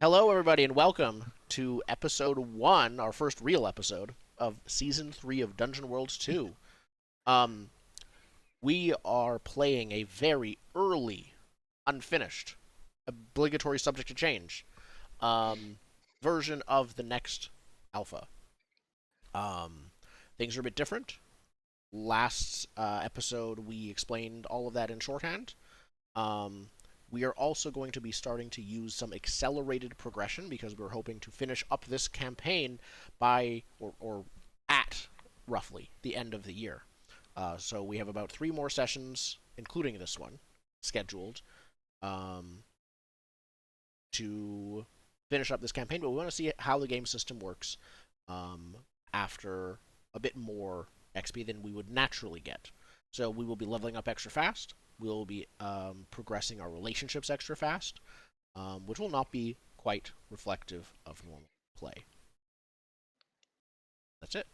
Hello, everybody, and welcome to episode 1, our first real episode of season 3 of Dungeon World 2. Um, we are playing a very early, unfinished, obligatory subject to change version of the next alpha. Um, Things are a bit different. Last episode, we explained all of that in shorthand. Um, we are also going to be starting to use some accelerated progression because we're hoping to finish up this campaign by or at roughly the end of the year. So we have about 3 more sessions, including this one, scheduled um, to finish up this campaign. But we want to see how the game system works after a bit more XP than we would naturally get. So we will be leveling up extra fast. We'll be progressing our relationships extra fast, which will not be quite reflective of normal play. That's it.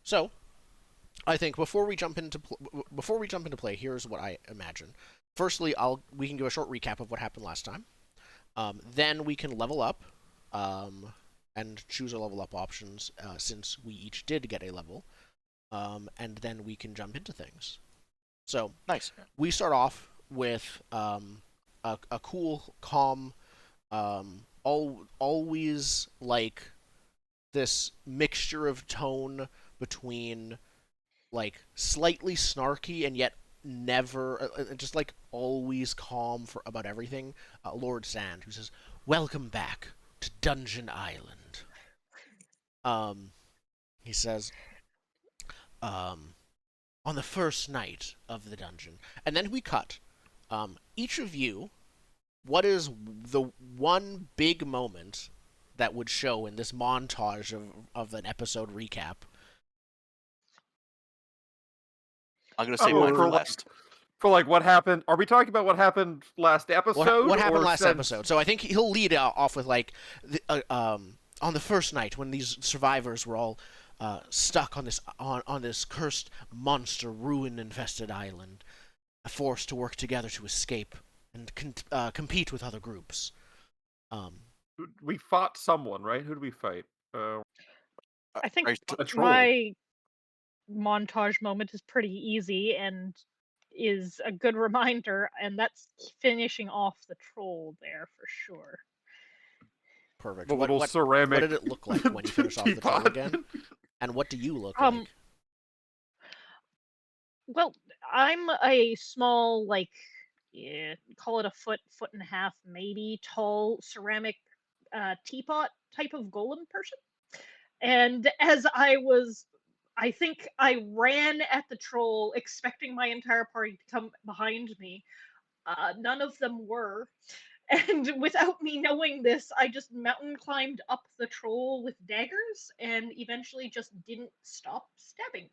So I think before we jump into play, here's what I imagine. Firstly, we can give a short recap of what happened last time. Then we can level up and choose our level up options since we each did get a level. And then we can jump into things. So Nice. we start off with a cool, calm, always like this mixture of tone between like slightly snarky and yet never, just like always calm for about everything. Lord Sand, who says, "Welcome back to Dungeon Island." Um, he says, um, on the first night of the dungeon. And then we cut. Each of you, what is the one big moment that would show in this montage of an episode recap? I'm gonna say mine for last. what happened. Are we talking about what happened last episode? What happened or last since... episode? So I think he'll lead off with like, on the first night when these survivors were all stuck on this cursed monster ruin infested island, forced to work together to escape and compete with other groups. We fought someone, right? Who did we fight? I think A troll. my montage moment is pretty easy and is a good reminder, and that's finishing off the troll there for sure. Perfect. The little ceramic. What did it look like when you finish off the troll teapot. again? And what do you look Um, like? Well, I'm a small, like, yeah, call it a foot and a half, maybe tall ceramic teapot type of golem person. And as I think I ran at the troll, expecting my entire party to come behind me. None of them were. And without me knowing this, I just mountain climbed up the troll with daggers and eventually just didn't stop stabbing.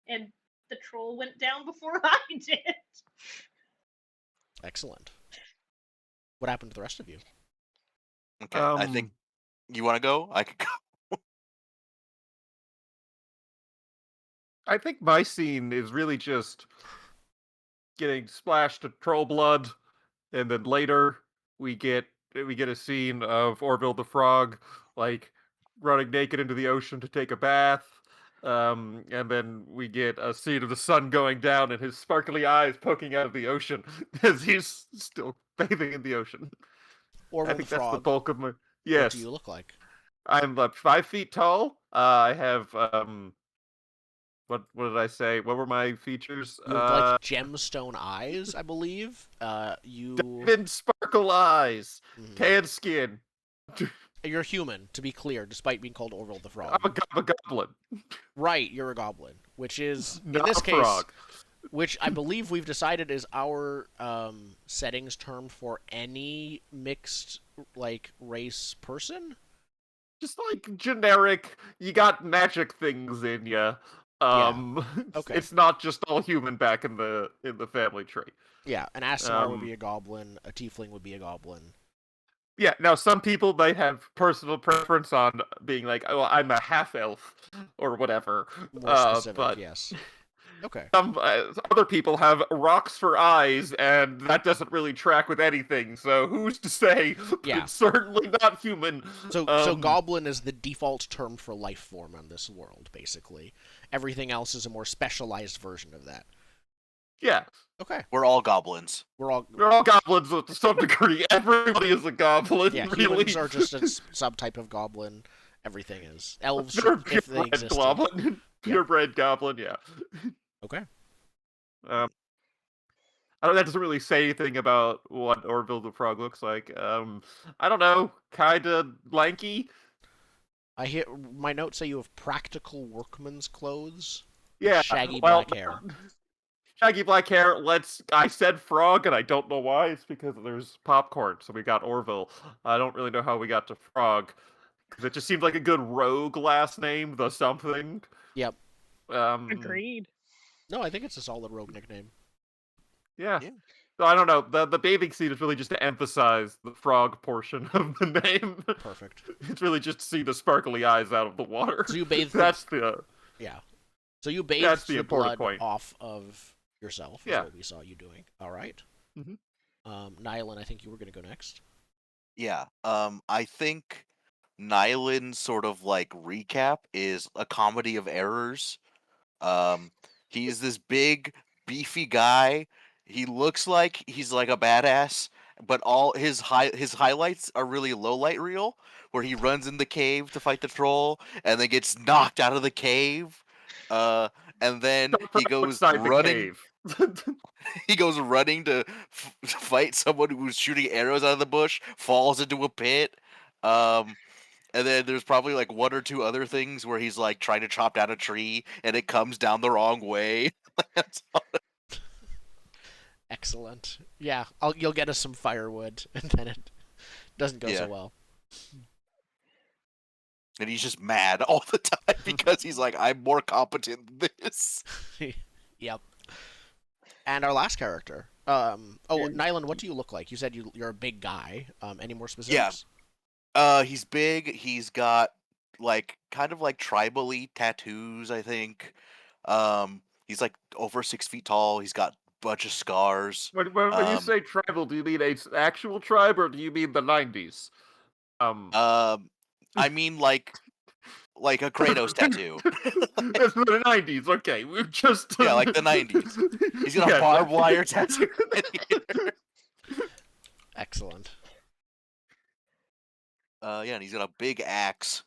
And the troll went down before I did. Excellent. What happened to the rest of you? Okay, I think you want to go. I could go. I think my scene is really just getting splashed of troll blood, and then later we get a scene of Orville the Frog like running naked into the ocean to take a bath. And then we get a scene of the sun going down and his sparkly eyes poking out of the ocean as he's still bathing in the ocean. Orville I think the that's the Frog. bulk of my. What Yes, do you look like? I'm 5 feet tall. I have what did I say? What were my features? You have like gemstone eyes, I believe. Diamond sparkle eyes, tan skin. You're human, to be clear, despite being called Orville the Frog. I'm a goblin. Right, you're a goblin, which is Not in this a case, frog. which I believe we've decided is our settings term for any mixed like race person. Just like generic. You got magic things in you. Okay. It's not just all human back in the family tree. Yeah, an Aasimar would be a goblin, a tiefling would be a goblin. Yeah, now some people might have personal preference on being like, oh, I'm a half elf or whatever. More specific, But yes. Okay. Some other people have rocks for eyes, and that doesn't really track with anything. So who's to say? Yeah. It's certainly not human. So goblin is the default term for life form on this world, basically. Everything else is a more specialized version of that. Yeah. Okay. We're all goblins. We're all goblins to some degree. Everybody is a goblin. Yeah, really. humans are just a subtype of goblin. Everything is. Elves, They're if they purebred existed. goblin. Purebred goblin, yeah. Okay. I don't. That doesn't really say anything about what Orville the Frog looks like. I don't know. Kinda lanky. I hear my notes say you have practical workman's clothes. Yeah. Shaggy well, black hair. Shaggy black hair. I said frog, and I don't know why. It's because there's popcorn, so we got Orville. I don't really know how we got to frog, because it just seemed like a good rogue last name, the something. Yep. Agreed. No, I think it's a solid rogue nickname. Yeah. So I don't know. The bathing scene is really just to emphasize the frog portion of the name. Perfect. It's really just to see the sparkly eyes out of the water. So you bathe. That's the. Yeah. So you bathed That's the the important blood point. off of yourself. Is Yeah. what we saw you doing. All right. Mhm. Nylan, I think you were going to go next. Yeah. I think Nyland's sort of like recap is a comedy of errors. He's this big, beefy guy. He looks like he's like a badass, but all his highlights are really low light reel, where he runs in the cave to fight the troll and then gets knocked out of the cave. And then he goes outside running. the cave. He goes running to fight someone who's shooting arrows out of the bush, falls into a pit. And then there's probably like one or two other things where he's like trying to chop down a tree and it comes down the wrong way. That's all. Excellent. Yeah, you'll get us some firewood, and then it doesn't go so well. And he's just mad all the time because he's like, I'm more competent than this. Yep. And our last character. Nylan, what do you look like? You said you're a big guy. Any more specifics? He's big. He's got like kind of like tribal-y tattoos, I think. He's like over 6 feet tall. He's got a bunch of scars. When you say tribal, do you mean an actual tribe or do you mean the 90s? I mean like a Kratos tattoo. That's the 90s. Okay, we've just Yeah, like the 90s. He's got a barbed wire tattoo. Excellent. Yeah, and he's got a big axe.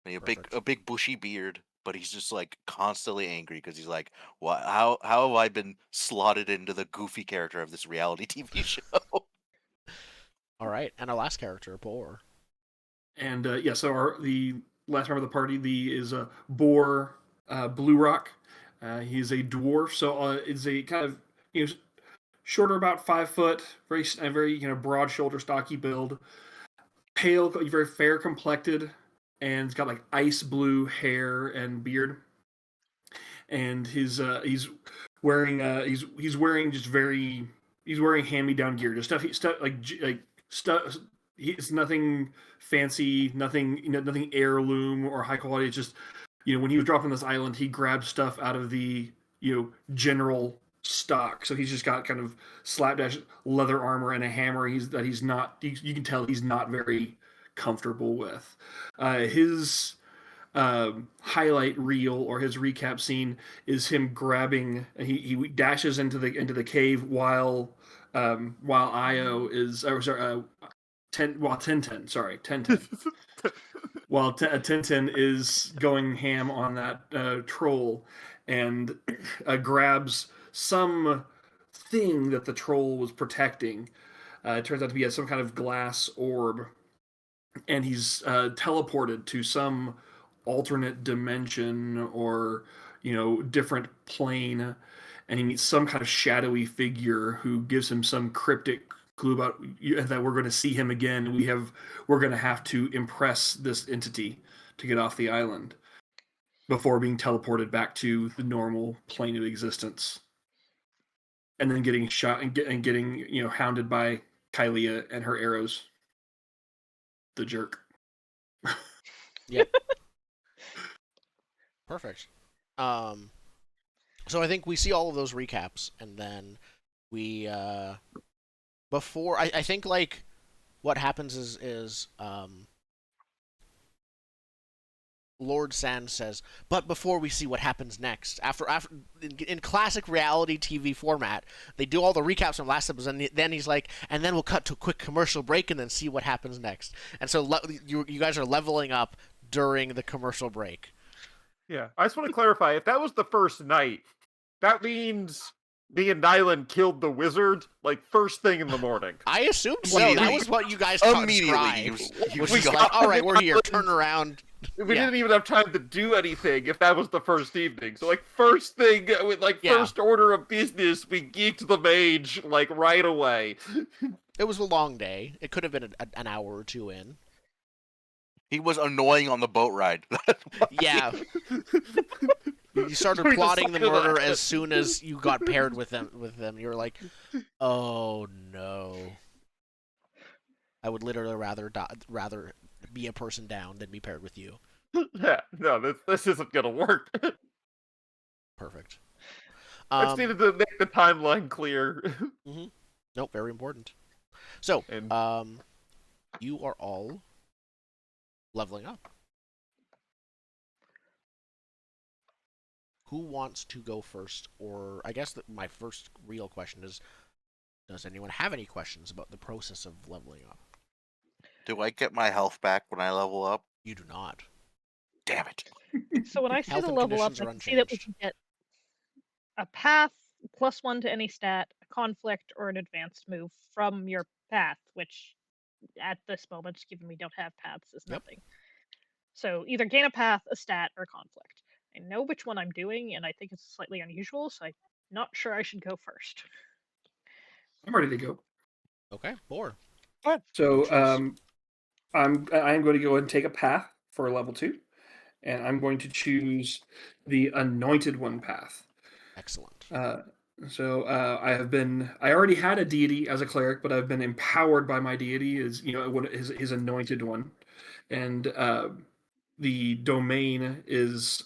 And a big bushy beard, but he's just like constantly angry because he's like, "What? How have I been slotted into the goofy character of this reality TV show?" All right, and our last character, Boar. And so the last member of the party is Boar Blue Rock. He's a dwarf, so is a kind of shorter, about 5 foot, very broad shoulder, stocky build, pale, very fair complected, and he's got like ice blue hair and beard. And he's wearing hand-me-down gear, just stuff. It's nothing fancy, nothing heirloom or high quality. It's just, when he was dropped on this island, he grabbed stuff out of the, general stock. So he's just got kind of slapdash leather armor and a hammer. You can tell he's not very comfortable with. His highlight reel or his recap scene is him grabbing. He dashes into the cave while Io is Tintin while Tintin is going ham on that troll and grabs some thing that the troll was protecting. It turns out to be some kind of glass orb, and he's teleported to some alternate dimension or different plane, and he meets some kind of shadowy figure who gives him some cryptic clue about that we're going to see him again. We're going to have to impress this entity to get off the island before being teleported back to the normal plane of existence, and then getting shot and getting hounded by Kylea and her arrows. The jerk. Yep. Perfect. So I think we see all of those recaps, and then we before I think like what happens is Lord Sand says, but before we see what happens next, after in classic reality TV format, they do all the recaps from last episode, and then he's like, and then we'll cut to a quick commercial break and then see what happens next. And so you guys are leveling up during the commercial break. Yeah, I just want to clarify, if that was the first night, that means me and Nyland killed the wizard, like, first thing in the morning. I assumed so. That Immediately. was what you guys Immediately. described. We Which is got- like, all right, we're here, turn around. We Yeah. didn't even have time to do anything if that was the first evening. So, like, first thing, with like, Yeah. first order of business, we geeked the mage, like, right away. It was a long day. It could have been an hour or two in. He was annoying on the boat ride. Yeah. You started We just plotting the suck at murder that. as soon as you got paired with them. You were like, "Oh no!" I would literally rather be a person down than be paired with you. Yeah, no, this isn't gonna work. Perfect. I just needed to make the timeline clear. Nope, very important. So, And you are all leveling up. Who wants to go first? Or I guess my first real question is, does anyone have any questions about the process of leveling up? Do I get my health back when I level up? You do not. Damn it. So when I say Health the and level up, conditions I are can see that we unchanged. can get a path +1 to any stat, a conflict, or an advanced move from your path, which at this moment, given we don't have paths, is Yep. nothing. So either gain a path, a stat, or conflict. I know which one I'm doing, and I think it's slightly unusual, so I'm not sure I should go first. I'm ready to go. Okay, Boar. So Choose. I'm going to go ahead and take a path for level 2, and I'm going to choose the Anointed One path. Excellent. I already had a deity as a cleric, but I've been empowered by my deity as his Anointed One, and the domain is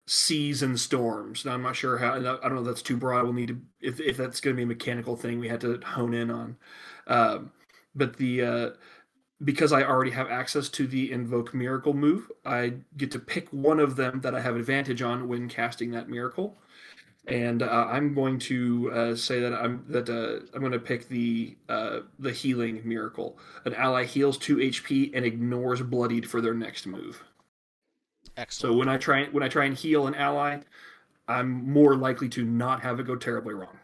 seas and storms. Now I'm not sure how. I don't know if that's too broad. We'll need to if that's going to be a mechanical thing, we had to hone in on. But because I already have access to the Invoke Miracle move, I get to pick one of them that I have advantage on when casting that miracle. And I'm going to say that I'm going to pick the Healing Miracle. An ally heals 2 HP and ignores Bloodied for their next move. Excellent. So when I try and heal an ally, I'm more likely to not have it go terribly wrong.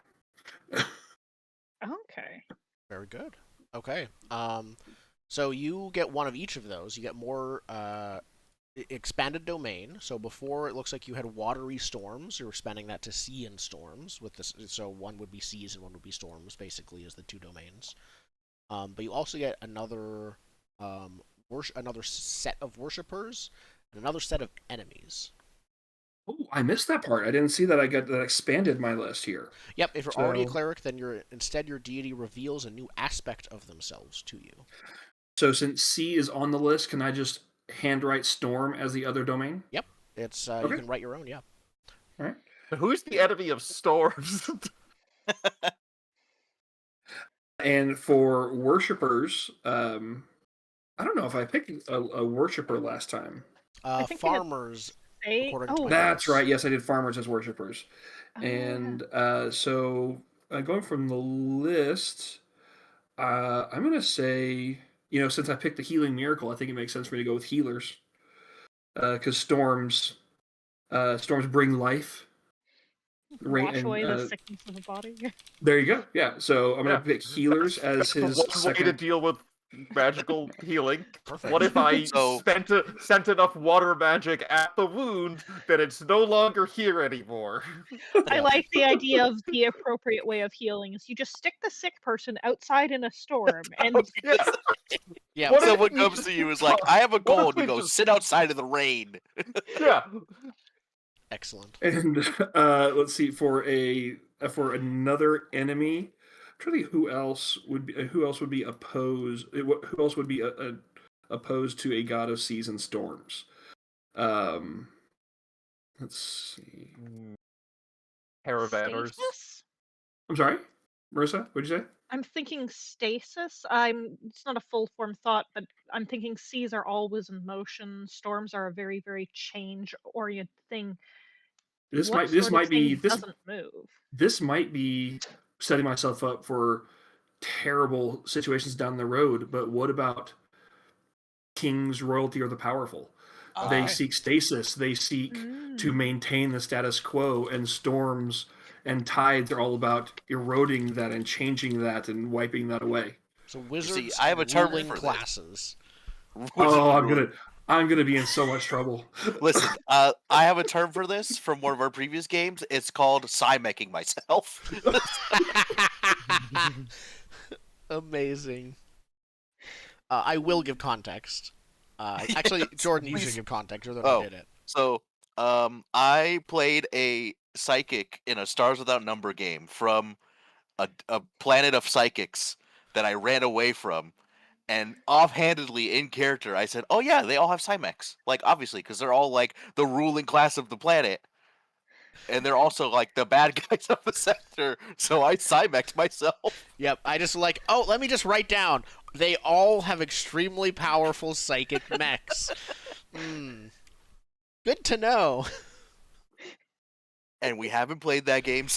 Okay. Very good. Okay. So you get one of each of those. You get more expanded domain. So before it looks like you had watery storms. You're expanding that to sea and storms. With this, so one would be seas and one would be storms. Basically, as the two domains. But you also get another another set of worshippers and another set of enemies. Oh, I missed that part. I didn't see that. I got that expanded my list here. Yep. If you're already a So- cleric, then instead your deity reveals a new aspect of themselves to you. So since C is on the list, can I just handwrite Storm as the other domain? It's Okay. you can write your own. Yeah. All right. who's the enemy of storms? And for worshippers, I don't know if I picked a worshipper last time. I think we had- Farmers. Say, According to oh, my- That's right. Yes, I did farmers as worshippers. oh, yeah. And so going from the list, I'm going to say, since I picked the Healing Miracle, I think it makes sense for me to go with healers. Because storms bring life. wash and, away the sickness of the body. There you go. Yeah. So I'm going Yeah. to pick healers as That's his one way to second. deal with magical healing. Perfect. What if I So- sent enough water magic at the wound that it's no longer here anymore? I like the idea of the appropriate way of healing is you just stick the sick person outside in a storm and Yeah. Yeah. What if Someone we comes just- to you is like, I have a What goal if to we go just- sit outside in the rain. Yeah. Excellent. And let's see for another enemy. I'm trying to think who else would be opposed. Who else would be opposed to a god of seas and storms? Let's see. Caravanners. Stasis? I'm sorry, Marissa. What'd you say? I'm thinking stasis. It's not a full form thought, but I'm thinking seas are always in motion. Storms are a very, very change oriented thing. This What might sort of be thing doesn't move? this might be setting myself up for terrible situations down the road. But what about kings, royalty, or the powerful? They Okay. seek stasis. They seek to Mm. maintain the status quo, and storms and tides are all about eroding that and changing that and wiping that away. So wizards I have a and term ruling for this. classes. Oh, I'm gonna be in so much trouble. Listen, I have a term for this from one of our previous games. It's called Psymeching myself. Amazing. I will give context. Actually, Jordan, you should Please. give context. You're the Oh. one who did it. So, I played a psychic in a Stars Without Number game from a planet of psychics that I ran away from, and offhandedly in character, I said, "Oh yeah, they all have Psymex." Like obviously, because they're all like the ruling class of the planet, and they're also like the bad guys of the sector. So I Psymexed myself. Yep. I just let me just write down. They all have extremely powerful psychic mechs. Good to know. And we haven't played that game.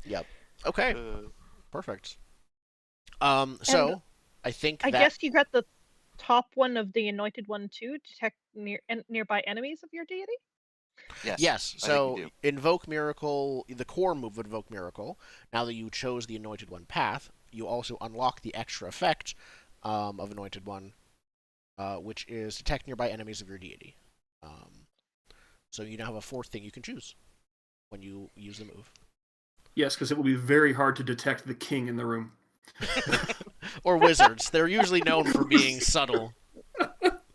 Yep. Okay. Uh, Perfect. So I think I that guess you got the top one of the anointed one too. Detect nearby enemies of your deity. yes. yes. I think So you do. invoke miracle, the core move of invoke miracle. Now that you chose the anointed one path, you also unlock the extra effect of anointed one, which is detect nearby enemies of your deity. So you now have a fourth thing you can choose when you use the move. Yes, because it will be very hard to detect the king in the room. Or wizards. They're usually known for being subtle.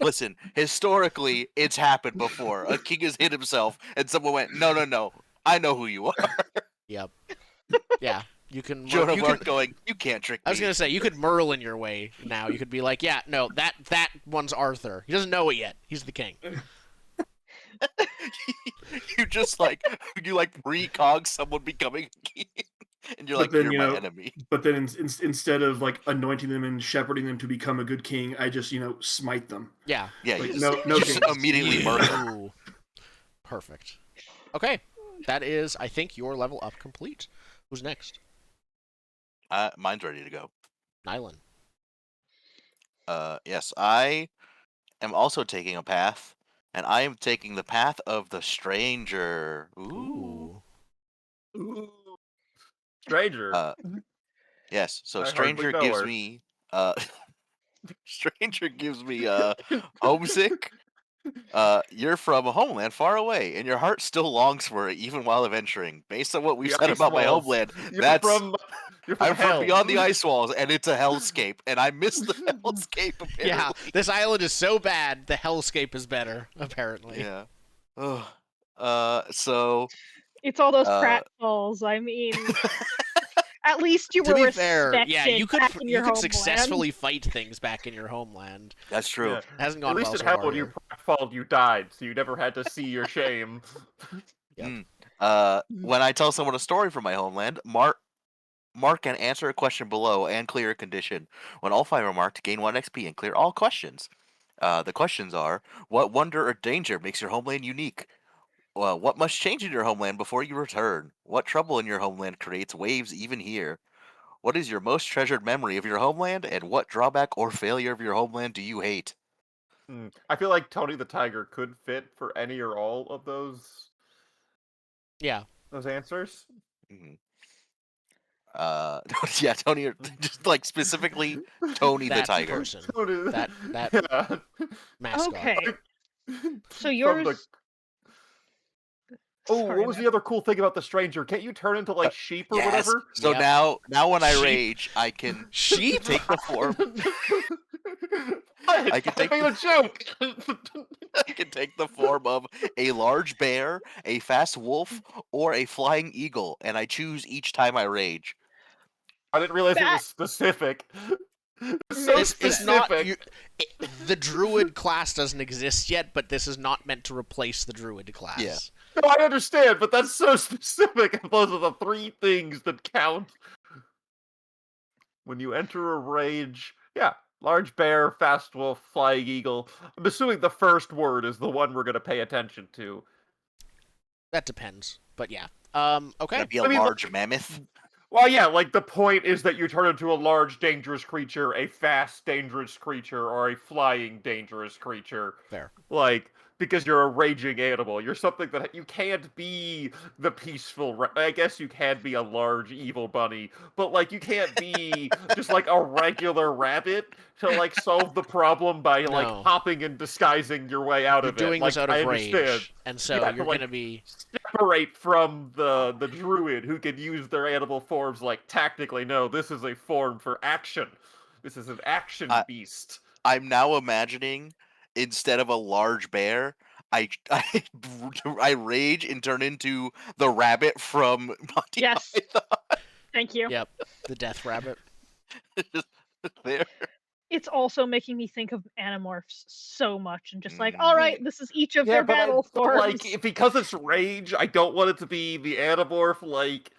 Listen, historically, it's happened before. A king has hit himself, and someone went, "No, I know who you are." Yep. Yeah. You can. Joan of you Arc can going, "You can't trick me." I was gonna say you could Merlin your way now. You could be like, yeah, no, that one's Arthur. He doesn't know it yet. He's the king. You just like precog someone becoming a king, and you're But like, then, "You're you my know, enemy." But then instead of like anointing them and shepherding them to become a good king, I just smite them. Yeah. Yeah, Like, you no just kings. immediately murder them. Ooh. Perfect. Okay, that is, I think, your level up complete. Who's next? Mine's ready to go. Nylan. Yes, I am also taking a path, and I am taking the path of the stranger. Ooh. Ooh. Stranger. Yes. So I hardly stranger know gives her. me stranger gives me homesick. You're from a homeland far away, and your heart still longs for it even while adventuring. Based on what we've The said ice about my walls. homeland, You're that's from I'm hell. from beyond the ice walls, and it's a hellscape, and I miss the hellscape apparently. Yeah, this island is so bad, the hellscape is better, apparently. Yeah. So It's all those Uh, pratfalls. I mean, at least you To were be fair, yeah, respected you could back in your homeland. successfully fight things back in your homeland. that's true. Yeah. It hasn't At gone least well in so hell, far when you here. pratfalled, you died, so you never had to see your shame. When I tell someone a story from my homeland, mark and answer a question below and clear a condition. When all 5 are marked, gain 1 XP and clear all questions. The questions are: what wonder or danger makes your homeland unique? What must change in your homeland before you return? What trouble in your homeland creates waves even here? What is your most treasured memory of your homeland? And what drawback or failure of your homeland do you hate? I feel like Tony the Tiger could fit for any or all of those Yeah. answers. Mhm. Yeah, Tony, just like specifically Tony the That Tiger. person. Tony- That yeah. mascot. Okay, so From yours. the- Oh, Sorry, what was the other cool thing about the stranger? Can't you turn into like sheep or Yes. whatever? So Yep. now when I Sheep. rage, I can Sheep? take the form. I can take made a joke. I can take the form of a large bear, a fast wolf, or a flying eagle, and I choose each time I rage. I didn't realize it That- was specific. So It's not. specific. The druid class doesn't exist yet, but this is not meant to replace the druid class. Yeah. No, I understand, but that's so specific. Those are the 3 things that count. When you enter a rage, yeah, large bear, fast wolf, flying eagle. I'm assuming the first word is the one we're going to pay attention to. That depends, but yeah. Gonna Okay. be a I mean, large mammoth. Well, yeah, like the point is that you turn into a large, dangerous creature, a fast, dangerous creature, or a flying, dangerous creature. Fair. Like, because you're a raging animal. You're something that you can't be the peaceful. I guess you can be a large, evil bunny, but like you can't be just like a regular rabbit to like solve the problem by like No. hopping and disguising your way out You're of doing it. Like, this out I of understand. rage, and so Yeah, you're like- gonna be. Separate from the druid who can use their animal forms like tactically. No, this is a form for action. This is an action beast. I'm now imagining instead of a large bear, I rage and turn into the rabbit from Monty Yes. Python. Thank you. Yep. The death rabbit. There. It's also making me think of Animorphs so much, and just like, all right, this is each of Yeah, their but battle forms. because it's rage, I don't want it to be the Animorph like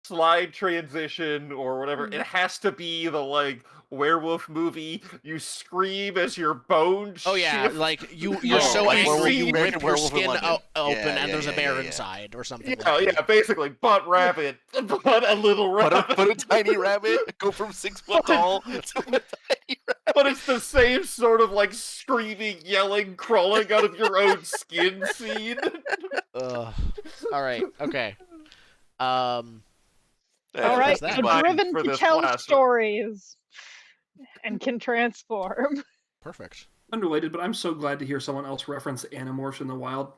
slide transition or whatever. It has to be the like werewolf movie. You scream as your bones. Oh yeah, shift. like you're Oh, so like angry Werewolf- you rip American your Werewolf in skin London. open Yeah, and there's a yeah, bear yeah, yeah. inside or something. Yeah, like yeah, that. basically, butt rabbit, but a little rabbit. But a tiny rabbit, go from 6 foot tall to a tiny rabbit. But it's the same sort of like screaming, yelling, crawling out of your own skin scene. Ugh. All right. Okay. All right, that's so that. driven For to this tell class. stories and can transform. Perfect. Unrelated, but I'm so glad to hear someone else reference Animorphs in the wild.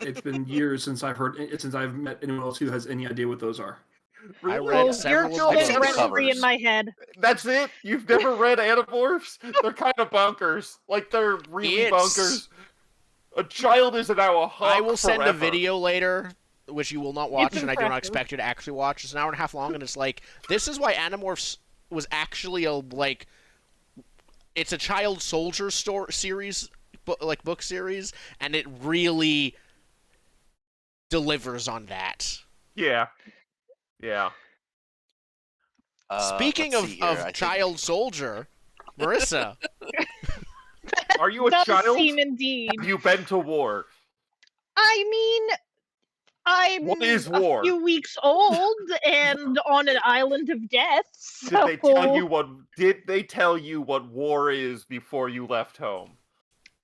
It's been years since I've met anyone else who has any idea what those are. I Really? read Oh, several you're of still those been rent covers. free in my head. That's it? You've never read Animorphs? They're kind of bonkers. Like, they're really It's- bonkers. A child is now a hawk I will send a forever. video later, which you will not watch, It's and I do not impressive. expect you to actually watch. It's an hour and a half long, and it's like this is why Animorphs was actually a like. It's a child soldier series, book series, and it really delivers on that. Yeah. Yeah. Speaking Let's of, see here, I think- child soldier, Marissa, Are you a Does child? seem indeed. Have you been to war? I mean, I'm What is a war? few weeks old and on an island of death. So... Did they tell you what war is before you left home?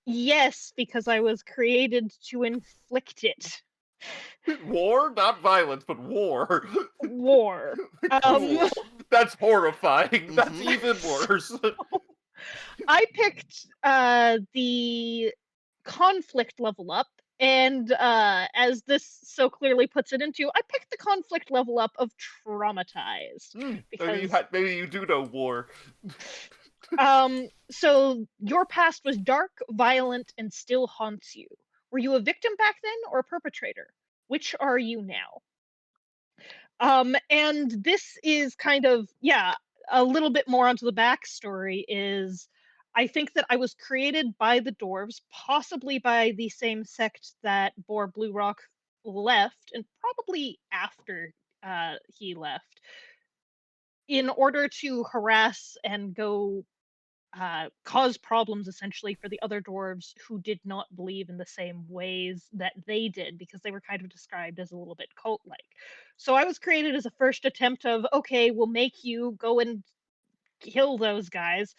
Yes, because I was created to inflict it. War? Not violence, but war. War. Cool. That's horrifying. That's Mhm. even worse. I picked the conflict level up, and as this so clearly puts it into, I picked the conflict level up of traumatized. Because Maybe you do know war. so your past was dark, violent, and still haunts you. Were you a victim back then or a perpetrator? Which are you now? And this is kind of, yeah, a little bit more onto the backstory is I think that I was created by the dwarves, possibly by the same sect that bore Blue Rock left, and probably after he left, in order to harass and go cause problems essentially for the other dwarves who did not believe in the same ways that they did, because they were kind of described as a little bit cult-like. So I was created as a first attempt of, okay, we'll make you go and kill those guys.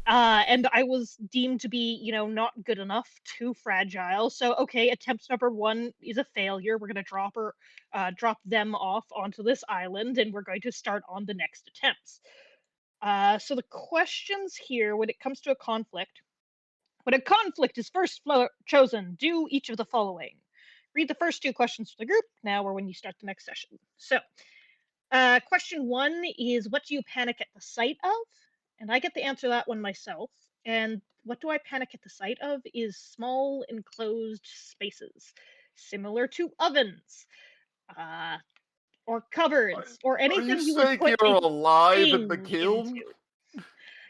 And I was deemed to be, not good enough, too fragile. So, okay, attempt number 1 is a failure. We're going to drop them off onto this island, and we're going to start on the next attempts. So the questions here, when it comes to a conflict, when a conflict is first chosen, do each of the following. Read the first 2 questions for the group now or when you start the next session. So, question 1 is, what do you panic at the sight of? And I get to answer that one myself. And what do I panic at the sight of is small enclosed spaces, similar to ovens, or cupboards, or anything Are you you would saying put you're a alive in the thing kiln? into.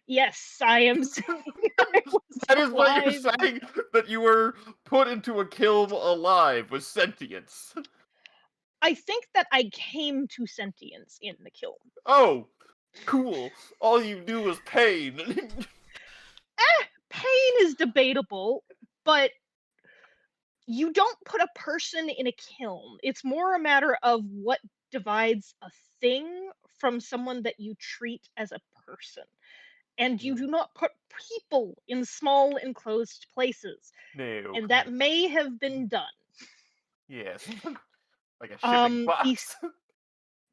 Yes, I am saying I was That is what you're alive. saying, that you were put into a kiln alive with sentience. I think that I came to sentience in the kiln. Oh, cool. All you knew was pain. Pain is debatable, but you don't put a person in a kiln. It's more a matter of what divides a thing from someone that you treat as a person. And you do not put people in small enclosed places. No. And that may have been done. Yes. Like a shipping box.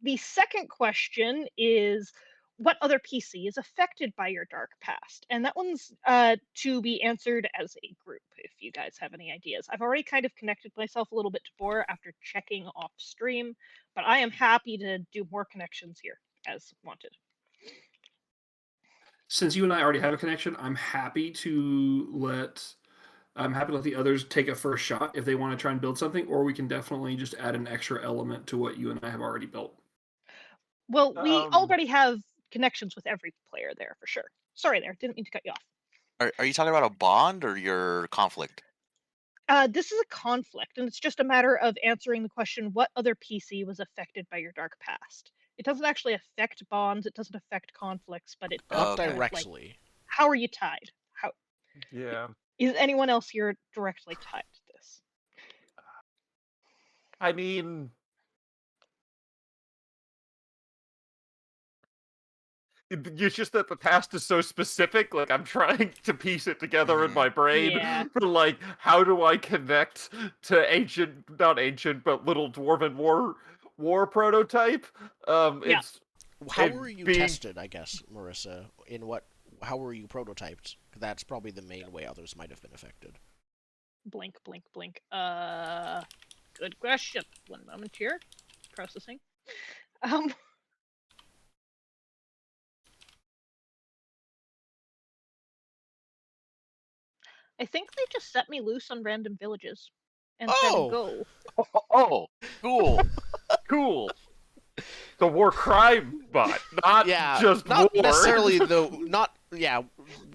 The second question is, what other PC is affected by your dark past? And that one's to be answered as a group, if you guys have any ideas. I've already kind of connected myself a little bit to Boar after checking off stream, but I am happy to do more connections here as wanted. Since you and I already have a connection, I'm happy to let the others take a first shot if they want to try and build something, or we can definitely just add an extra element to what you and I have already built. Well, we already have connections with every player there for sure. Sorry there, didn't mean to cut you off. Are you talking about a bond or your conflict? This is a conflict, and it's just a matter of answering the question, what other PC was affected by your dark past? It doesn't actually affect bonds, it doesn't affect conflicts, but it does. Not Okay. directly. Like, how are you tied? How Yeah. is anyone else here directly tied to this? I mean, it's just that the past is so specific. Like, I'm trying to piece it together in my brain. Yeah. For, like, how do I connect to not ancient, but Little Dwarven war prototype? Yeah. It's How it were you being- tested, I guess, Marissa? How were you prototyped? That's probably the main way others might have been affected. Blink, blink, blink. Good question. One moment here. Processing. I think they just set me loose on random villages and Oh! said go. Oh, cool. cool. The war crime bot, not Yeah, just not war. necessarily though.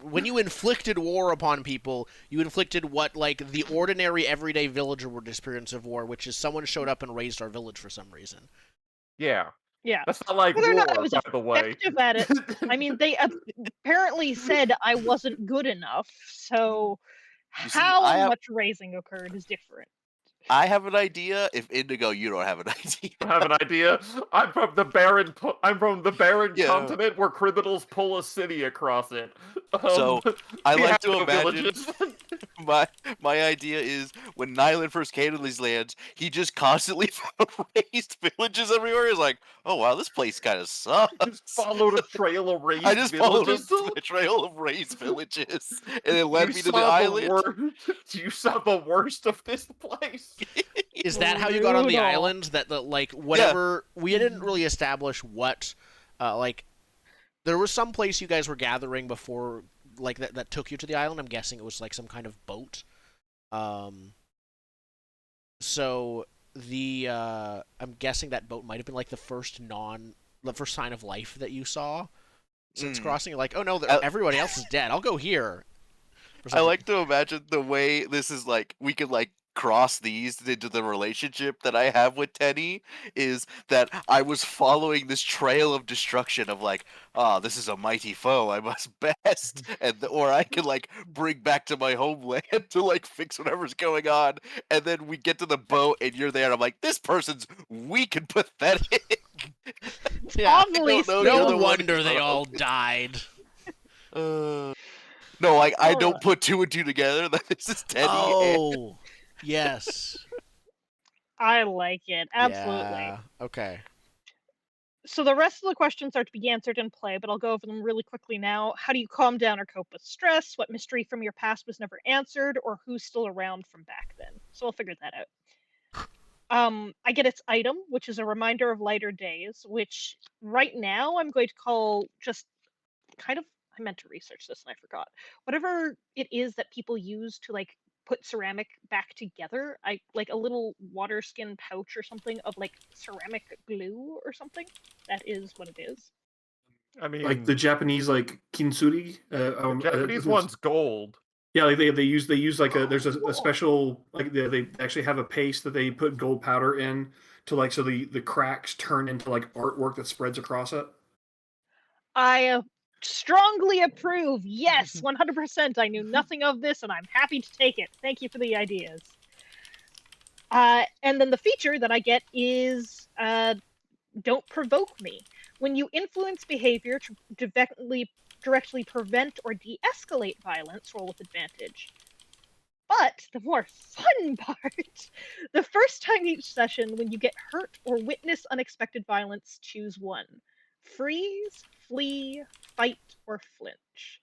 When you inflicted war upon people, you inflicted what like the ordinary everyday villager would experience of war, which is someone showed up and raised our village for some reason. Yeah, Yeah. that's not like Whether or war, not I was by the way. effective at it, I mean, they apparently said I wasn't good enough, so You see, how I have- much raising occurred is different. I have an idea. If Indigo, you don't have an idea. I have an idea. I'm from the barren. Yeah. continent where criminals pull a city across it. So, I we like have to no imagine- villages. My idea is when Nyland first came to these lands, he just constantly found raised villages everywhere. He's like, oh wow, this place kind of sucks. Just followed a trail of raised I just followed villages. a trail of raised villages, and it led You me to the saw island. You saw the worst of this place. Is that how you got on the Brutal. island? That the like whatever we didn't really establish what, like, there was some place you guys were gathering before, like that took you to the island. I'm guessing it was like some kind of boat. So I'm guessing that boat might have been like the first sign of life that you saw since crossing. You're like, oh no, everybody else is dead. I'll go here. I like to imagine the way this is like we could like cross these into the relationship that I have with Tenny is that I was following this trail of destruction of like, oh, this is a mighty foe, I must best, or I can like bring back to my homeland to like fix whatever's going on, and then we get to the boat and you're there and I'm like, this person's weak and pathetic. Yeah. Oddly know the No other one wonder they from. all died. No, like I don't put two and two together that this is Tenny. Oh, yes. I like it. Absolutely. Yeah. Okay. So the rest of the questions are to be answered in play, but I'll go over them really quickly now. How do you calm down or cope with stress? What mystery from your past was never answered? Or who's still around from back then? So I'll figure that out. I get its item, which is a reminder of lighter days, which right now I'm going to call just kind of, I meant to research this and I forgot. Whatever it is that people use to like put ceramic back together, I like a little water skin pouch or something of like ceramic glue or something. That is what it is. I mean, Like the Japanese, like kinsuri. the Japanese one's gold. Yeah, like they use like there's a special like they actually have a paste that they put gold powder in to like so the cracks turn into like artwork that spreads across it. I strongly approve. Yes, 100%. I knew nothing of this, and I'm happy to take it. Thank you for the ideas. And then the feature that I get is don't provoke me. When you influence behavior to directly prevent or de-escalate violence, roll with advantage. But the more fun part, the first time each session when you get hurt or witness unexpected violence, choose one. Freeze, flee, fight, or flinch.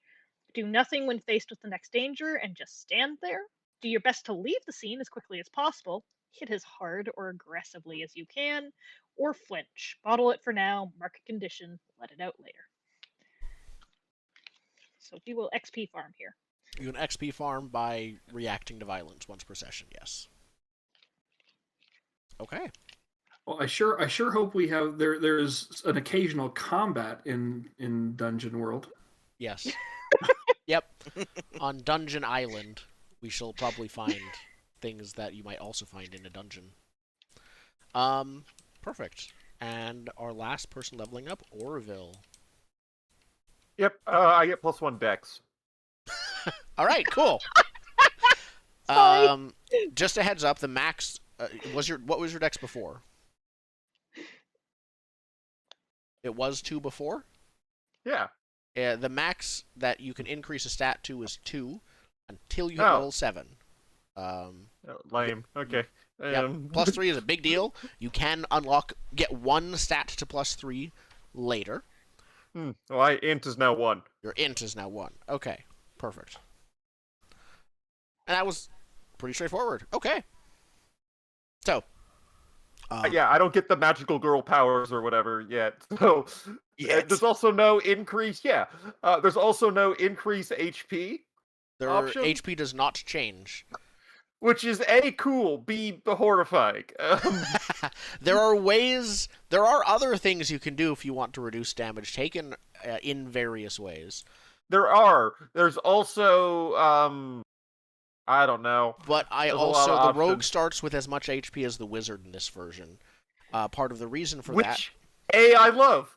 Do nothing when faced with the next danger and just stand there. Do your best to leave the scene as quickly as possible. Hit as hard or aggressively as you can. Or flinch. Bottle it for now, mark a condition, let it out later. So we will XP farm here. You can XP farm by reacting to violence once per session, yes. Okay. Well, I sure hope we have there's an occasional combat in Dungeon World. Yes. Yep. On Dungeon Island, we shall probably find things that you might also find in a dungeon. Perfect. And our last person leveling up, Orville. Yep, I get +1 dex. All right, cool. Sorry. Just a heads up, the max what was your dex before? It was 2 before? Yeah. The max that you can increase a stat to is 2 until you hit Oh. level 7. Lame. Okay. Yep. +3 is a big deal. You can get 1 stat to +3 later. Well, int is now 1. Your int is now 1. Okay, perfect. And that was pretty straightforward. Okay. So. Yeah, I don't get the magical girl powers or whatever yet. So there's also no increase. Yeah, there's also no increase HP, Their option? HP does not change. which is A, cool, B, horrifying. There are other things you can do if you want to reduce damage taken in various ways. There's also, I don't know. But There's the rogue starts with as much HP as the wizard in this version. Part of the reason for that. Which, A, I love.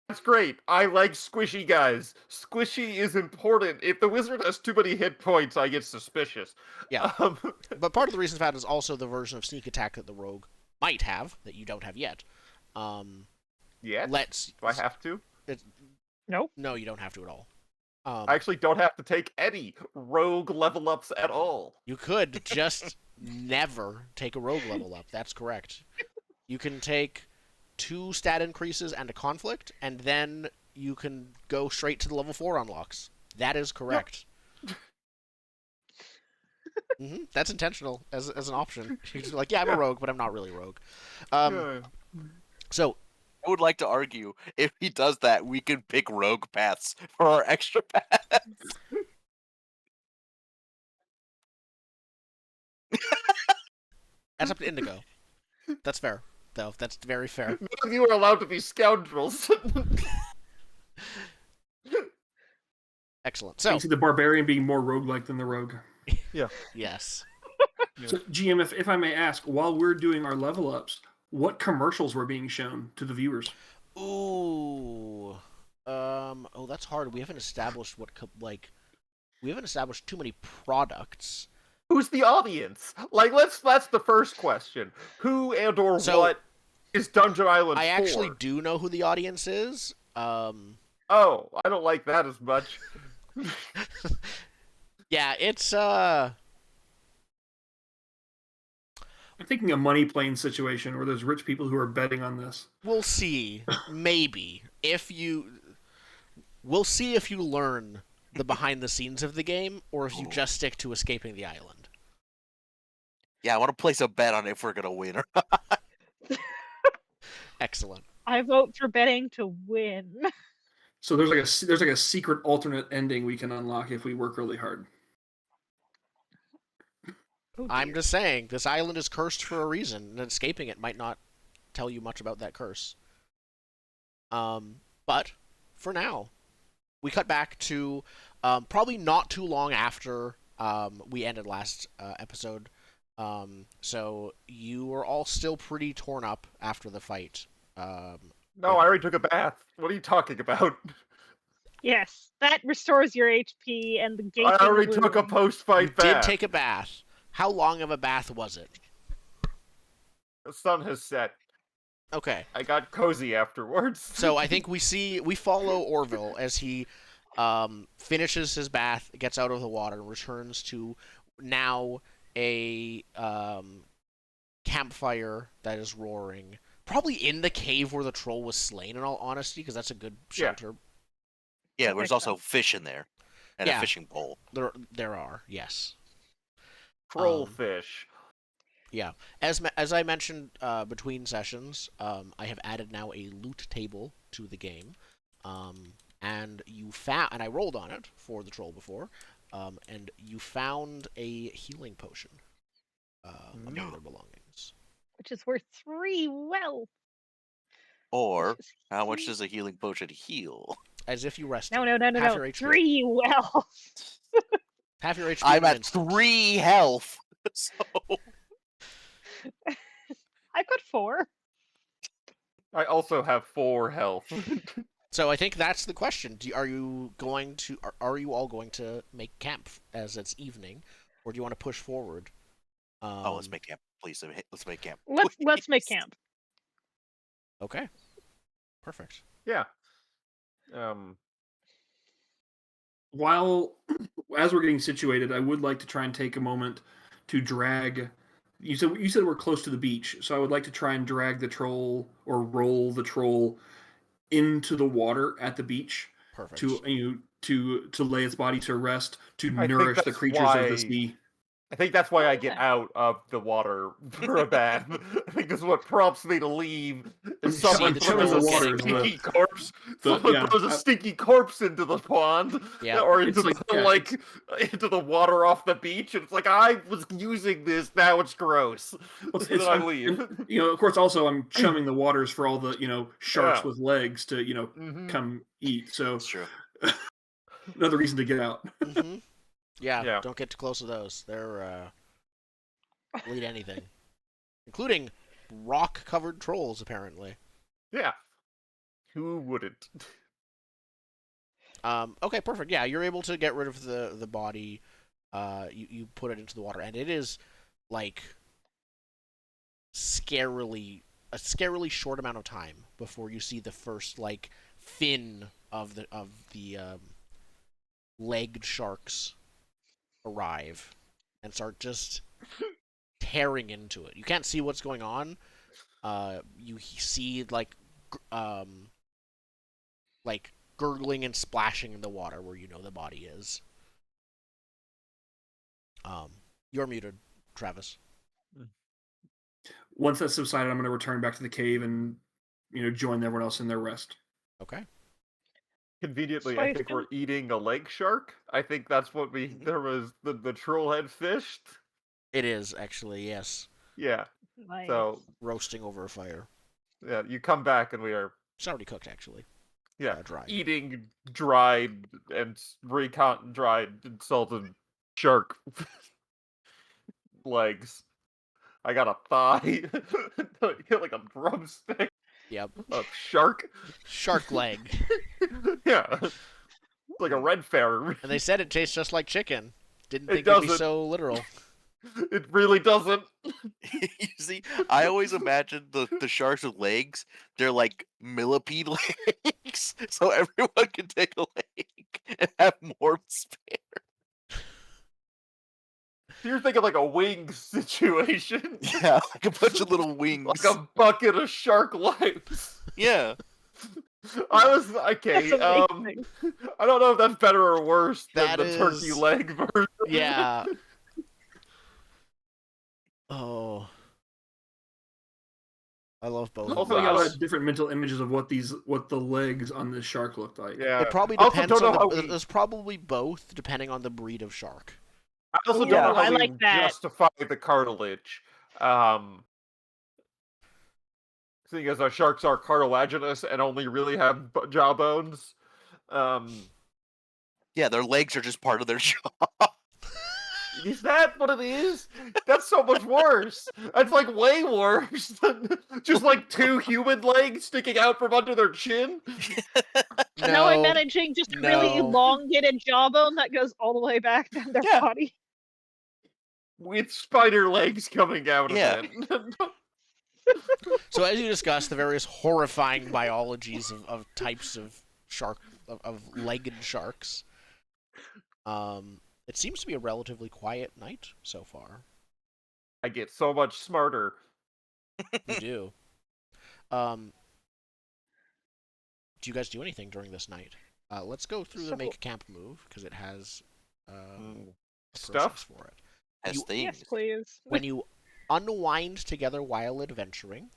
That's great. I like squishy guys. Squishy is important. If the wizard has too many hit points, I get suspicious. Yeah. But part of the reason for that is also the version of sneak attack that the rogue might have, that you don't have yet. Yes? Do I have to? Nope. No, you don't have to at all. I actually don't have to take any rogue level ups at all. You could just never take a rogue level up. That's correct. You can take 2 stat increases and a conflict, and then you can go straight to the level 4 unlocks. That is correct. Yep. That's intentional as an option. You're just like, yeah, I'm a rogue, but I'm not really a rogue. So, I would like to argue if he does that, we can pick rogue paths for our extra paths. that's up to Indigo. That's fair, though. That's very fair. None of you are allowed to be scoundrels. Excellent. I So, can see the barbarian being more roguelike than the rogue. yes. So, GM, if I may ask, while we're doing our level ups, what commercials were being shown to the viewers? Ooh. Oh, that's hard. We haven't established we haven't established too many products. Who's the audience? Like, that's the first question. Who and or So, what is Dungeon Island I for? actually do know who the audience is. Oh, I don't like that as much. Yeah, it's I'm thinking a money plane situation where there's rich people who are betting on this. we'll see. Maybe we'll see if you learn the behind the scenes of the game or if you just stick to escaping the island. Yeah, I want to place a bet on if we're gonna win or not. Excellent. I vote for betting to win. So there's like a secret alternate ending we can unlock if we work really hard. Oh, I'm dear. just saying, this island is cursed for a reason, and escaping it might not tell you much about that curse. But for now, we cut back to probably not too long after we ended last episode. So you were all still pretty torn up after the fight. No, I already took a bath. What are you talking about? Yes, that restores your HP and the gaping I already took a wound. post-fight You bath. did take a bath. How long of a bath was it? The sun has set. Okay. I got cozy afterwards. So I think we follow Orville as he finishes his bath, gets out of the water, and returns to now a campfire that is roaring. Probably in the cave where the troll was slain, in all honesty, because that's a good Yeah. shelter. Yeah, That there's makes also fish in there. And Yeah. a fishing pole. There are, yes. Trollfish. Yeah, as I mentioned between sessions, I have added now a loot table to the game, and I rolled on it for the troll before, and you found a healing potion among their belongings. Which is worth 3 well. Or, which is how much huge. does a healing potion heal? As if you rested. No, Half your HP. 3 well. Half your HP. I'm in an at instant. 3 health. So I've got 4. I also have 4 health. So I think that's the question. Are you all going to make camp as it's evening, or do you want to push forward? let's make camp, please. Let's make camp. Let's make please. camp. Okay. Perfect. Yeah. While, as we're getting situated, I would like to try and take a moment to drag. You said we're close to the beach, so I would like to try and drag the troll or roll the troll into the water at the beach Perfect. to lay its body to rest, to I think nourish the that's creatures of why- the sea. I think that's why I get Yeah. out of the water for a bath. I think this is what prompts me to leave. If See, someone the throws troll a water is stinky corpse, someone yeah, throws a stinky corpse into the pond, Yeah. or into It's the like- yeah, into the water off the beach, and it's like I was using this, now it's gross. Well, So then I leave. Of course, also I'm chumming the waters for all the sharks Yeah. with legs to Mhm. come eat. So That's true. another reason to get out. Mm-hmm. Yeah, Yeah. don't get too close to those. They're will eat anything, including rock-covered trolls, apparently. Yeah. Who wouldn't? Okay, perfect. Yeah, you're able to get rid of the body. You put it into the water, and it is like a scarily short amount of time before you see the first like fin of the legged sharks arrive and start just tearing into it. You can't see what's going on. You see like gurgling and splashing in the water where you know the body is. You're muted, Travis. Once that's subsided, I'm going to return back to the cave and join everyone else in their rest. Okay. Conveniently, So I I think still- we're eating a leg shark. I think that's what there was the troll had fished. It is actually, yes. Yeah. Nice. So Roasting over a fire. yeah, you come back and we are It's already cooked, actually. yeah Dry. eating dried and dried and salted shark legs. I got a thigh, like a drumstick Yep. of shark. Shark leg. Yeah, it's like a red ferret. And they said it tastes just like chicken. Didn't It think it'd be doesn't. so literal. It really doesn't. You see, I always imagined the sharks with legs. They're like millipede legs, so everyone can take a leg and have more spare. You're thinking like a wing situation. Yeah, like a bunch of little wings. Like a bucket of shark legs. Yeah. I was okay. That's amazing. I don't know if that's better or worse than That the turkey is- leg version. Yeah. Oh. I love both. Also, of I those. got different mental images of what the legs on this shark looked like. Yeah. It probably I also depends don't know on how the. we- There's probably both, depending on the breed of shark. I also Ooh, don't know how I we like that. justify the cartilage. Seeing as our sharks are cartilaginous and only really have jawbones. Yeah, their legs are just part of their jaw. Is that what it is? That's so much worse. That's like way worse than just like two human legs sticking out from under their chin. Now I'm No, managing just a really no. elongated jawbone that goes all the way back down their Yeah. body. With spider legs coming out Yeah. of it. So as you discussed, the various horrifying biologies of types of shark of legged sharks. It seems to be a relatively quiet night so far. I get so much smarter. You do. Do you guys do anything during this night? Let's go through the So- make camp move because it has a Stuff? process for it. As You- things. Yes, please. When you unwind together while adventuring,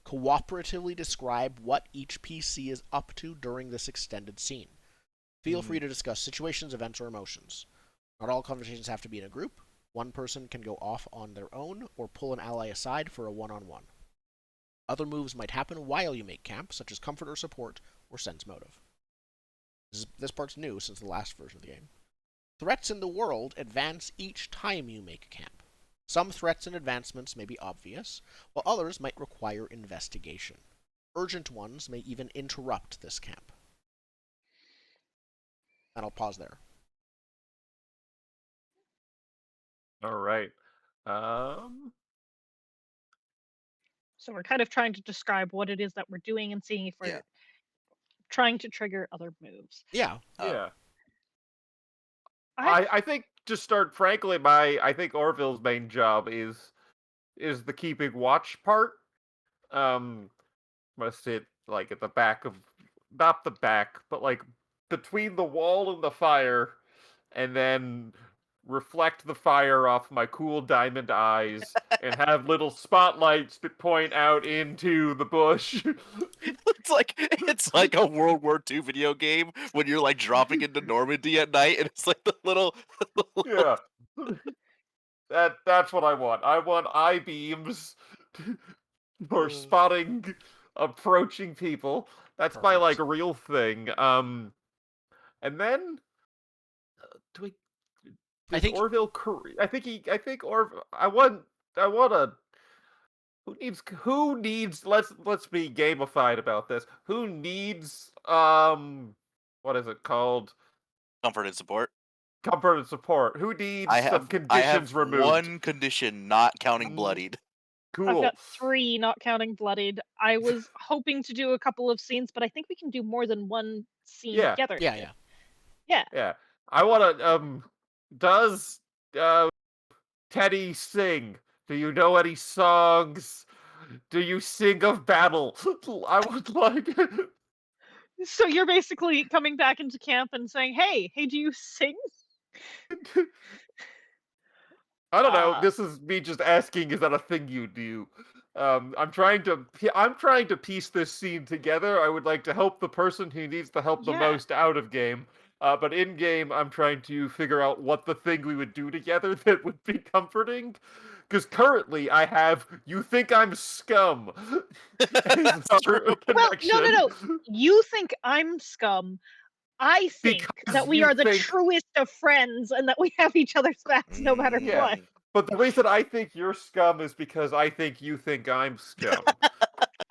cooperatively describe what each PC is up to during this extended scene. Feel free to discuss situations, events, or emotions. Not all conversations have to be in a group. One person can go off on their own or pull an ally aside for a one-on-one. Other moves might happen while you make camp, such as comfort or support or sense motive. This part's new since the last version of the game. Threats in the world advance each time you make camp. Some threats and advancements may be obvious, while others might require investigation. Urgent ones may even interrupt this camp. And I'll pause there. All right. So we're kind of trying to describe what it is that we're doing and seeing if we're Yeah. trying to trigger other moves. Yeah. Yeah. I I think to start, frankly, I think Orville's main job is the keeping watch part. Must sit like at the back of, not the back, but like between the wall and the fire, and then reflect the fire off my cool diamond eyes and have little spotlights that point out into the bush. It's like a World War II video game when you're like dropping into Normandy at night, and it's like the little. Yeah. That's what I want. I want eye beams for Mm. spotting approaching people. That's my like Perfect. real thing. And then do we? I Does think- Orville. I think Orville. I want a. Who needs? Let's be gamified about this. Who needs? What is it called? Comfort and support. Comfort and support. Who needs I some have conditions removed? one condition, not counting Mm. bloodied. Cool. I've got 3, not counting bloodied. I was hoping to do a couple of scenes, but I think we can do more than one scene Yeah. together. Yeah. Yeah. I want to. Does Teddy sing? Do you know any songs? Do you sing of battle? I would like. So you're basically coming back into camp and saying, hey, do you sing? I don't know. Uh, This is me just asking. Is that a thing you do? I'm trying to piece this scene together. I would like to help the person who needs the help the Yeah. most out of game. But in game, I'm trying to figure out what the thing we would do together that would be comforting. Because currently, I have "You Think I'm Scum." That's true. Well, no. You think I'm scum. I think Because that we you are the think- truest of friends and that we have each other's backs no matter Yeah. what. But the reason I think you're scum is because I think you think I'm scum.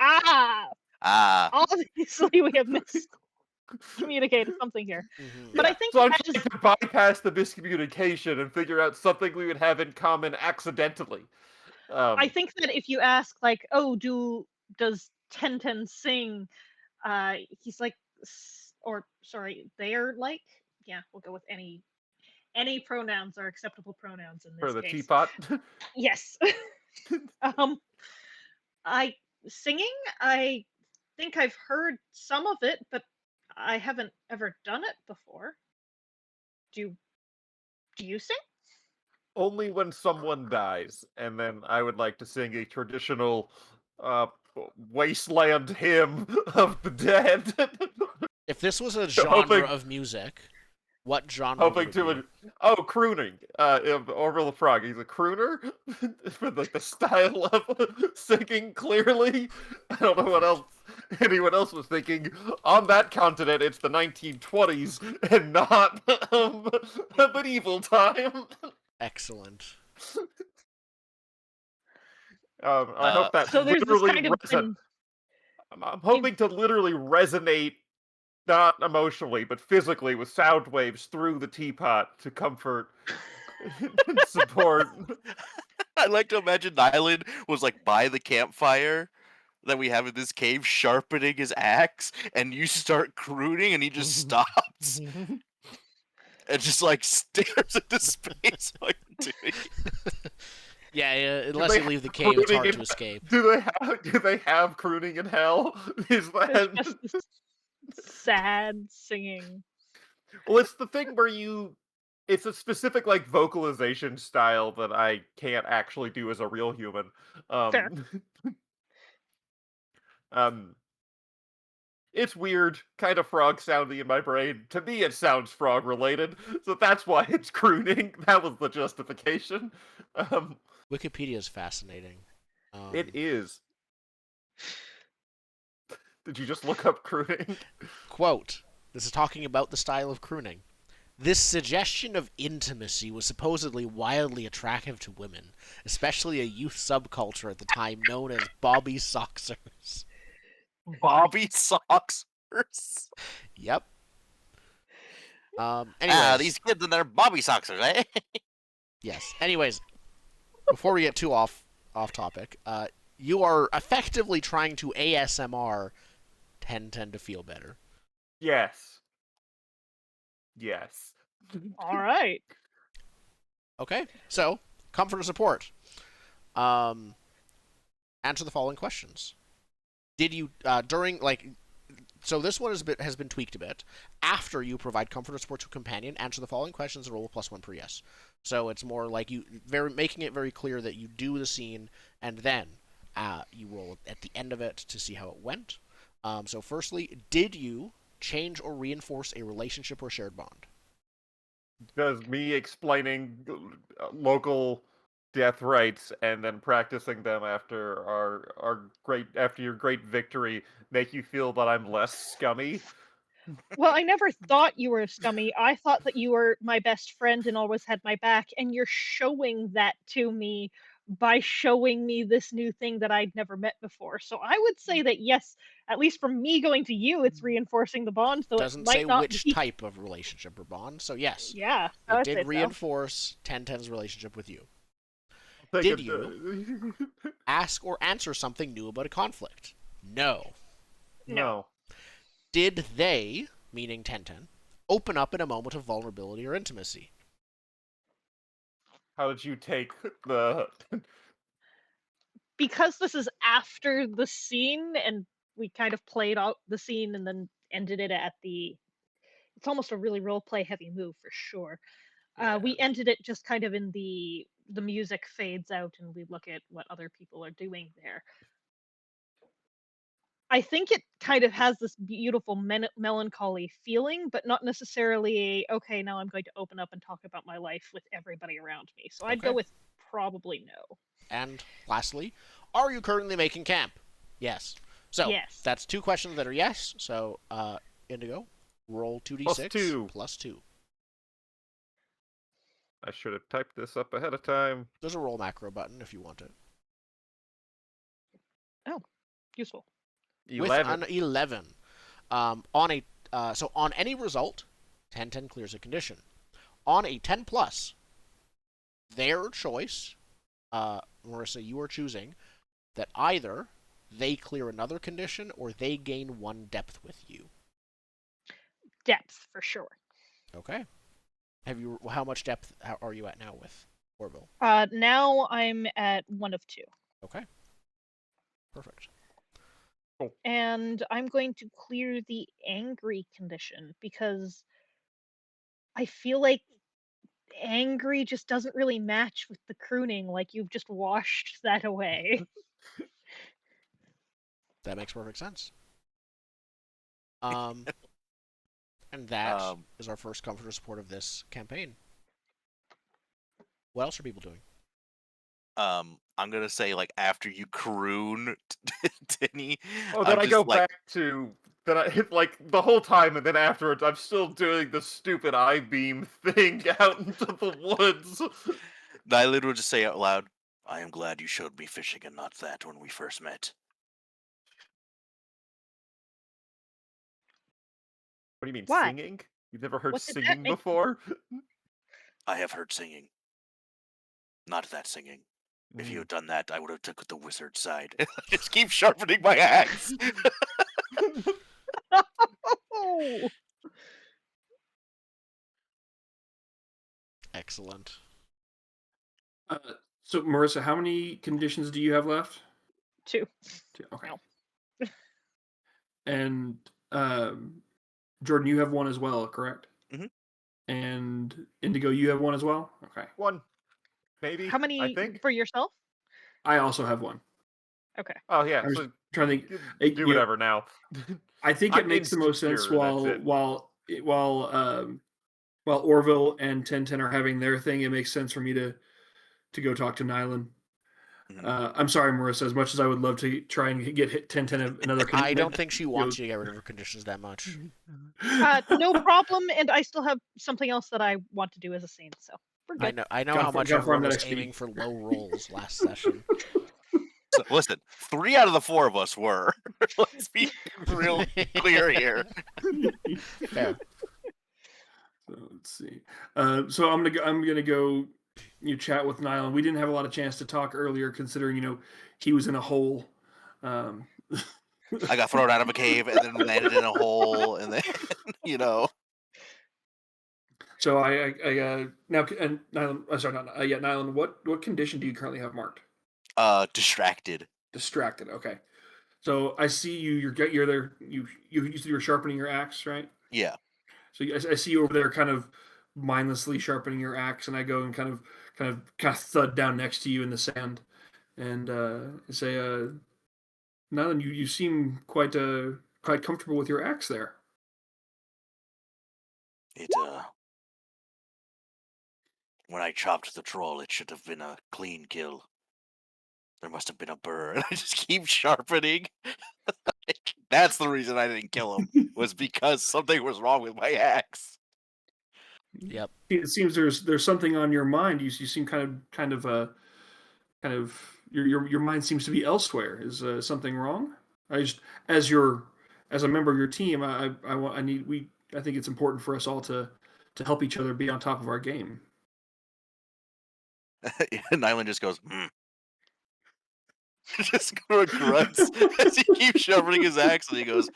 Ah, Ah, obviously we have miscommunicated something here. Mhm. But I think So I'm as- trying to bypass the miscommunication and figure out something we would have in common accidentally. I think that if you ask, like, oh, does Tenten sing? He's like, or sorry, they're like, yeah, we'll go with any pronouns are acceptable pronouns in this for the case. teapot. Yes. Singing, I think I've heard some of it, but I haven't ever done it before. Do you sing? Only when someone dies, and then I would like to sing a traditional wasteland hymn of the dead. If this was a Hoping- genre of music, what genre Hoping would to it be? crooning. Orville the Frog. He's a crooner for like the style of singing. Clearly, I don't know what else anyone else was thinking. On that continent, it's the 1920s and not a medieval time. Excellent. I hope that So there's this literally kind of been, I'm hoping to literally resonate, not emotionally, but physically, with sound waves through the teapot to comfort and support. I like to imagine Nyland was like by the campfire that we have in this cave, sharpening his axe, and you start crooning, and he just stops and just like stares into space while you're doing it. Yeah, unless they you leave the have cave, it's crooning hard in- to escape. Do they have crooning in hell? Is there's that just this sad singing. well? It's the thing where it's a specific like vocalization style that I can't actually do as a real human. Fair. Um, it's weird, kind of frog sounding in my brain. To me, it sounds frog related, so that's why it's crooning. That was the justification. Um, Wikipedia is fascinating. it is. Did you just look up crooning? Quote, this is talking about the style of crooning. This suggestion of intimacy was supposedly wildly attractive to women, especially a youth subculture at the time known as Bobby Soxers. Bobby Socks. Yep. Anyways, These kids and their Bobby Soxers, eh? yes. Anyways, before we get too off topic, you are effectively trying to ASMR 1010 to feel better. Yes. Yes. All right. Okay, so comfort or support. Answer the following questions. Did you during so this one has been tweaked a bit. After you provide comfort or support to a companion, answer the following questions and roll a +1 per yes. So it's more like making it very clear that you do the scene and then you roll at the end of it to see how it went. So firstly, did you change or reinforce a relationship or shared bond? Does me explaining local death rites and then practicing them after your great victory make you feel that I'm less scummy? Well, I never thought you were scummy. I thought that you were my best friend and always had my back, and you're showing that to me by showing me this new thing that I'd never met before. So I would say that yes, at least from me going to you, it's reinforcing the bond, though Doesn't it say might not which be. type of relationship or bond. So yes, Yeah, it I'd did say so. reinforce 1010's relationship with you. Take Did a- you? Ask or answer something new about a conflict? No. No. Did they, meaning 1010, open up in a moment of vulnerability or intimacy? How did you take the? Because this is after the scene and we kind of played out the scene and then ended it at the it's almost a really role play heavy move for sure. We ended it just kind of in the music fades out and we look at what other people are doing there. I think it kind of has this beautiful melancholy feeling, but not necessarily okay, now I'm going to open up and talk about my life with everybody around me. So I'd Okay. go with probably no. And lastly, are you currently making camp? Yes. So Yes. that's two questions that are yes. So Indigo, roll 2d6 +2. +2. I should have typed this up ahead of time. There's a roll macro button if you want it. Useful. 11. With an 11. So on any result, 1010 clears a condition. On a 10 plus, their choice, Marissa, you are choosing that either they clear another condition or they gain 1 depth with you. Depth for sure. Okay. How much depth are you at now with Orville? Now I'm at 1 of 2. Okay. Perfect. And I'm going to clear the angry condition because I feel like angry just doesn't really match with the crooning, like you've just washed that away. That makes perfect sense. And that is our first comforter support of this campaign. What else are people doing? I'm gonna say like after you croon Tinny. Oh, then I'm I just go like, back to then like the whole time, and then afterwards, I'm still doing the stupid I-beam thing out into the woods. Nylund would just say out loud, "I am glad you showed me fishing and not that when we first met." What do you mean, Why? singing? You've never heard What did that singing make- before? I have heard singing. Not that singing. If you had done that, I would have took the wizard side. Just keep sharpening my axe. Oh, Excellent. So, Marissa, how many conditions do you have left? 2. Two, okay. No. And Jordan, you have one as well, correct? Mhm. And Indigo, you have one as well? Okay. One, maybe. How many I think. for yourself? I also have one. Okay. Oh yeah. I'm So just trying to think. do you know, whatever now. I think it I'm makes the most sense insecure, that's while it. while Orville and Tintin are having their thing, it makes sense for me to go talk to Nylund. Mhm. I'm sorry, Marissa. As much as I would love to try and get Tintin another commitment, I don't think she wants you to get rid of her conditions that much. No problem, and I still have something else that I want to do as a scene, so we're good. I know Gotta how much gotta farm everyone was that XP. aiming for low rolls last session. So, listen, 3 out of the 4 of us were. Let's be real clear here. Fair. So let's see. So I'm gonna go. You chat with Nylund. We didn't have a lot of chance to talk earlier, considering he was in a hole. I got thrown out of a cave and then landed in a hole, and then So I now and Nylund. Sorry, not yeah, Nylund. What condition do you currently have marked? distracted. Distracted. Okay. So I see you. You're there. You said you were sharpening your axe, right? Yeah. So I see you over there, kind of mindlessly sharpening your axe, and I go and kind of thud down next to you in the sand, and say, Nylund, you seem quite comfortable with your axe there. It when I chopped the troll, it should have been a clean kill. There must have been a burr, and I just keep sharpening. That's the reason I didn't kill him, was because something was wrong with my axe. Yep. It seems there's something on your mind. You seem kind of your mind seems to be elsewhere. Is something wrong? As a member of your team, I think it's important for us all to help each other be on top of our game. Nylund just goes, just grunts as he keeps sharpening his axe, and he goes,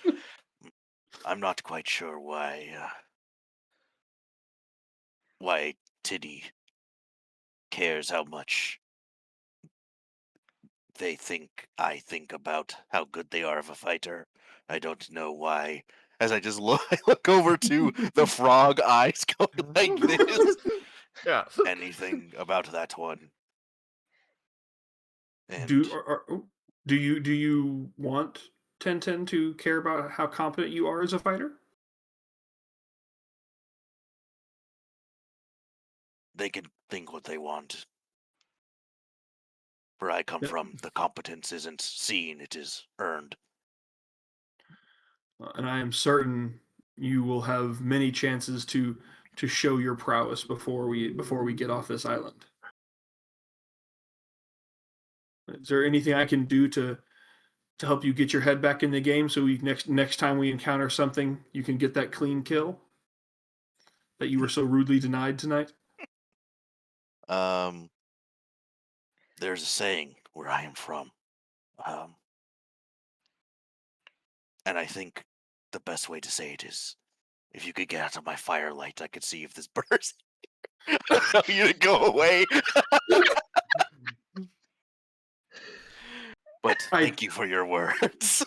"I'm not quite sure why Tiddy cares how much they think I think about how good they are of a fighter. I don't know why." As I just I look over to the frog eyes going like this. Yeah. Anything about that one? And Do you want Tintin to care about how competent you are as a fighter? they can think what they want. Where I come from, the competence isn't seen, it is earned. And I am certain you will have many chances to show your prowess before we get off this island. Is there anything I can do to help you get your head back in the game, so next time we encounter something, you can get that clean kill that you were so rudely denied tonight? There's a saying where I am from, and I think the best way to say it is, if you could get out of my firelight, I could see if this bird's I'll tell you to go away. But thank you for your words.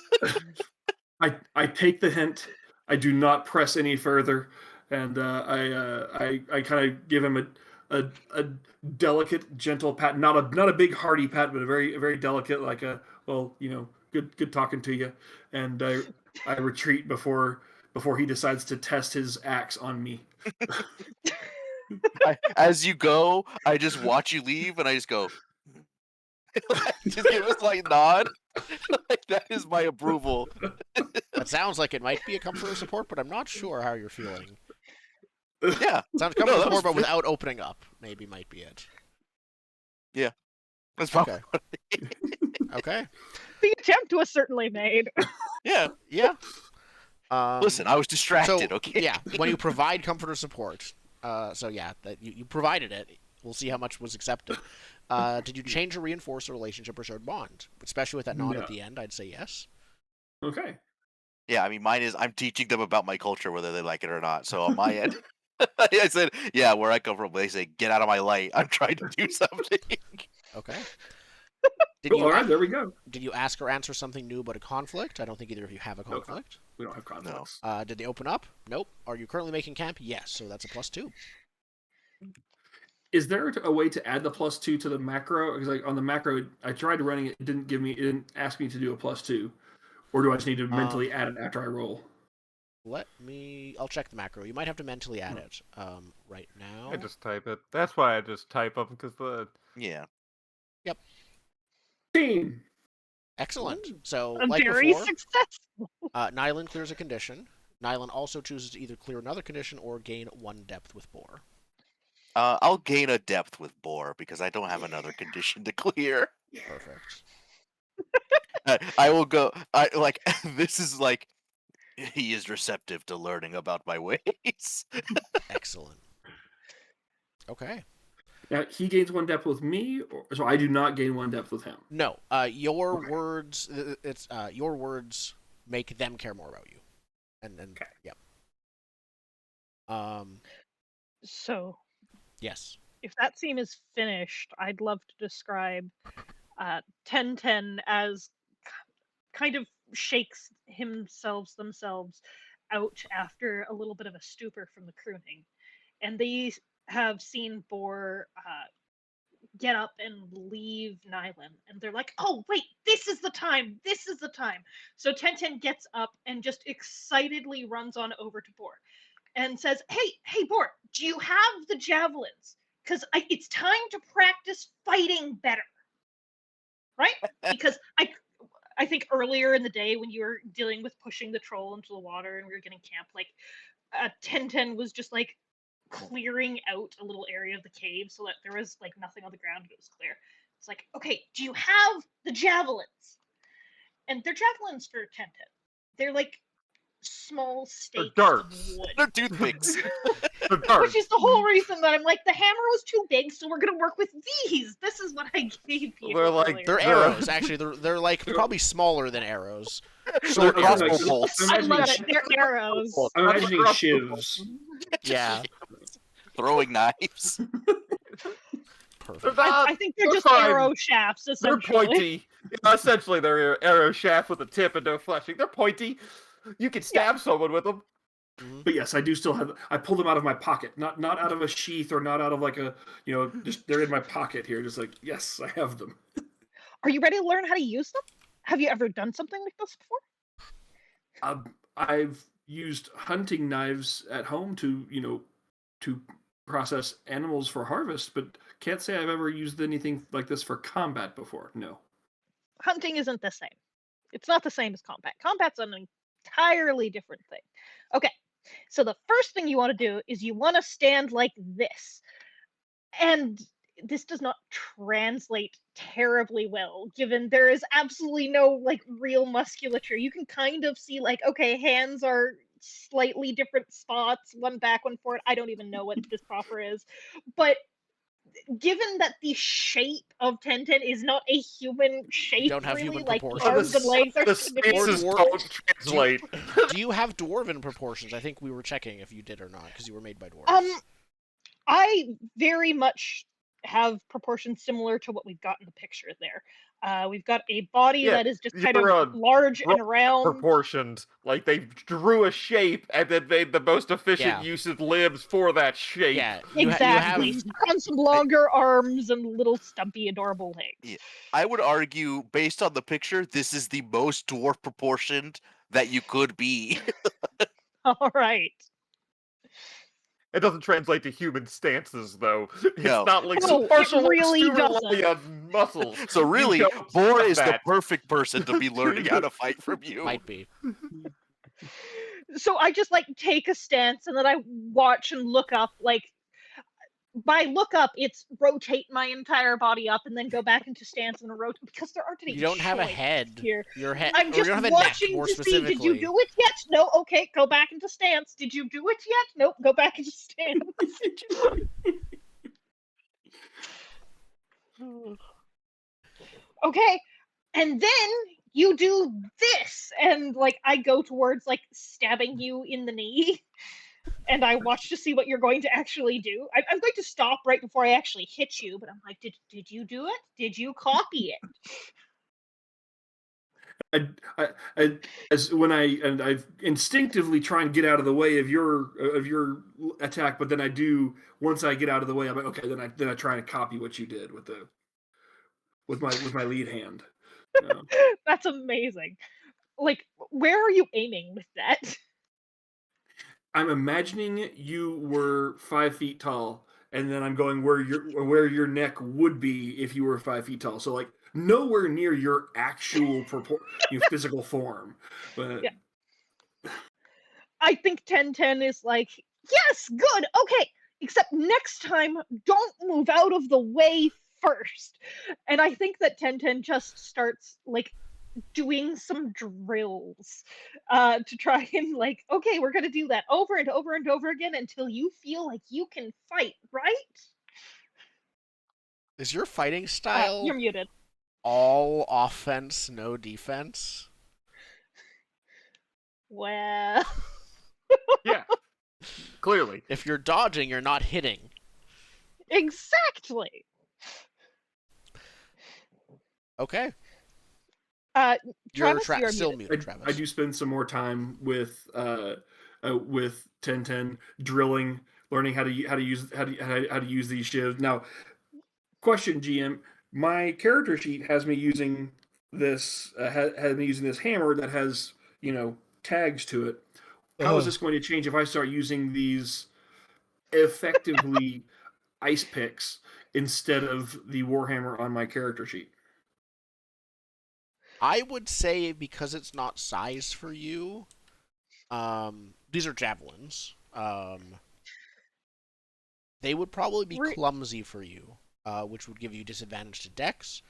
I take the hint. I do not press any further, and I kind of give him a delicate, gentle pat, not a big hearty pat, but a very delicate, like good talking to you, and I retreat before he decides to test his axe on me. As you go, I just watch you leave, and I just go, just give us like nod. Like, that is my approval. That sounds like it might be a comforter support, but I'm not sure how you're feeling. Yeah, Sounds No, comforter that support, was but without opening up. Maybe might be it. that's probably Okay. Okay. The attempt was certainly made. yeah. Yeah. Listen, I was distracted. So Okay. yeah, when you provide comforter support, so yeah, that you provided it. We'll see how much was accepted. Did you change or reinforce a relationship or shared bond? Especially with that nod No. at the end, I'd say yes. Okay. Yeah, I mean, mine is I'm teaching them about my culture, whether they like it or not. So on my end, I said, yeah, where I come from, they say, get out of my light. I'm trying to do something. Okay. Did Cool, you all right, there we go. did you ask or answer something new about a conflict? I don't think either of you have a No conflict. We don't have conflicts. Did they open up? Nope. Are you currently making camp? Yes. So that's a +2. Is there a way to add the +2 to the macro? Because like on the macro, I tried running it. It didn't ask me to do a +2, or do I just need to mentally add it after I roll? I'll check the macro. You might have to mentally add it. Right now. I just type it. That's why I just type them because the Yeah. Team. Excellent. So, A like very before, successful. Nylan clears a condition. Nylan also chooses to either clear another condition or gain 1 depth with Boar. I'll gain a depth with Boar because I don't have another condition to clear. Perfect. I will go. I like this is like he is receptive to learning about my ways. Excellent. Okay. Now he gains 1 depth with me, so I do not gain 1 depth with him. No, your Okay. words. It's your words make them care more about you, and Okay. yep. So, Yes. if that scene is finished, I'd love to describe 1010 as kind of shakes themselves out after a little bit of a stupor from the crooning. And they have seen Boar get up and leave Nylan. And they're like, oh, wait, this is the time. This is the time. So 1010 gets up and just excitedly runs on over to Boar and says, hey, Boar, do you have the javelins? Because it's time to practice fighting better. Right? Because I think earlier in the day when you were dealing with pushing the troll into the water and we were getting camp, like 1010 was just like clearing out a little area of the cave so that there was like nothing on the ground and it was clear. It's like, okay, do you have the javelins? And they're javelins for 1010. They're like small stakes of darts. wood. They're toothpicks. the darts. Which is the whole reason that I'm like, the hammer was too big, so we're gonna work with these. This is what I gave you. They're like- earlier. They're Yeah. arrows. Actually, they're like probably smaller than arrows. Short Okay, crossbow like, bolts. I I'm love imagining, it. They're arrows. I'm imagining shivs. Yeah. Throwing knives. Perfect. I think they're They're just fine. arrow shafts, They're essentially. pointy. Yeah, essentially, they're arrow shaft with a tip and no fleshing. They're pointy. You can stab someone with them. Mhm. But yes, I do still have. I pulled them out of my pocket, not out of a sheath or not out of like a just they're in my pocket here. Just like yes, I have them. Are you ready to learn how to use them? Have you ever done something like this before? I've used hunting knives at home to process animals for harvest, but can't say I've ever used anything like this for combat before. No. Hunting isn't the same. It's not the same as combat. Combat's an entirely different thing. Okay, so the first thing you want to do is you want to stand like this. And this does not translate terribly well, given there is absolutely no like real musculature. You can kind of see like, okay, hands are slightly different spots, one back, one forward. I don't even know what this proper is. But given that the shape of 1010 is not a human shape, don't have really, human like proportions. arms and legs are The significant. spaces Dwar- don't translate. Do you have dwarven proportions? I think we were checking if you did or not because you were made by dwarves. I very much have proportions similar to what we've got in the picture there. We've got a body Yeah, that is just kind you're of large and round. Proportioned. Like they drew a shape and then made the most efficient Yeah. use of limbs for that shape. Yeah, Exactly. You have, On some longer arms and little stumpy, adorable legs. Yeah. I would argue, based on the picture, this is the most dwarf proportioned that you could be. All right. It doesn't translate to human stances, though. It's No. not like No, it martial arts really do rely doesn't. on muscles. So You really, don't Bor have is the that. perfect person to be learning how to fight from you. Might be. So I just like take a stance and then I watch and look up. Like by look up, it's rotate my entire body up and then go back into stance and rotate because there aren't any. You don't have a choice head. here. Your head. I'm Or just you don't have a neck, watching more to see. Did you specifically. do it yet? No. Okay, go back into stance. Did you do it yet? Nope. Go back into stance. Okay, and then you do this, and like I go towards like stabbing you in the knee, and I watch to see what you're going to actually do. I'm going to stop right before I actually hit you, but I'm like, did you do it? Did you copy it? I instinctively try and get out of the way of your attack, but then I do once I get out of the way. I'm like, okay, then I try and copy what you did with my lead hand. That's amazing. Like, where are you aiming with that? I'm imagining you were 5 feet tall, and then I'm going where your neck would be if you were 5 feet tall. So like nowhere near your actual physical form. But Yeah. I think 1010 is like, yes, good, okay. Except next time, don't move out of the way first. And I think that 1010 just starts like doing some drills to try and like, okay, we're gonna do that over and over and over again until you feel like you can fight, right? Is your fighting style You're muted. all offense, no defense? Well, Yeah, clearly. If you're dodging, you're not hitting. exactly. Okay. Travis, you're still muted. muted, Travis. I do spend some more time with 1010 drilling, learning how to use these shivs. Now, question, GM, my character sheet has me using this has me using this hammer that has tags to it. How is this going to change if I start using these effectively ice picks instead of the warhammer on my character sheet? I would say because it's not sized for you, these are javelins. They would probably be clumsy for you, which would give you disadvantage to dex,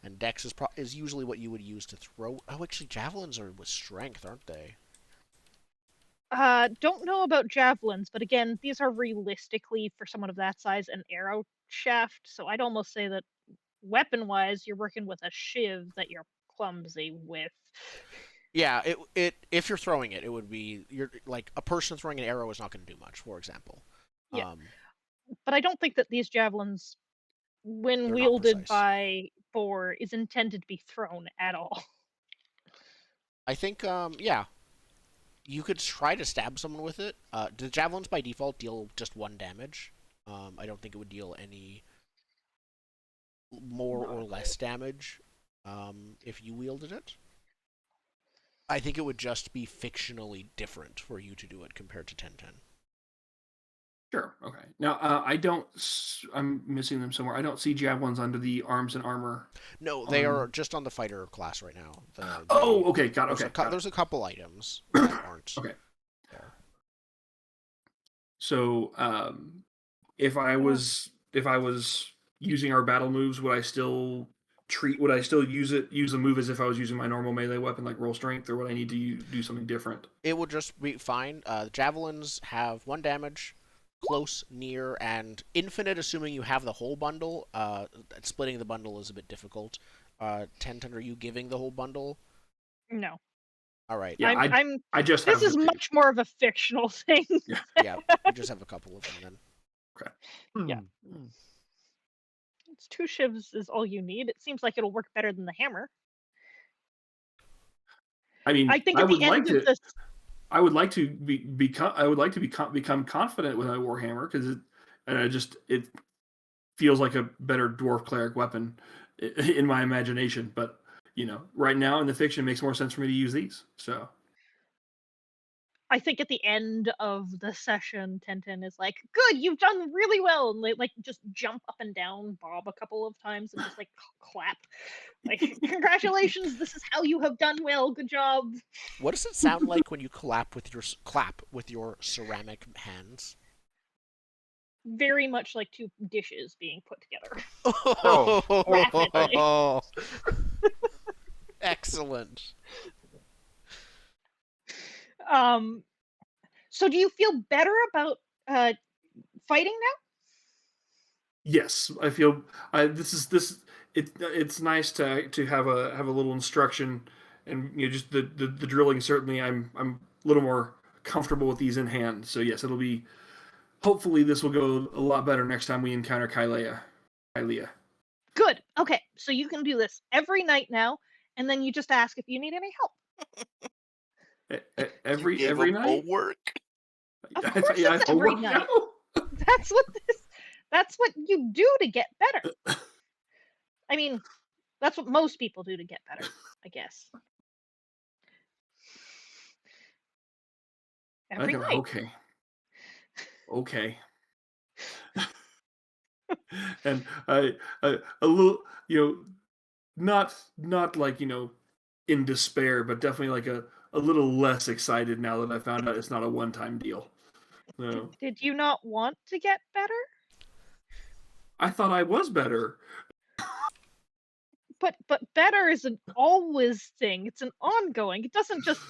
and dex is usually what you would use to throw. Oh, actually, javelins are with strength, aren't they? Don't know about javelins, but again, these are realistically for someone of that size an arrow shaft. So I'd almost say that weapon-wise, you're working with a shiv that you're clumsy with. Yeah, it if you're throwing it, it would be like a person throwing an arrow is not going to do much. For example. Yeah. But I don't think that these javelins, when They're not wielded precise. by Bor, is intended to be thrown at all. I think yeah, you could try to stab someone with it. The javelins by default deal just 1 damage. I don't think it would deal any more or less damage if you wielded it. I think it would just be fictionally different for you to do it compared to 1010. Sure. Okay. Now, I'm missing them somewhere. I don't see javelins under the arms and armor. No, they are just on the fighter class right now. Okay. Got it. Okay. There's a couple items that aren't okay. there. So, if I was using our battle moves, would I still use the move as if I was using my normal melee weapon, like roll strength, or would I need to do something different? It would just be fine. Javelins have 1 damage, close, near, and infinite, assuming you have the whole bundle. Splitting the bundle is a bit difficult. 1010, are you giving the whole bundle? No. All right. Yeah, I just. This is much more of a fictional thing. Yeah, we just have a couple of them then. Okay. Yeah. It's 2 shivs is all you need. It seems like it'll work better than the hammer. I mean, I think at the end of this, I would like to become confident with my warhammer because it feels like a better dwarf cleric weapon in my imagination. But right now in the fiction, it makes more sense for me to use these. So I think at the end of the session, Tintin is like, "Good, you've done really well," and they like just jump up and down Bob a couple of times and just like clap, like, "Congratulations, this is how you have done well. Good job." What does it sound like when you clap with your ceramic hands? Very much like two dishes being put together. Oh, excellent. So do you feel better about fighting now? Yes, I feel it's nice to have a little instruction, and just the drilling. Certainly, I'm a little more comfortable with these in hand. So yes, it'll be. Hopefully, this will go a lot better next time we encounter Kylea. Good. Okay, so you can do this every night now, and then you just ask if you need any help. Every night. Homework. Of course, it's every night. That's what you do to get better. I mean, that's what most people do to get better, I guess. Every night. Okay. And a little, not like in despair, but definitely like a little less excited now that I found out it's not a one-time deal. So, Did you not want to get better? I thought I was better. But better is an always thing. It's an ongoing. It doesn't just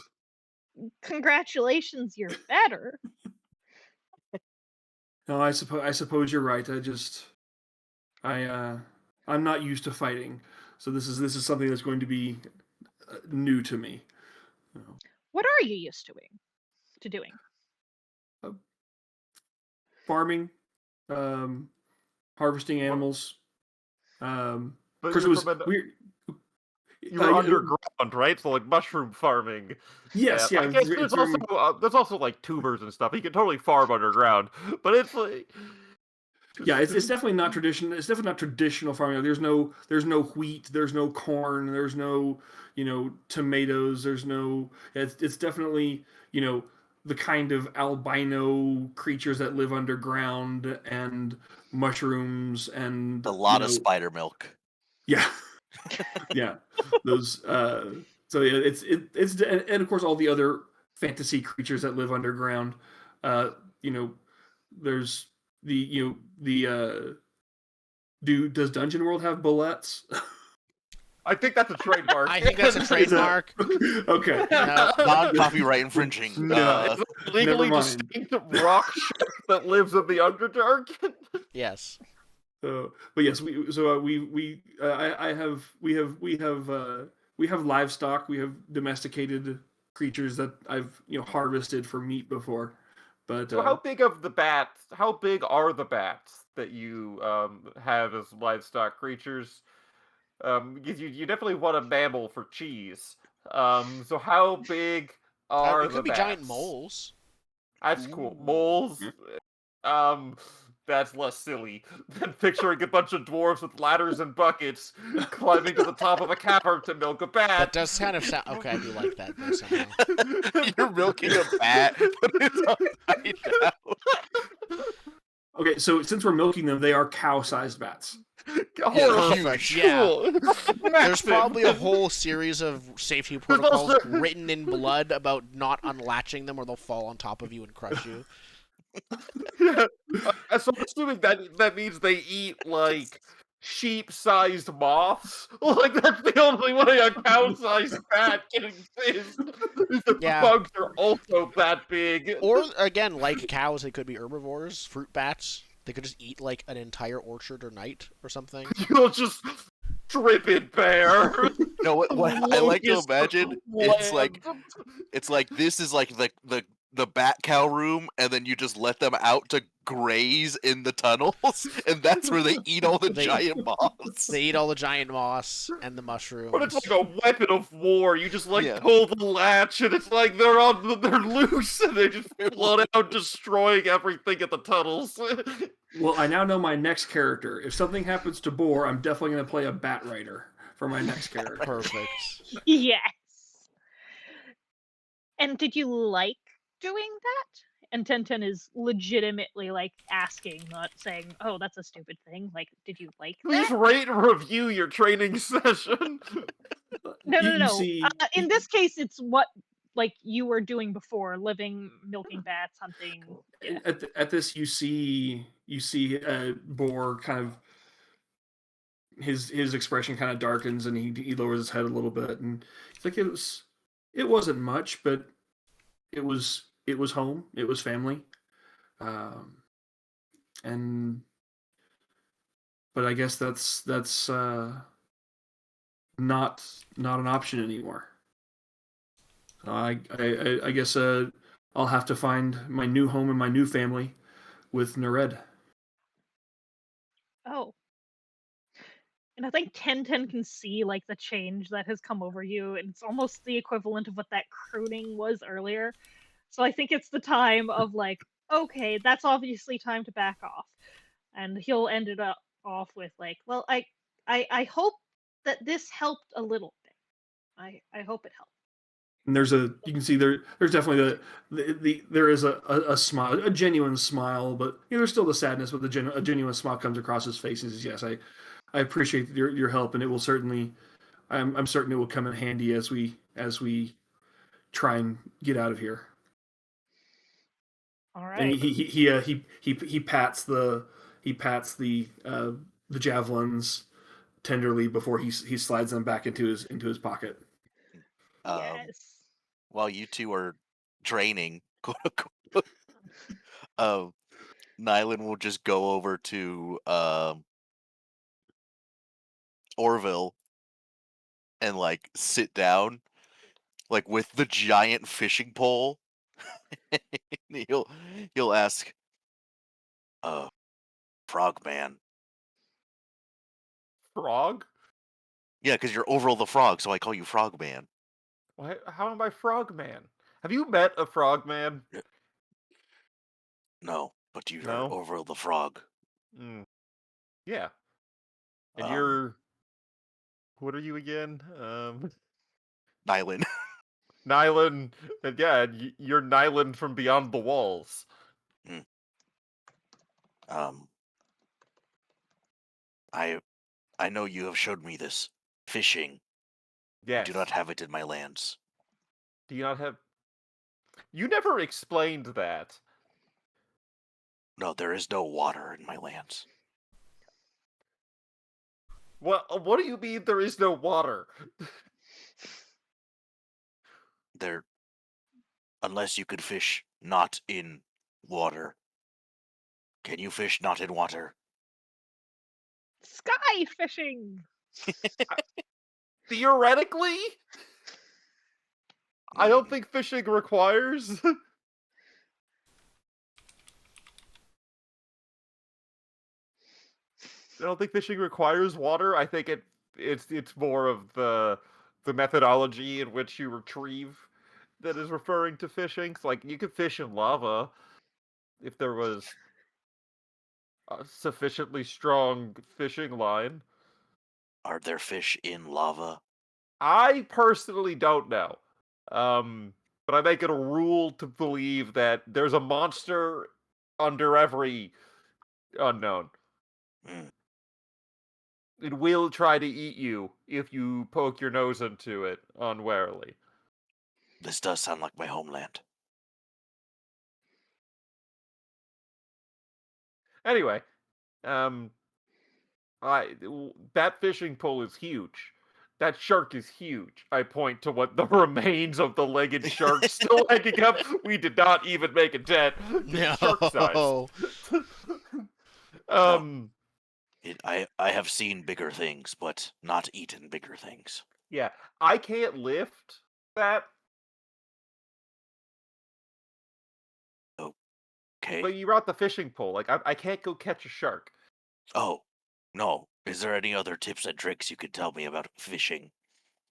congratulations, you're better. No, I suppose you're right. I'm not used to fighting, so this is something that's going to be new to me. What are you used to doing? Farming, harvesting animals. But of course, it was weird. You were underground, right? So like mushroom farming. Yes, yeah. I guess there's also like tubers and stuff. You can totally farm underground, but it's like. Yeah, it's definitely not traditional. It's definitely not traditional farming. There's no wheat. There's no corn. There's no tomatoes. There's no. It's definitely the kind of albino creatures that live underground and mushrooms and A lot of spider milk. Yeah, yeah. Those. So yeah, it's and of course all the other fantasy creatures that live underground. There's does Dungeon World have bullets? I think that's a trademark. I think that's a trademark. Okay. Non-copyright infringing. No, it's legally distinct rock shark that lives in the Underdark. Yes. But yes, we have livestock. We have domesticated creatures that I've harvested for meat before. But so how big are the bats that you have as livestock creatures? Because you definitely want a mammal for cheese. So how big are the bats? It could be giant moles. That's cool. Moles. That's less silly than picturing a bunch of dwarves with ladders and buckets climbing to the top of a cavern to milk a bat. That does kind of sound... Okay, I do like that, though, somehow. You're milking a bat, but it's upside down. Okay, so since we're milking them, they are cow-sized bats. Perfect, yeah. There's probably a whole series of safety protocols written in blood about not unlatching them or they'll fall on top of you and crush you. Yeah. So I'm assuming that means they eat like sheep-sized moths. Like that's the only way a cow-sized bat can exist. The bugs are also that big. Or again, like cows, they could be herbivores, fruit bats. They could just eat like an entire orchard or night or something. You'll just strip it bare. No, what I like to imagine, it's like this is like the bat cow room, and then you just let them out to graze in the tunnels, and that's where they eat all the giant moths. They eat all the giant moss and the mushrooms. But it's like a weapon of war. You just pull the latch, and it's like they're loose, and they just float out, destroying everything at the tunnels. Well, I now know my next character. If something happens to Boar, I'm definitely going to play a bat rider for my next character. Perfect. Yes. And did you like doing that? And Tenten is legitimately like asking, not saying, "Oh, that's a stupid thing." Like, did you like Please that? rate and review your training session. No, You- no, you no. see- In this case, it's what like you were doing before: living, milking bats, hunting. Yeah. At this, you see Boar kind of his expression kind of darkens, and he lowers his head a little bit, and it's like it wasn't much, but it was home, it was family, um, and but I guess that's not an option anymore. I guess I'll have to find my new home and my new family with Nered. Oh. And I think Tenten can see like the change that has come over you, and it's almost the equivalent of what that crooning was earlier. So I think it's the time of like, okay, that's obviously time to back off. And he'll end it up off with like, well, I hope that this helped a little bit. I hope it helped. And you can see there's definitely there is a smile, a genuine smile, but there's still the sadness, but a genuine smile comes across his face. He says, "Yes, I appreciate your help, and it will certainly, I'm certain it will come in handy as we try and get out of here." All And right. he pats the javelins tenderly before he slides them back into his pocket. Yes. While you two are training, quote unquote, Nylan will just go over to Orville and like sit down, like with the giant fishing pole. he'll ask, Frogman. Frog? Yeah, because you're Orville the Frog, so I call you Frogman. Why, how am I Frogman? Have you met a Frogman? No, but you are No? Orville the Frog. Mm. Yeah. And Um, you're... What are you again? Nylan. Nylan. And yeah, you're Nylan from Beyond the Walls. I know you have showed me this fishing. I Yes. do not have it in my lands. Do you not have... You never explained that. No, there is no water in my lands. What do you mean there is no water? There, unless you could fish not in water. Can you fish not in water? Sky fishing. Theoretically? I don't think fishing requires... I don't think fishing requires water. I think it's more of the methodology in which you retrieve that is referring to fishing. So, like, you could fish in lava if there was a sufficiently strong fishing line. Are there fish in lava? I personally don't know. But I make it a rule to believe that there's a monster under every unknown. Hmm. It will try to eat you if you poke your nose into it unwarily. This does sound like my homeland. Anyway, that fishing pole is huge. That shark is huge. I point to what the remains of the legged shark still hanging up. We did not even make a dent. It's shark size. I have seen bigger things, but not eaten bigger things. Yeah, I can't lift that. Okay. But you brought the fishing pole. Like, I can't go catch a shark. Oh, no. Is there any other tips and tricks you could tell me about fishing?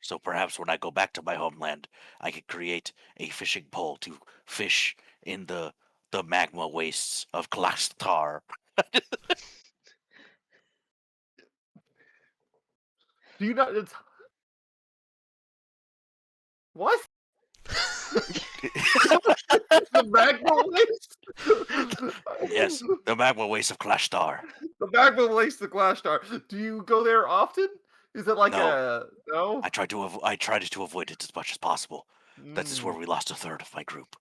So perhaps when I go back to my homeland, I could create a fishing pole to fish in the magma wastes of Kalastar. Do you not? It's... What? The magma waste. Yes, the magma waste of Clash Star. The magma waste, the Glass Star. Do you go there often? Is it like No. no? I tried to avoid it as much as possible. That is where Mm, we lost a third of my group.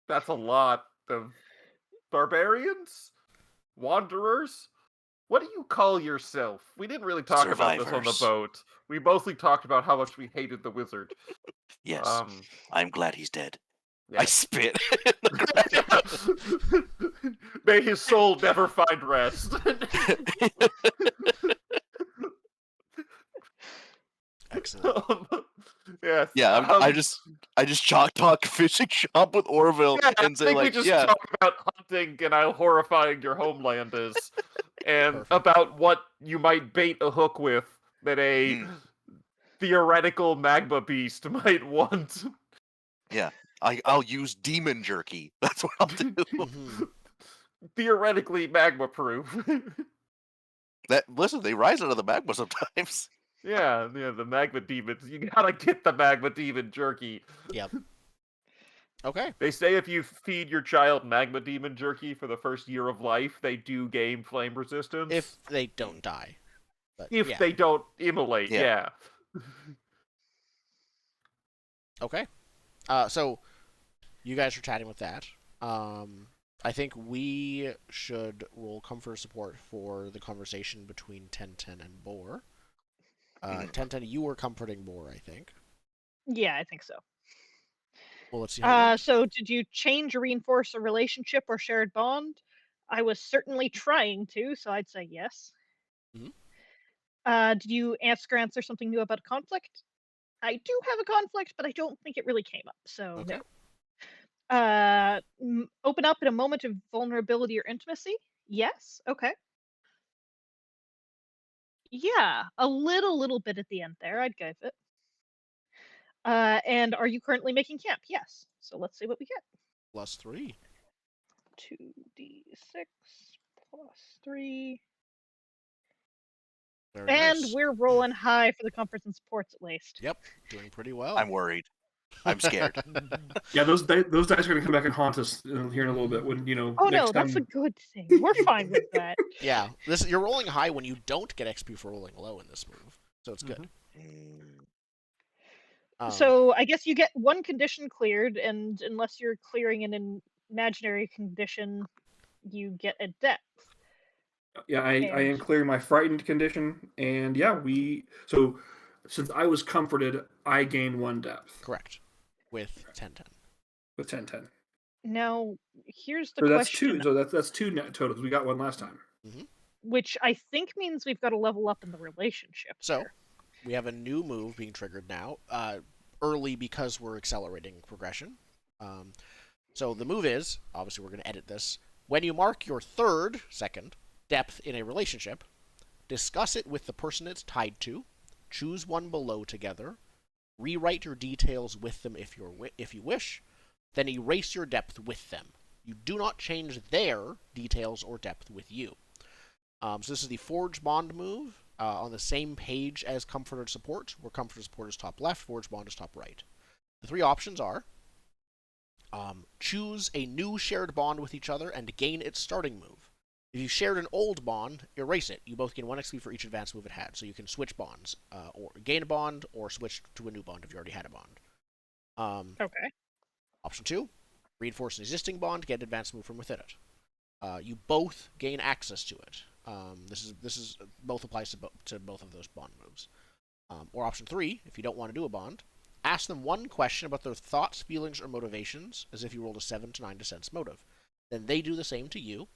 that's a lot of barbarians, wanderers. What do you call yourself? We didn't really talk about this on the Survivors. boat. We mostly talked about how much we hated the wizard. Yes, I'm glad he's dead. Yeah. I spit. in the ground. May his soul never find rest. Excellent. Yes. Yeah, I just talk fishing shop with Orville Yeah, I and say think we like, just yeah, talk about hunting and how horrifying your homeland is, and Perfect. about what you might bait a hook with that a Mm. theoretical magma beast might want. I'll use demon jerky. That's what I'll do. Mhm. Theoretically magma proof. Listen, they rise out of the magma sometimes. yeah, the magma demons. You gotta get the magma demon jerky. Yep. Okay. They say if you feed your child magma demon jerky for the first year of life, they do gain flame resistance. If they don't die. But If yeah. they don't immolate, Yeah. Okay. So you guys are chatting with that. I think we should roll comfort support for the conversation between Tenten and Boar. Tenten, you were comforting Boar, I think. Yeah, I think so. Well, let's see. How it works. So did you change or reinforce a relationship or shared bond? I was certainly trying to, so I'd say yes. Mhm. Did you answer something new about a conflict? I do have a conflict, but I don't think it really came up, so Okay. no. Open up in a moment of vulnerability or intimacy? Yes. Okay. Yeah, a little bit at the end there. I'd give it. And are you currently making camp? Yes. So let's see what we get. +3. 2d6 +3. Very And nice. we're rolling high for the comforts and supports at least. Yep, doing pretty well. I'm worried. I'm scared. Yeah, those dice are going to come back and haunt us here in a little bit. When Oh next no, that's a time. good thing. We're fine with that. Yeah, you're rolling high when you don't get XP for rolling low in this move, so it's good. So I guess you get one condition cleared, and unless you're clearing an imaginary condition, you get a depth. Yeah, I am And- clearing my frightened condition, and yeah, so since I was comforted, I gain 1 depth correct, with 10/10. with 10/10. Now, here's the So that's question, 2. So that's 2 net totals. We got 1 last time. which I think means we've got to level up in the relationship. So here. we have a new move being triggered now, early because we're accelerating progression. So the move is, obviously we're going to edit this, when you mark your second depth in a relationship, discuss it with the person it's tied to, choose one below together, rewrite your details with them if you wish, then erase your depth with them. You do not change their details or depth with you. So this is the Forge Bond move on the same page as Comfort or Support, where Comfort or Support is top left, Forge Bond is top right. The 3 options are choose a new shared bond with each other and gain its starting move. If you shared an old bond, erase it. You both gain 1 XP for each advanced move it had, so you can switch bonds, or gain a bond, or switch to a new bond if you already had a bond. Okay. Option 2, reinforce an existing bond, get an advanced move from within it. You both gain access to it. This is both applies to both of those bond moves. Or option 3, if you don't want to do a bond, ask them one question about their thoughts, feelings, or motivations, as if you rolled a 7 to 9 to sense motive. Then they do the same to you.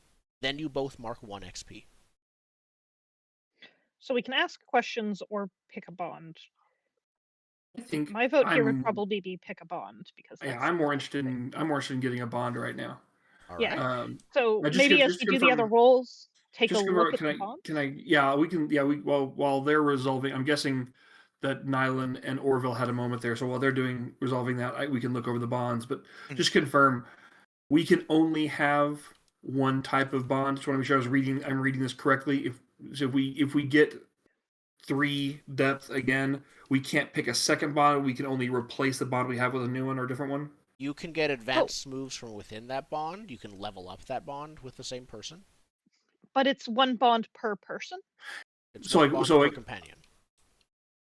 Then you both mark 1 XP. So we can ask questions or pick a bond. I think My vote here would I'm- probably be pick a bond because Yeah, that's I'm more interested in getting a bond right now. All Yeah. right. So I just maybe con- as just we do the other confirm- roles, take a Just look at can the I bonds. can I yeah we can while they're resolving, I'm guessing that Nyland and Orville had a moment there, so while they're resolving that, we can look over the bonds, but just confirm we can only have one type of bond. Just want to make sure I'm reading this correctly. If we get 3 depth again, we can't pick a second bond. We can only replace the bond we have with a new one or a different one. You can get advanced moves from within that bond. You can level up that bond with the same person. But it's 1 bond per person. It's So one I- bond so per I- companion.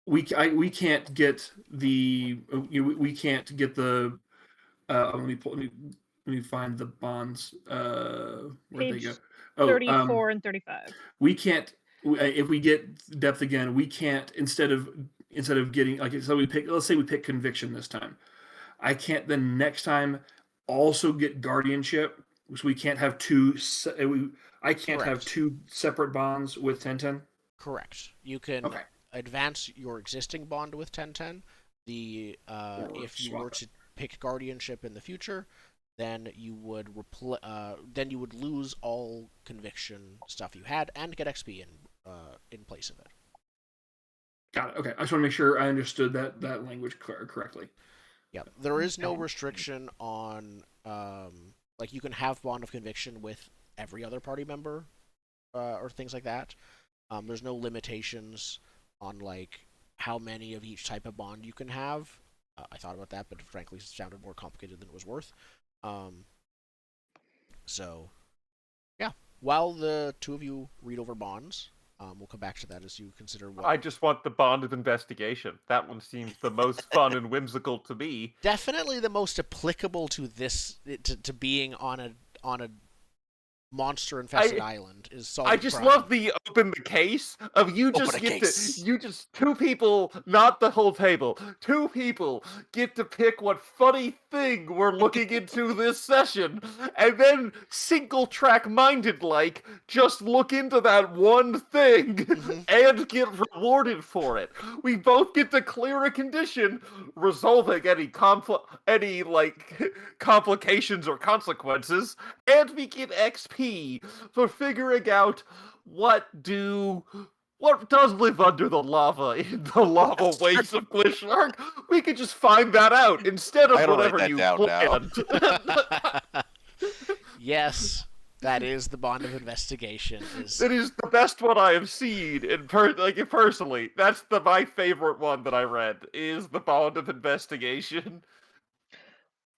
We can't get the we can't get the let me find the bonds. Where'd they Page go? Oh, 34 and 35. we can't if we get depth again. We can't instead of getting like so we pick. Let's say we pick conviction this time. I can't then next time also get guardianship. So we can't have I can't have Correct. 2 separate bonds with 1010. Correct. You can Okay. advance your existing bond with 1010. If you were swap to pick guardianship in the future, then you would lose all conviction stuff you had and get XP in place of it. Got it. Okay. I just want to make sure I understood that language correctly. Yeah, there is no restriction on like you can have bond of conviction with every other party member or things like that. There's no limitations on like how many of each type of bond you can have. I thought about that, but frankly, it sounded more complicated than it was worth. So, yeah. While the two of you read over bonds, we'll come back to that as you consider what. I just want the bond of investigation. That one seems the most fun and whimsical to me. Definitely the most applicable to this to being on a monster infested island is solving I just crime. love the open the case of you Open just a get case. to you just 2 people, not the whole table. 2 people get to pick what funny thing we're looking into this session, and then single track minded like just look into that one thing Mhm. and get rewarded for it. We both get to clear a condition, resolving any complications or consequences, and we get XP for figuring out what does live under the lava in the lava waste of Glishark. We could just find that out instead of I gotta write whatever that you down now. planned. Yes, that is the bond of investigation. It is the best one I have seen personally. That's my favorite one that I read is the bond of investigation.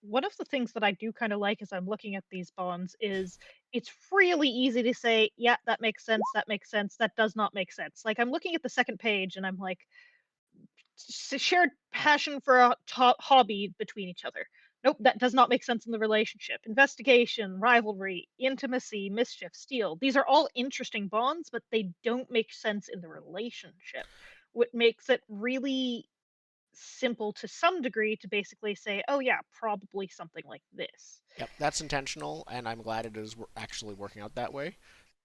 One of the things that I do kind of like as I'm looking at these bonds is it's really easy to say, yeah, that makes sense, that does not make sense. Like I'm looking at the second page and I'm like, shared passion for a hobby between each other. Nope, that does not make sense in the relationship. Investigation, rivalry, intimacy, mischief, steel. These are all interesting bonds, but they don't make sense in the relationship. What makes it really simple to some degree to basically say, oh yeah, probably something like this. Yep, that's intentional, and I'm glad it is actually working out that way.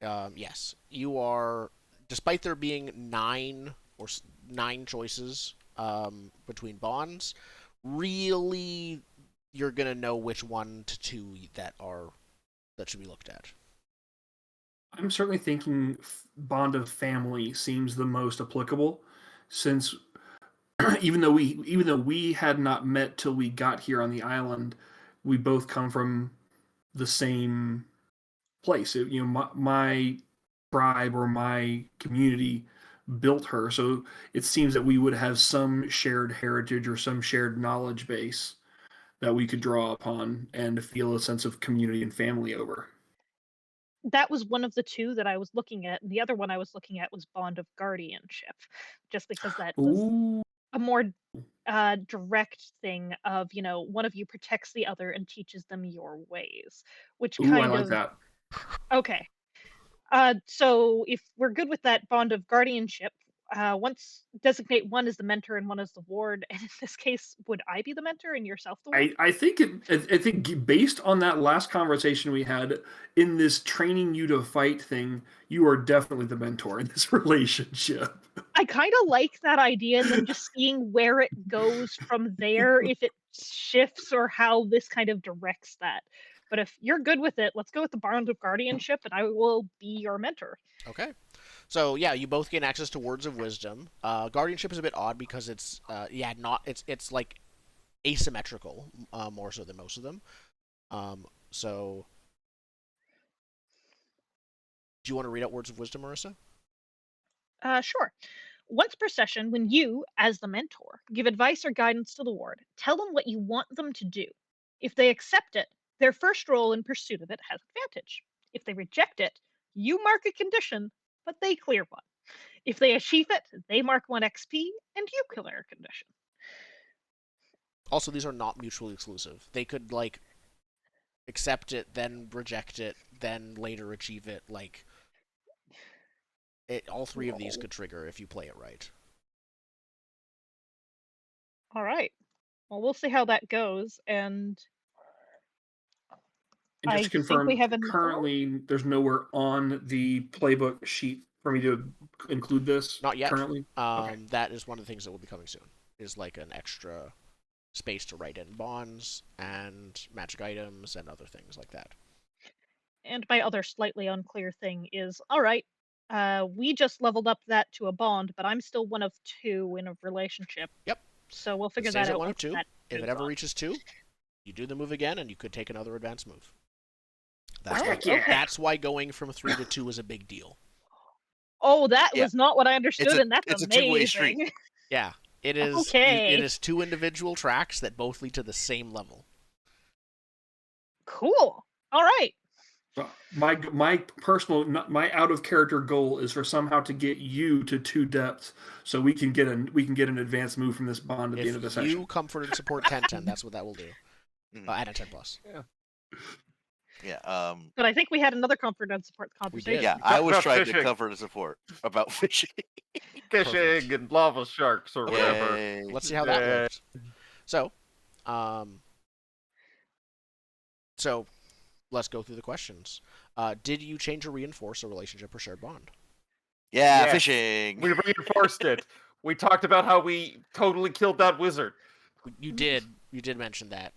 Yes, you are. Despite there being 9 choices between bonds, really, you're gonna know which 1 to 2 that should be looked at. I'm certainly thinking bond of family seems the most applicable, since even though we had not met till we got here on the island, we both come from the same place. My tribe or my community built her, so it seems that we would have some shared heritage or some shared knowledge base that we could draw upon and feel a sense of community and family over. That was one of the 2 that I was looking at. The other one I was looking at was Bond of Guardianship, just because that was Ooh, a more direct thing of, one of you protects the other and teaches them your ways, which ooh, I kind like of that. okay. So if we're good with that Bond of Guardianship, once designate 1 as the mentor and 1 as the ward. And in this case, would I be the mentor and yourself the ward? I think based on that last conversation we had in this training you to fight thing, you are definitely the mentor in this relationship. I kind of like that idea, and then just seeing where it goes from there, if it shifts or how this kind of directs that. But if you're good with it, let's go with the Bond of Guardianship, and I will be your mentor. Okay. So yeah, you both gain access to words of wisdom. Guardianship is a bit odd because it's it's like asymmetrical more so than most of them. So do you want to read out words of wisdom, Marissa? Sure. Once per session, when you, as the mentor, give advice or guidance to the ward, tell them what you want them to do. If they accept it, their first roll in pursuit of it has advantage. If they reject it, you mark a condition, but they clear one. If they achieve it, they mark 1 XP, and you clear a condition. Also, these are not mutually exclusive. They could, like, accept it, then reject it, then later achieve it. Like, all three of these could trigger if you play it right. All right. Well, we'll see how that goes. And And just I to think confirm, we have enough. currently there's nowhere on the playbook sheet for me to include this. Not yet. Currently, okay. That is one of the things that will be coming soon. Is like an extra space to write in bonds and magic items and other things like that. And my other slightly unclear thing is, all right, we just leveled up that to a bond, but I'm still one of 2 in a relationship. Yep. So we'll figure It stays that at out. one of once 2. that If it moves ever on. reaches 2, you do the move again, and you could take another advanced move. Oh, Heck yeah. okay. That's why going from 3 to 2 is a big deal. Oh, that Yeah. was not what I understood, and that's it's a amazing. two-way street. Yeah, it is. Okay. It is 2 individual tracks that both lead to the same level. Cool. All right. My personal my out of character goal is for somehow to get you to 2 depth, so we can get an advanced move from this bond at the end of the If session. you comfort and support 10/10, that's what that will do. Mhm. Add a 10+. Yeah. But I think we had another comfort and support conversation. Yeah. Talk I was about trying to fishing. cover the support about fishing. Fishing and lava sharks or whatever. Yay. Let's see how that Yeah. works. So, let's go through the questions. Did you change or reinforce a relationship or shared bond? Yeah, Yes. fishing. We reinforced it. We talked about how we totally killed that wizard. You did. You did mention that.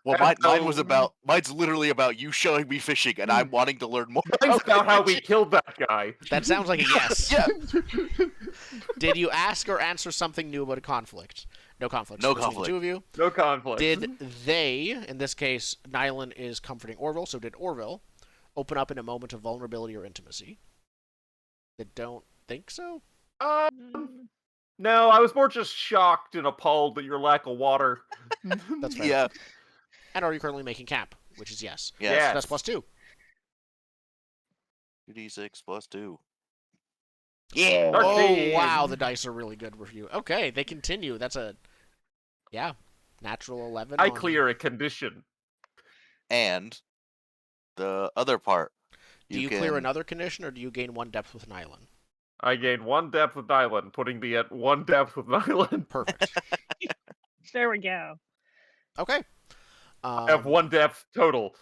Well, And mine was so- mine's literally about you showing me fishing, and I'm wanting to learn more. Mine's about how we killed that guy. That sounds like a yes. Yeah. Did you ask or answer something new about a conflict? No conflict. No between conflict. The 2 of you. No conflict. Did they, in this case, Nylan is comforting Orville, so did Orville open up in a moment of vulnerability or intimacy? I don't think so. Mm, No, I was more just shocked and appalled at your lack of water. That's fair. Yeah. And are you currently making camp? Which is yes. Yes. Yeah. That's +2. 2d6 plus 2. Yeah. Oh, 13. wow, the dice are really good for you. Okay, they continue. That's a, natural 11. I on- clear a condition. And the other part. Do you clear another condition, or do you gain 1 depth with Nylan? I gain 1 depth with Nyland, putting me at 1 depth with Nyland. Perfect. there we go. Okay. I have 1 depth total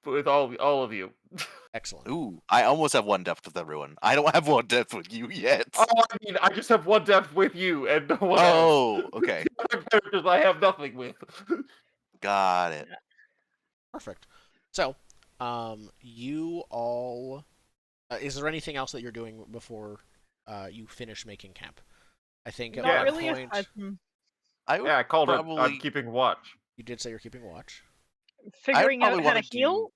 with all of you. Excellent. Ooh, I almost have 1 depth with everyone. I don't have 1 depth with you yet. Oh, I mean, I just have 1 depth with you and no one else. Oh, okay. Other characters I have nothing with. Got it. Perfect. So, you all... is there anything else that you're doing before you finish making camp? I think at Not one really. point... Aside from I would Yeah, I called it. probably I'm keeping watch. You did say you're keeping watch. figuring out probably how to wanna do- heal.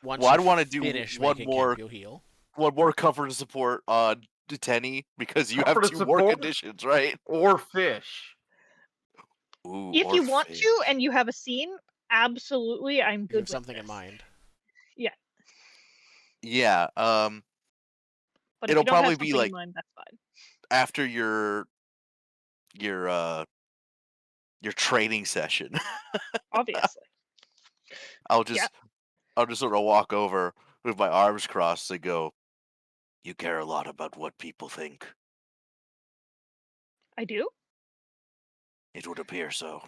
Once Well, I'd you wanna do finish one making more- camp, you'll heal. one more cover to support on Tenny because you have Comfort and 2 more support? conditions, right? Or fish. Ooh, If or you want fish. to and you have a scene, absolutely, I'm You good have with something in this. mind. Yeah. But It'll if you don't have probably be, something like- in mind, that's fine. after your training session, Obviously. I'll just sort of walk over with my arms crossed and go, "You care a lot about what people think. I do? It would appear so.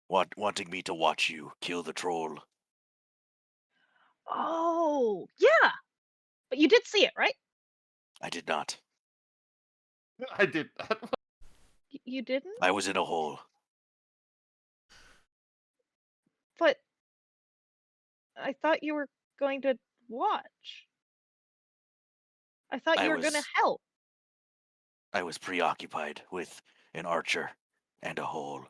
Wanting me to watch you kill the troll. Oh, yeah. But you did see it, right? I did not. I did that. You didn't? I was in a hole. But I thought you were going to watch. I thought I you were going to was- help. I was preoccupied with an archer and a hole.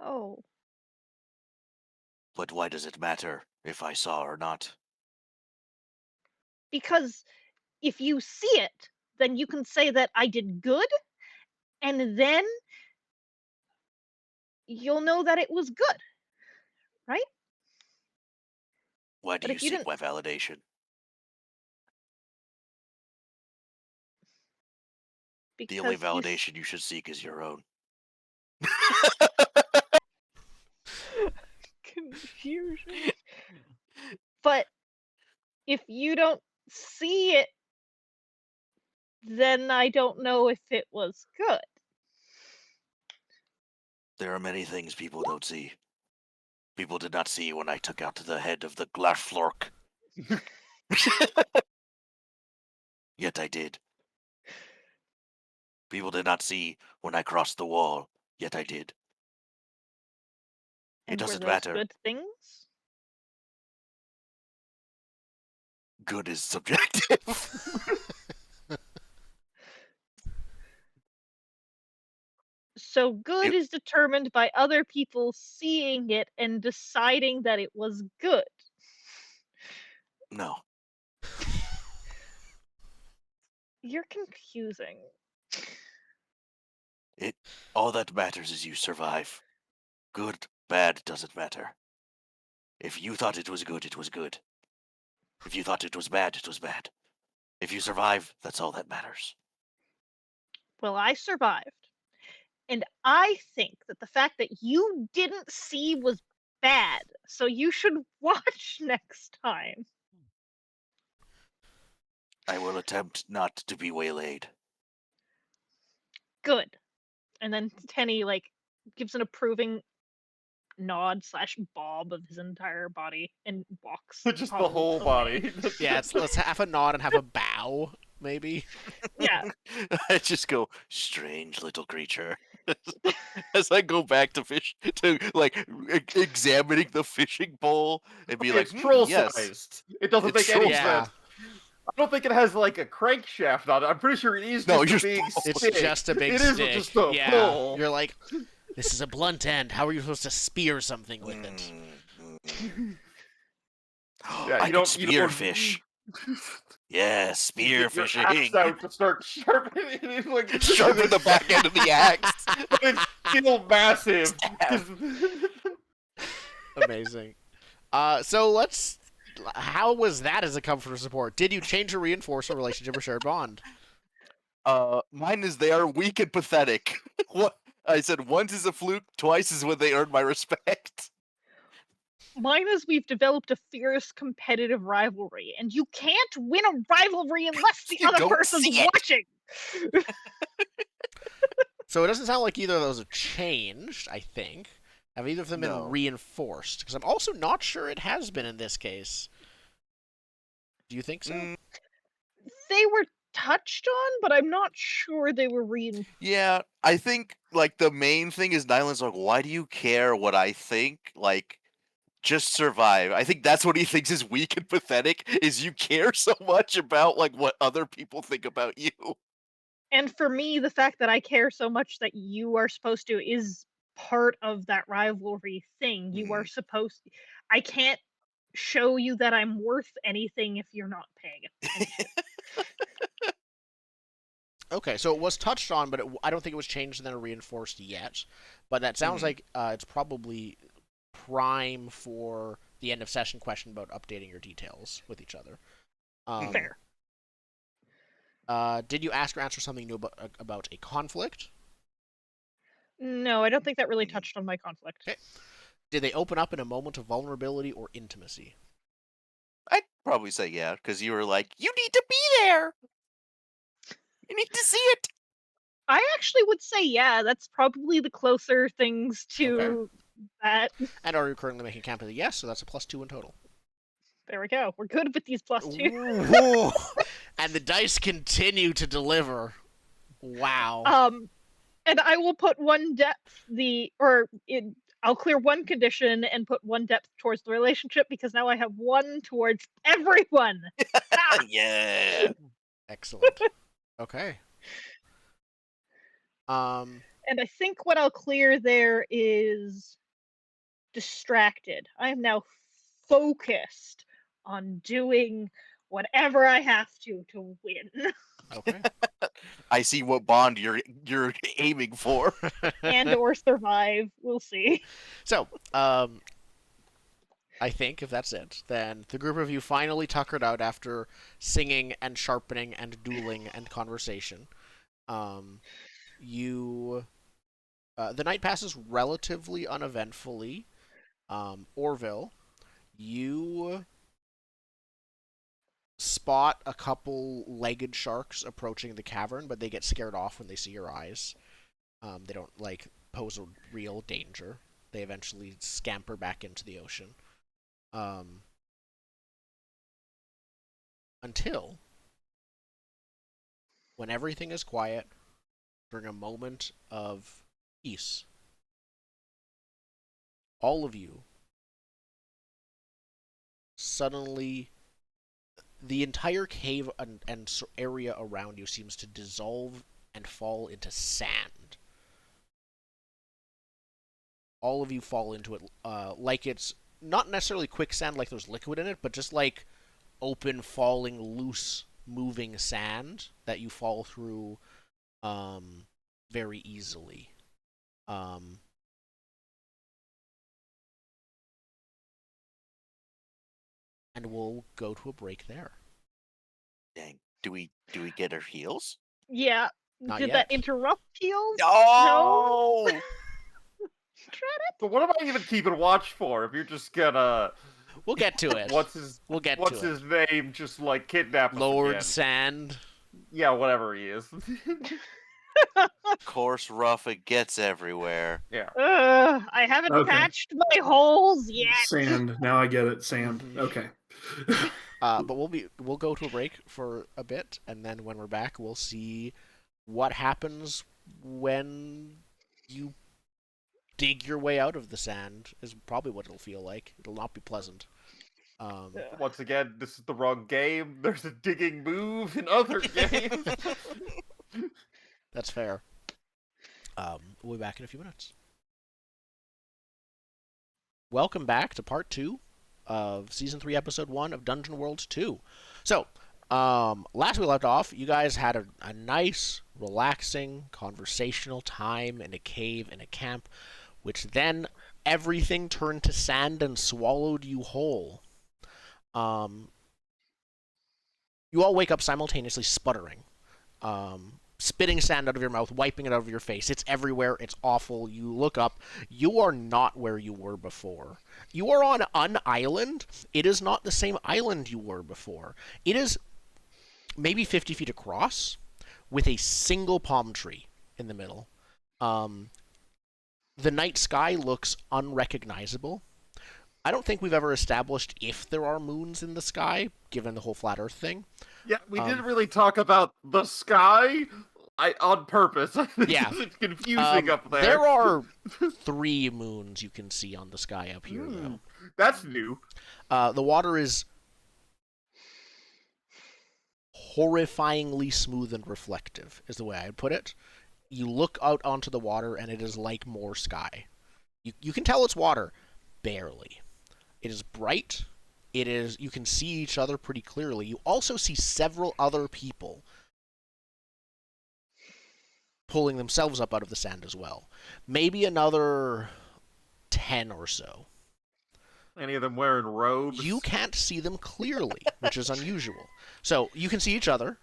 Oh, But why does it matter if I saw or not? Because if you see it, then you can say that I did good, and then you'll know that it was good, right? Why do But you if you seek didn't, my validation? The only because you validation you should seek is your own. confusion. But if you don't see it, then I don't know if it was good. There are many things people don't see. People did not see when I took out the head of the Glarflork. Yet I did. People did not see when I crossed the wall. Yet I did. It And were doesn't those matter. good things? Good is subjective. So good It- is determined by other people seeing it and deciding that it was good. No. You're confusing. All that matters is you survive. Good, bad doesn't matter. If you thought it was good, it was good. If you thought it was bad, it was bad. If you survive, that's all that matters. Well, I survived. And I think that the fact that you didn't see was bad. So you should watch next time. I will attempt not to be waylaid. Good. And then Tenny gives an approving nod / bob of his entire body and walks. Just the toddles whole away. body. Yeah, let's have a nod and have a bow, maybe. Yeah. I just go, strange little creature. As I go back to examining the fishing pole and be like, It's troll yes. sized. It doesn't It's make any troll sense. I don't think it has a crankshaft on it. I'm pretty sure it is No, just a you're big just- It's stick. just a big It is stick. just a yeah. pole. You're like, this is a blunt end. How are you supposed to spear something with it? Yeah, I you can don't- spear fish. Yeah, spear Get your axe fishing. out to start sharpening it. Sharpen the back end of the axe. But it's still massive. Amazing. So how was that as a comfort or support? Did you change or reinforce a relationship or shared bond? Mine is they are weak and pathetic. What I said once is a fluke, twice is when they earn my respect. Mine is we've developed a fierce competitive rivalry, and you can't win a rivalry unless the You other don't person's see it. watching. So it doesn't sound like either of those have changed, I think. Have either of them No. been reinforced? Because I'm also not sure it has been in this case. Do you think so? They were touched on, but I'm not sure they were reinforced. Yeah, I think the main thing is Nyland's like, why do you care what I think? Just survive. I think that's what he thinks is weak and pathetic, is you care so much about what other people think about you. And for me, the fact that I care so much that you are supposed to is part of that rivalry thing. You are supposed. I can't show you that I'm worth anything if you're not paying attention. Okay, so it was touched on, but I don't think it was changed and then reinforced yet. But that sounds like it's probably prime for the end of session question about updating your details with each other. Fair. Did you ask or answer something new about a conflict? No, I don't think that really touched on my conflict. Okay. Did they open up in a moment of vulnerability or intimacy? I'd probably say yeah, because you were like, you need to be there. You need to see it. I actually would say yeah. That's probably the closer things to that. And are you currently making camp as a yes? So that's a +2 in total. There we go. We're good with these +2. Ooh. And the dice continue to deliver. Wow. And I will put one depth I'll clear one condition and put one depth towards the relationship because now I have one towards everyone. Yeah. Excellent. Okay. And I think what I'll clear there is distracted. I am now focused on doing whatever I have to win Okay. I see what bond you're aiming for. and or survive. We'll see. So, I think if that's it, then the group of you finally tuckered out after singing and sharpening and dueling and conversation. You, the night passes relatively uneventfully. Orville, you spot a couple legged sharks approaching the cavern, but they get scared off when they see your eyes. They don't pose a real danger. They eventually scamper back into the ocean. Until when everything is quiet during a moment of peace, all of you suddenly, the entire cave and area around you seems to dissolve and fall into sand. All of you fall into it like it's not necessarily quicksand, like there's liquid in it, but just like open, falling, loose, moving sand that you fall through very easily. And we'll go to a break there. Dang. Do we get our heals? Yeah. Not Did yet. that interrupt heals? No. So what am I even keeping watch for? If you're just gonna, We'll get to it. We'll get what's to it. his name? Just like kidnap us Lord again. Sand. Yeah, whatever he is. Course rough, it gets everywhere. Yeah. I haven't Okay. patched my holes yet. Sand. Now I get it. Sand. Mhm. Okay. But we'll go to a break for a bit, and then when we're back, we'll see what happens when you dig your way out of the sand. Is probably what it'll feel like. It'll not be pleasant. Once again, this is the wrong game. There's a digging move in other games. That's fair. We'll be back in a few minutes. Welcome back to part 2 of Season 3, Episode 1 of Dungeon World 2. So, last we left off, you guys had a nice, relaxing, conversational time in a cave, in a camp, which then everything turned to sand and swallowed you whole. You all wake up simultaneously sputtering. Spitting sand out of your mouth, wiping it out of your face. It's everywhere. It's awful. You look up. You are not where you were before. You are on an island. It is not the same island you were before. It is maybe 50 feet across with a single palm tree in the middle. The night sky looks unrecognizable. I don't think we've ever established if there are moons in the sky, given the whole flat Earth thing. Yeah, we didn't really talk about the sky on purpose. Yeah. It's confusing up there. There are 3 moons you can see on the sky up here, though. That's new. The water is horrifyingly smooth and reflective, is the way I'd put it. You look out onto the water, and it is like more sky. You can tell it's water, barely. It is bright. You can see each other pretty clearly. You also see several other people pulling themselves up out of the sand as well. Maybe another 10 or so. Any of them wearing robes? You can't see them clearly, which is unusual. So you can see each other.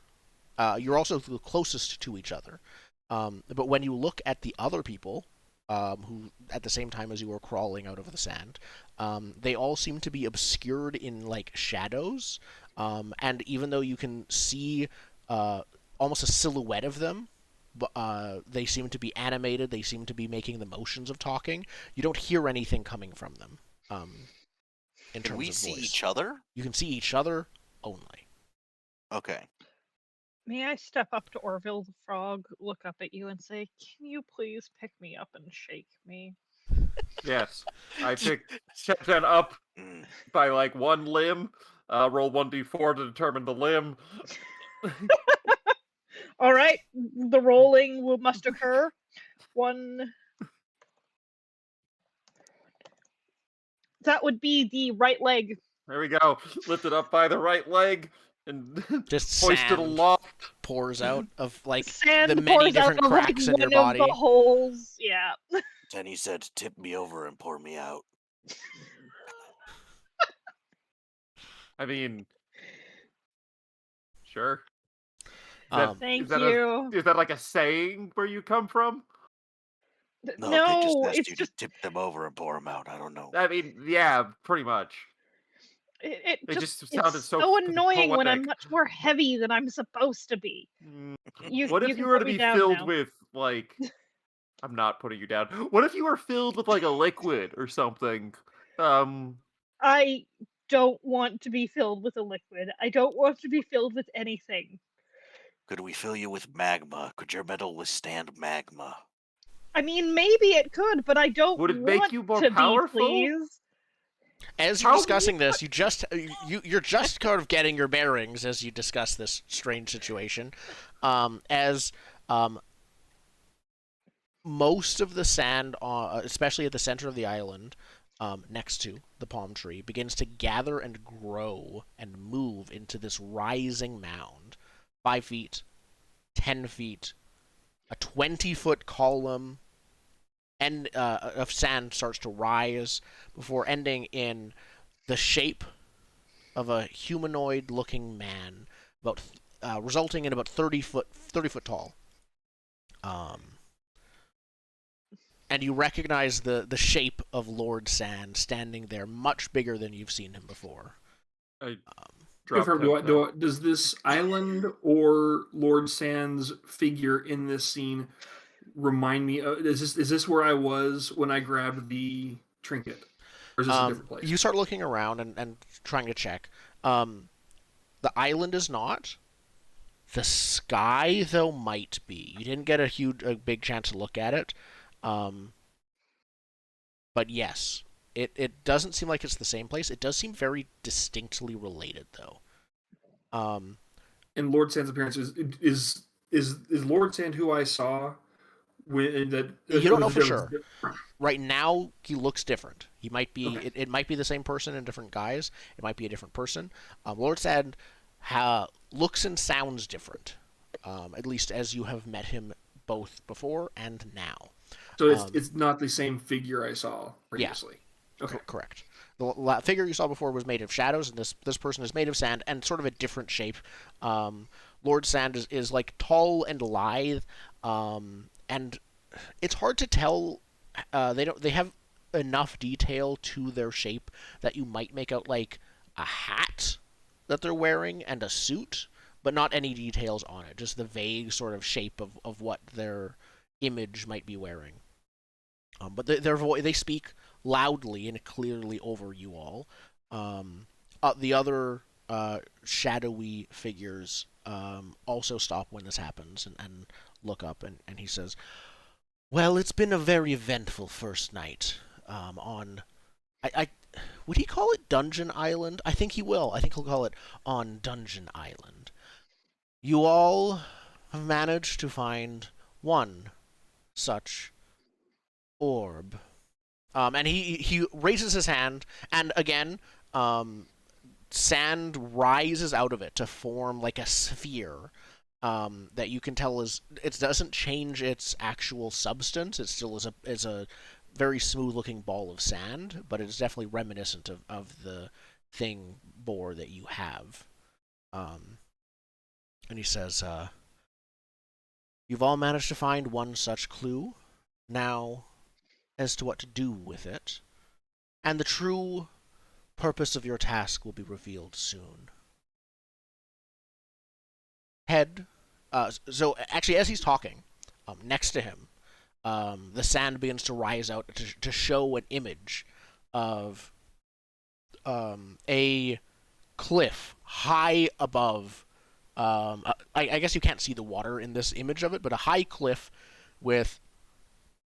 You're also the closest to each other. But when you look at the other people, who at the same time as you were crawling out of the sand, they all seem to be obscured in like shadows. And even though you can see almost a silhouette of them, they seem to be animated. They seem to be making the motions of talking. You don't hear anything coming from them. In Can terms we of see voice. each other? You can see each other only. Okay. May I step up to Orville the Frog, look up at you, and say, "Can you please pick me up and shake me?" Yes. I picked Shepten up Mm. by like one limb. Roll 1d4 to determine the limb. All right, the rolling must occur. One. That would be the right leg. There we go. Lifted up by the right leg. and Just hoisted sand aloft. pours out of like Sand the many pours out different of like cracks in one your of body. the holes. Yeah. Then he said, "Tip me over and pour me out." I mean, sure. Thank Is that you. is that like a saying where you come from? No, they just No, asked it's you just to tip them over and pour them out. I don't know. I mean, yeah, pretty much. it It just just sounded it's so so annoying when I'm poetic. much more heavy than I'm supposed to be. What You if you can were put to me be down filled now. with like? I'm not putting you down. What if you were filled with like a liquid or something? I don't want to be filled with a liquid. I don't want to be filled with anything. Could we fill you with magma? Could your metal withstand magma? I mean, maybe it could, but I don't Would it make want you more to powerful? be, please. As you're How- discussing this, you're just kind of getting your bearings as you discuss this strange situation. As most of the sand, especially at the center of the island, next to the palm tree, begins to gather and grow and move into this rising mound, 5 feet, 10 feet, a 20-foot column, and of sand starts to rise before ending in the shape of a humanoid-looking man, resulting in about 30 foot tall. And you recognize the shape of Lord Sand standing there, much bigger than you've seen him before. Does this island or Lord Sand's figure in this scene remind me of, is this where I was when I grabbed the trinket? Or is this a different place? You start looking around and trying to check. The island is not. The sky, though, might be. You didn't get a big chance to look at it. But yes, it doesn't seem like it's the same place. It does seem very distinctly related, though. And Lord Sand's appearance is Lord Sand who I saw when that you don't know for sure. Right now, he looks different. He might be. Okay. It might be the same person in different guise. It might be a different person. Lord Sand looks and sounds different, at least as you have met him both before and now. So it's not the same figure I saw previously. Yeah. Okay. Correct. The figure you saw before was made of shadows, and this person is made of sand and sort of a different shape. Lord Sand is like tall and lithe, and it's hard to tell. They have enough detail to their shape that you might make out like a hat that they're wearing and a suit, but not any details on it. Just the vague sort of shape of what their image might be wearing. But they speak loudly and clearly over you all. The other shadowy figures also stop when this happens and look up, and he says, "Well, it's been a very eventful first night on... would he call it Dungeon Island? I think he will. I think he'll call it on Dungeon Island. You all have managed to find one such orb." And he raises his hand, and again, sand rises out of it to form like a sphere that you can tell it doesn't change its actual substance. It still is a very smooth-looking ball of sand, but it's definitely reminiscent of the thing boar that you have. And he says, "You've all managed to find one such clue. Now, as to what to do with it, and the true purpose of your task will be revealed soon." Head. So actually, as he's talking, next to him, the sand begins to rise out to show an image of a cliff high above. I guess you can't see the water in this image of it, but a high cliff with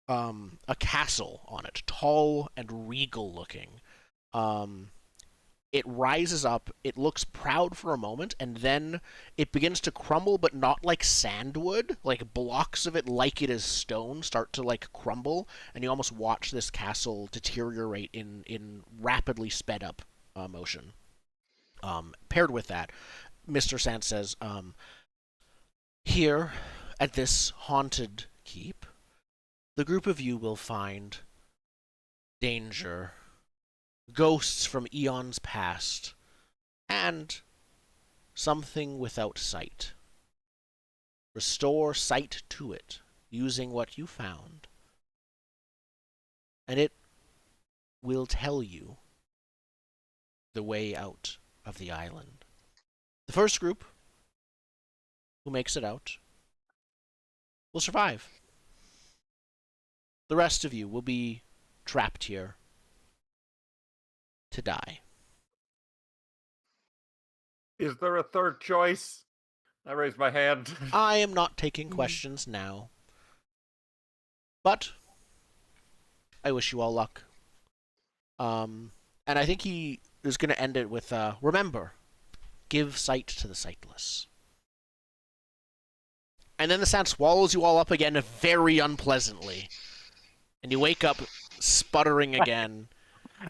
a castle on it, tall and regal looking. It rises up, it looks proud for a moment, and then it begins to crumble, but not like sand would. Like, blocks of it, like it is stone, start to, like, crumble, and you almost watch this castle deteriorate in rapidly sped up motion. Paired with that, Mr. Sand says, here at this haunted keep, the group of you will find danger, ghosts from eons past, and something without sight. Restore sight to it using what you found, and it will tell you the way out of the island. The first group who makes it out will survive. The rest of you will be trapped here to die. Is there a third choice? I raise my hand. I am not taking questions now, but I wish you all luck. And I think he is going to end it with, remember, give sight to the sightless. And then the sand swallows you all up again very unpleasantly. And you wake up sputtering again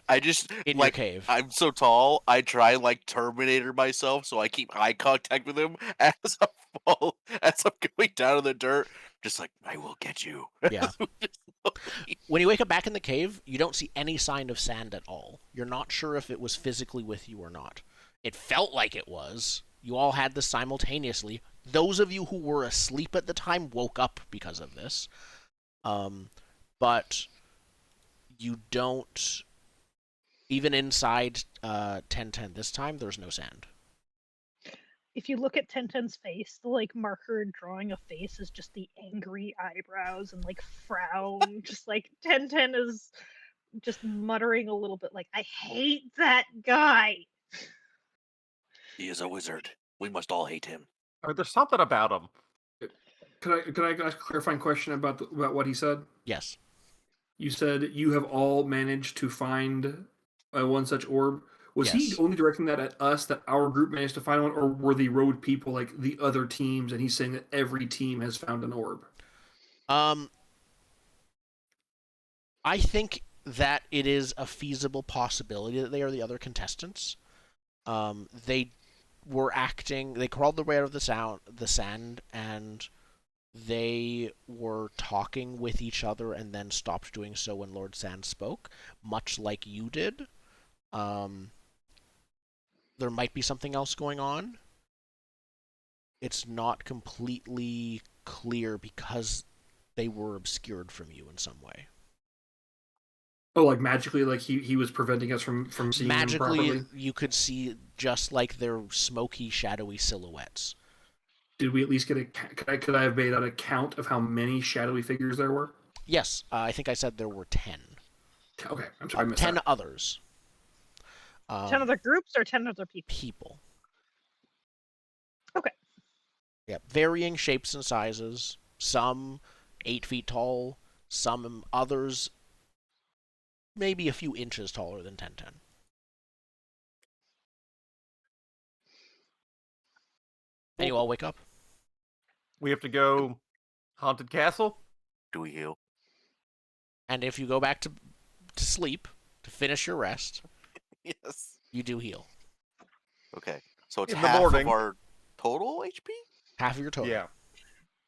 I just in like your cave. I'm so tall. I try and like Terminator myself, so I keep eye contact with him as as I'm going down in the dirt. Just like I will get you. Yeah. When you wake up back in the cave, you don't see any sign of sand at all. You're not sure if it was physically with you or not. It felt like it was. You all had this simultaneously. Those of you who were asleep at the time woke up because of this. But you don't... Even inside 1010 this time, there's no sand. If you look at Tenten's face, the like marker drawing a face is just the angry eyebrows and like frown. Just like Tenten is just muttering a little bit like, I hate that guy. He is a wizard. We must all hate him. There's something about him. Could I ask a clarifying question about what he said? Yes. You said you have all managed to find one such orb. Was Yes. he only directing that at us, that our group managed to find one, or were the road people like the other teams, and he's saying that every team has found an orb? I think that it is a feasible possibility that they are the other contestants. They were acting. They crawled their way out of the sand, and they were talking with each other, and then stopped doing so when Lord Sand spoke, much like you did. There might be something else going on. It's not completely clear because they were obscured from you in some way. Oh, like magically, like he was preventing us from seeing Magically, them properly? you could see just like their smoky, shadowy silhouettes. Did we at least get could I have made out a count of how many shadowy figures there were? Yes, I think I said there were 10. Okay, I'm sorry, I missed 10 that. others. 10 other groups or 10 other people? People. Okay. Yeah, varying shapes and sizes. Some 8 feet tall. Some others maybe a few inches taller than 1010. And you all wake up. We have to go haunted castle. Do we heal? And if you go back to sleep, to finish your rest, Yes. you do heal. Okay. So it's In the half morning. of our total HP? Half of your total. Yeah.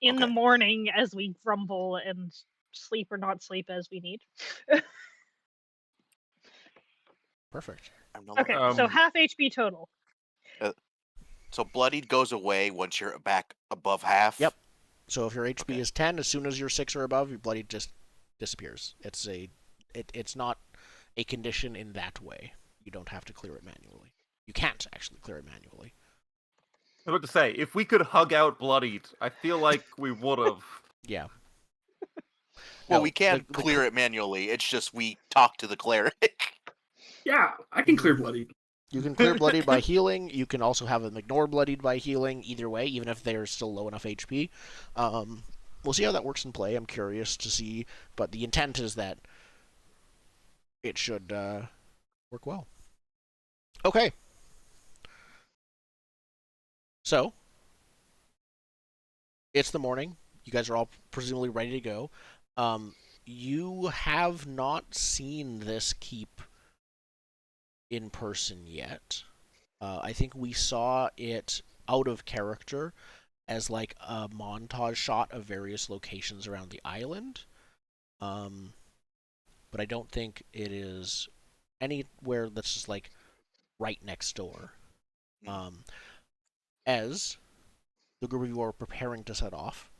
In the Okay. morning as we grumble and sleep or not sleep as we need. Perfect. I'm no Okay, longer- so Um, half HP total. So bloodied goes away once you're back above half. Yep. So if your HP Okay. is 10, as soon as you're 6 or above, your bloody just disappears. It's not a condition in that way. You don't have to clear it manually. You can't actually clear it manually. I was about to say, if we could hug out bloodied, I feel like we would have. Yeah. Well, No, we can the clear it manually. It's just we talk to the cleric. Yeah, I can clear bloody. You can clear bloodied by healing. You can also have them ignore bloodied by healing. Either way, even if they're still low enough HP. We'll see how that works in play. I'm curious to see, but the intent is that it should work well. Okay. So, it's the morning. You guys are all presumably ready to go. You have not seen this keep in person yet. I think we saw it out of character as like a montage shot of various locations around the island. But I don't think it is anywhere that's just like right next door. As the group of you are preparing to set off,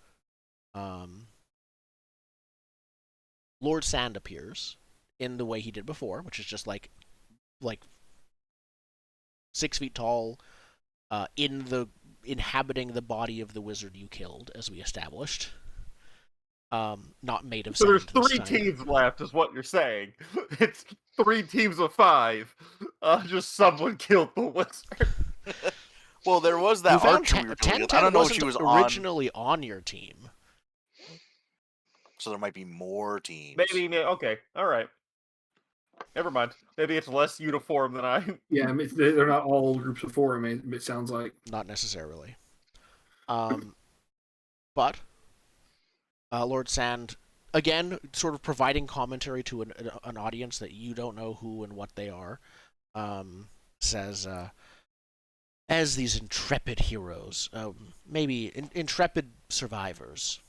Lord Sand appears in the way he did before, which is just like 6 feet tall, inhabiting the body of the wizard you killed, as we established. Not made of So sand. there's this 3 time. teams left, is what you're saying. It's 3 teams of 5. Just someone killed the wizard. Well, there was You that found archer we were dealing with. I 1010 don't know if wasn't she was on, originally on your team. so there might be more teams. Maybe, okay, alright. Never mind. Maybe it's less uniform than I... Yeah, I mean, they're not all groups of 4, I mean, it sounds like. Not necessarily. But Lord Sand, again, sort of providing commentary to an audience that you don't know who and what they are, says, as these intrepid heroes, maybe intrepid survivors,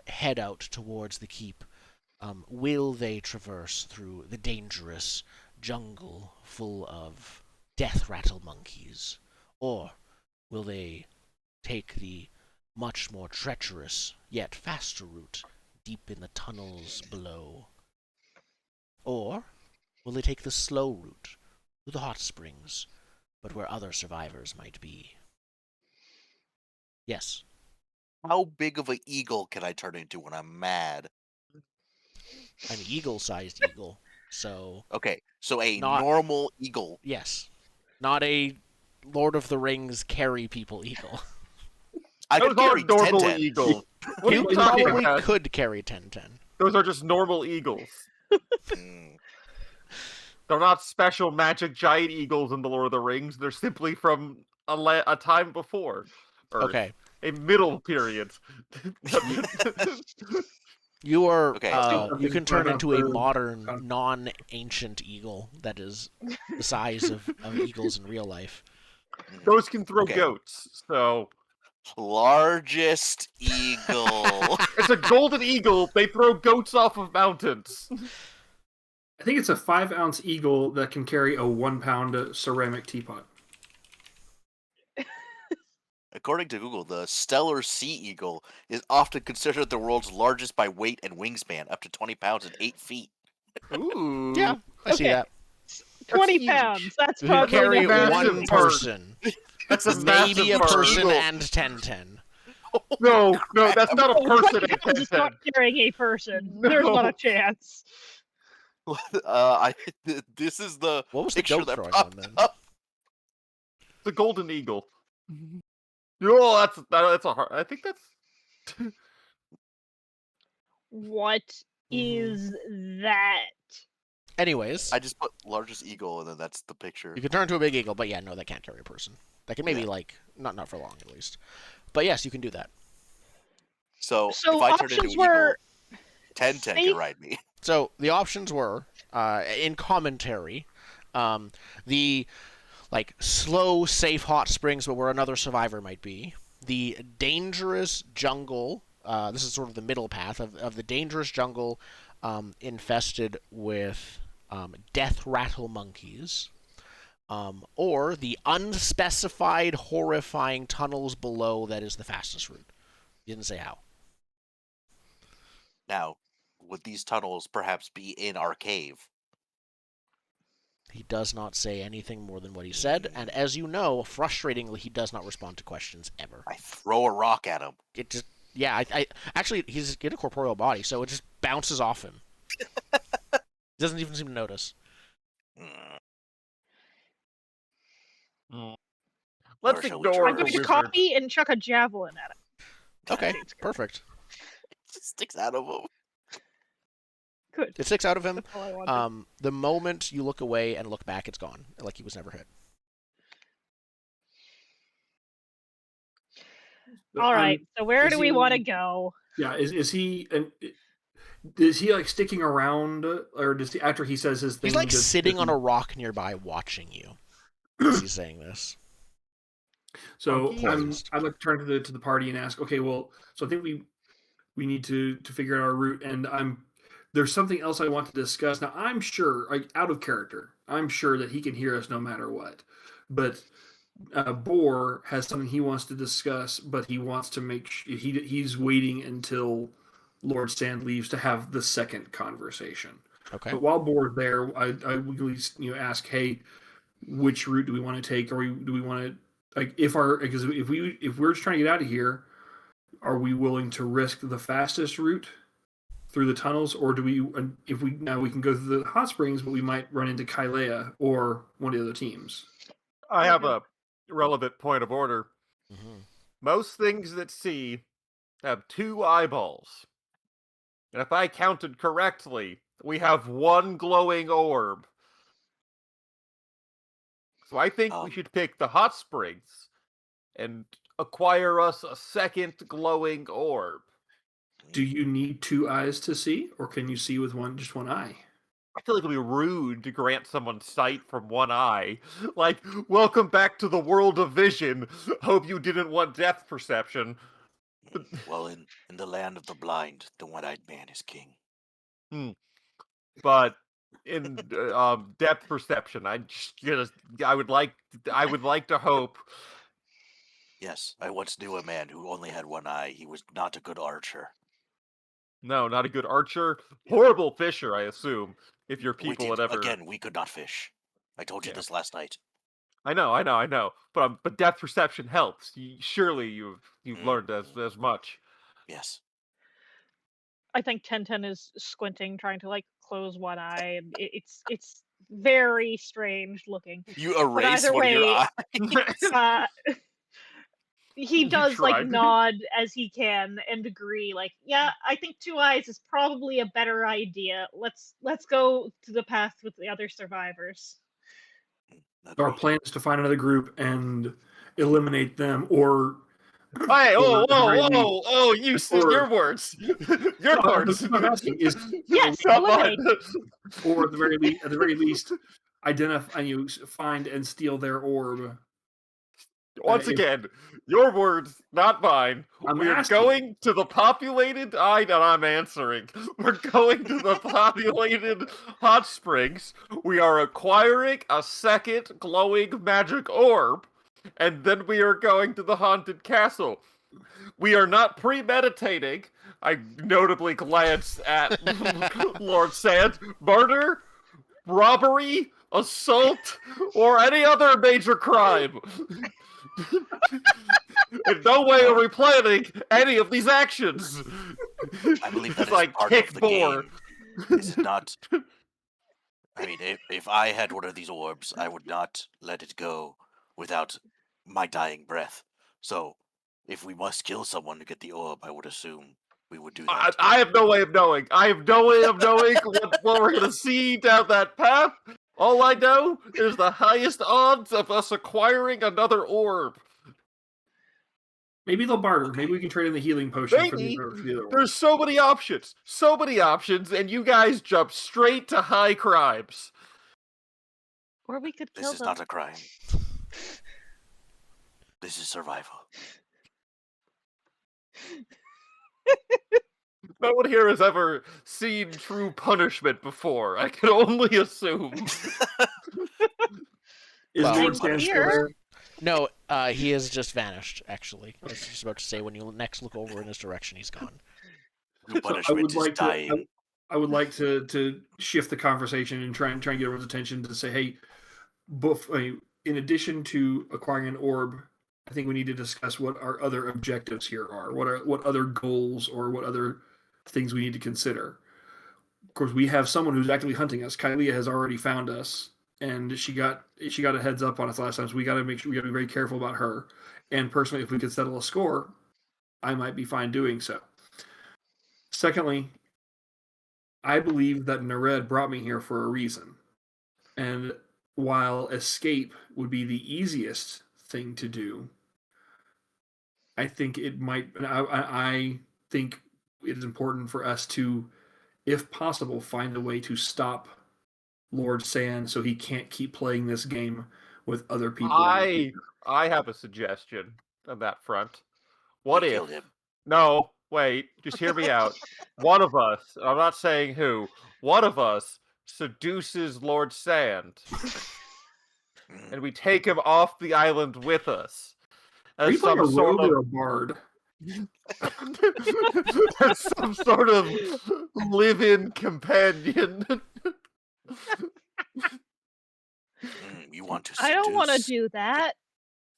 head out towards the keep, will they traverse through the dangerous jungle full of death rattle monkeys, or will they take the much more treacherous yet faster route deep in the tunnels below? Or will they take the slow route through the hot springs, but where other survivors might be? Yes. How big of an eagle can I turn into when I'm mad? An eagle-sized eagle. So, Okay, so a Not- normal eagle. yes. Not a Lord of the Rings carry people eagle. I Those could aren't carry normal 10-10. eagles. What are You you talking probably about? could carry 1010. Those are just normal eagles. Mm. They're not special magic giant eagles in the Lord of the Rings. They're simply from a time before. Earth. Okay. A middle period. You are. Okay, You can turn Right into a after- modern, non-ancient eagle that is the size of eagles in real life. Those can throw Okay. goats, so Largest eagle. it's a golden eagle. They throw goats off of mountains. I think it's a 5-ounce eagle that can carry a 1-pound ceramic teapot. According to Google, the Stellar Sea Eagle is often considered the world's largest by weight and wingspan, up to 20 pounds and 8 feet. Ooh. Yeah, I see Okay. that. 20 huge. pounds. That's You can probably carry massive one bird. person, That's a maybe a massive bird. person eagle. and 1010. No, that's not a Oh, person 20 at pounds is not 10. carrying a person. There's not No. a chance. This is the What was the picture goat that throwing popped on then? up. The golden eagle. Oh, that's a hard. I think that's. What Mhm. is that? Anyways, I just put largest eagle, and then that's the picture. you can turn into a big eagle, but yeah, no, that can't carry a person. That can maybe Yeah. like not for long at least. But yes, you can do that. So, So if I turn into options an were eagle, 10-10 safe- can ride me. So the options were, in commentary, the like slow, safe hot springs, but where another survivor might be. The dangerous jungle. This is sort of the middle path of the dangerous jungle, infested with death rattle monkeys. Or the unspecified, horrifying tunnels below that is the fastest route. You didn't say how. Now, would these tunnels perhaps be in our cave? He does not say anything more than what he said, and as you know, frustratingly, he does not respond to questions ever. I throw a rock at him. It just, yeah, I actually, he's got a corporeal body, so it just bounces off him. He doesn't even seem to notice. Mm. Let's Or shall we ignore try I'm the going to wizard. copy and chuck a javelin at it. Okay, Sounds good. perfect. It just sticks out of him. Good. It sticks out of him. That's all I wanted. The moment you look away and look back, it's gone, like he was never hit. All right. So where is do we want to he- go? Yeah, is he like sticking around, or does he, after he says his thing? He's like does sitting he- on a rock nearby watching you as he's saying this. So Okay. I'd like to turn to the party and ask, okay, well, so I think we need to figure out our route, and there's something else I want to discuss. Now I'm sure, like out of character, I'm sure that he can hear us no matter what, but Boar has something he wants to discuss, but he wants to he's waiting until Lord Sand leaves to have the second conversation. Okay. But while Boar's there, I would at least ask, hey, which route do we want to take? Or do we want to because if we're just trying to get out of here, are we willing to risk the fastest route through the tunnels, or do we? If we now we can go through the hot springs, but we might run into Kylea or one of the other teams. I have a relevant point of order. Mm-hmm. Most things that see have 2 eyeballs. And if I counted correctly, we have 1 glowing orb. So I think we should pick the hot springs and acquire us a second glowing orb. Do you need 2 eyes to see, or can you see with just one eye? I feel like it'd be rude to grant someone sight from 1 eye. Like, welcome back to the world of vision. Hope you didn't want depth perception. Well, in the land of the blind, the one-eyed man is king. But in depth perception, I would like to hope. Yes, I once knew a man who only had 1 eye. He was not a good archer. No, not a good archer. Horrible fisher, I assume. If your people had ever Again, we could not fish. I told you this last night. I know. But depth perception helps. Surely you've learned as much. Yes. I think Tenten is squinting, trying to like close one eye. And it's very strange looking. You erase either one of your way, eyes. He does like tried. nod as he can and agree. Like, yeah, I think 2 eyes is probably a better idea. Let's go to the path with the other survivors. Our plan is to find another group and eliminate them, or Hey, or whoa! You said your words. Your words. What I'm asking is, Yes, Come on. eliminate. or at the very least, identify find and steal their orb. Once again, your words, not mine. We're asking. going to the populated. I'm answering. We're going to the populated hot springs. We are acquiring a second glowing magic orb, and then we are going to the haunted castle. We are not premeditating. I notably glance at Lord Sand. Murder, robbery, assault, or any other major crime. In no way are we planning any of these actions. I believe that is like part kick of the Boar. game. Is it not? I mean, if I had one of these orbs, I would not let it go without my dying breath. So, if we must kill someone to get the orb, I would assume we would do that. I have no way of knowing. I have no way of knowing what we're going to see down that path. All I know is the highest odds of us acquiring another orb. Maybe they'll barter. Maybe we can trade in the healing potion for the Maybe. other orb. There's so many options, and you guys jump straight to high crimes. Or we could kill This is them. not a crime. This is survival. No one here has ever seen true punishment before. I can only assume. Is Well, Lord Sand still here. there? No, he has just vanished, actually. I was just about to say, when you next look over in his direction, he's gone. Your So I punishment would is like dying. I would like to shift the conversation and try and get everyone's attention to say, hey, in addition to acquiring an orb, I think we need to discuss what our other objectives here are. What other goals or what other things we need to consider. Of course, we have someone who's actively hunting us. Kylea has already found us, and she got a heads up on us last time. So we got to make sure we got to be very careful about her. And personally, if we could settle a score, I might be fine doing so. Secondly, I believe that Nered brought me here for a reason. And while escape would be the easiest thing to do, I think it might. I think it is important for us to, if possible, find a way to stop Lord Sand so he can't keep playing this game with other people. in the future. I have a suggestion on that front. What We if? killed him. No, wait, just hear me out. One of us, I'm not saying who, one of us seduces Lord Sand, Mm. and we take him off the island with us. Are you As playing a some sort rogue of or a bard? as some sort of live-in companion. You want to I don't want to seduce- do that.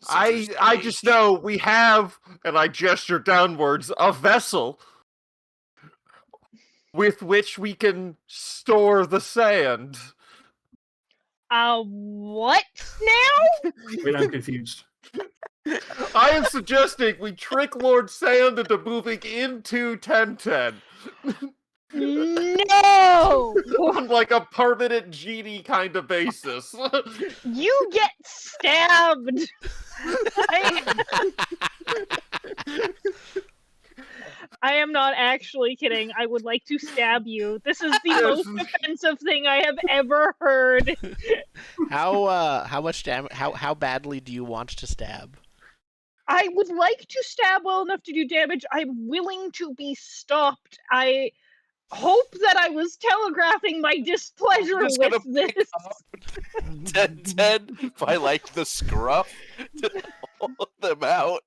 seduce the I just mage. know we have, and I gesture downwards, a vessel with which we can store the sand. What now? Wait, I'm confused. I am suggesting we trick Lord Sand into moving into Tenten No! on like a permanent genie kind of basis. You get stabbed! I am not actually kidding. I would like to stab you. This is the most offensive thing I have ever heard. How much damage? How badly do you want to stab? I would like to stab well enough to do damage. I'm willing to be stopped. I hope that I was telegraphing my displeasure just with gonna pick this. up Ten by like the scruff to hold them out.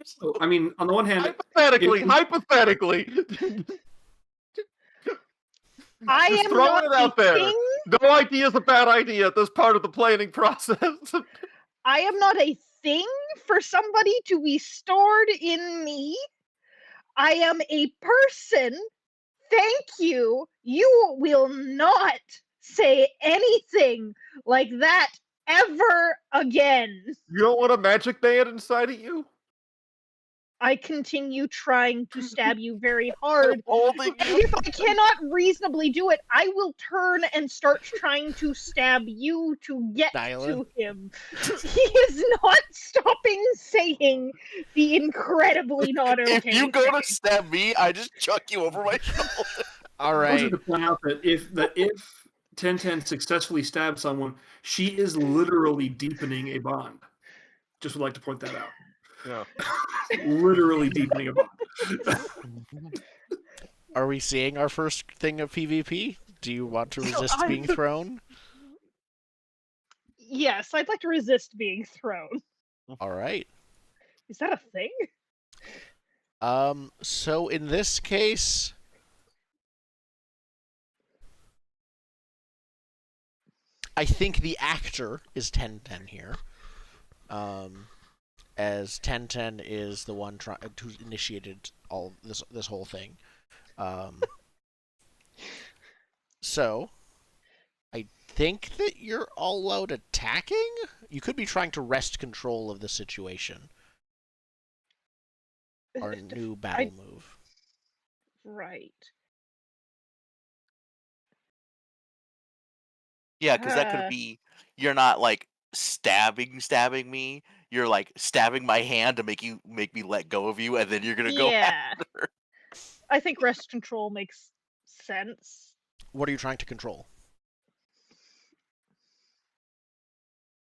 So, I mean, on the one hand, Hypothetically, If- hypothetically. I Just am throwing not it out a there. thing. No idea is a bad idea at this part of the planning process. I am not a thing for somebody to be stored in me. I am a person. Thank you. You will not say anything like that ever again. You don't want a magic band inside of you? I continue trying to stab you very hard. Holding And you. if I cannot reasonably do it, I will turn and start trying to stab you to get Nyla? to him. He is not stopping saying the incredibly not okay If you go thing. to stab me, I just chuck you over my shoulder. All I right. wanted to point out that if Ten successfully stabs someone, she is literally deepening a bond. Just would like to point that out. Yeah. Literally deepening a bond. Are we seeing our first thing of PvP? Do you want to resist I'm- being thrown? Yes, I'd like to resist being thrown. All right. Is that a thing? So in this case, I think the actor is Tenten here. As Tenten is the one who initiated all this whole thing. So I think that you're all out attacking. You could be trying to wrest control of the situation. Our new battle move. Right. Yeah, because that Uh. could be you're not like stabbing me. You're like stabbing my hand to make me let go of you, and then you're gonna go. Yeah. I think rest control makes sense. What are you trying to control?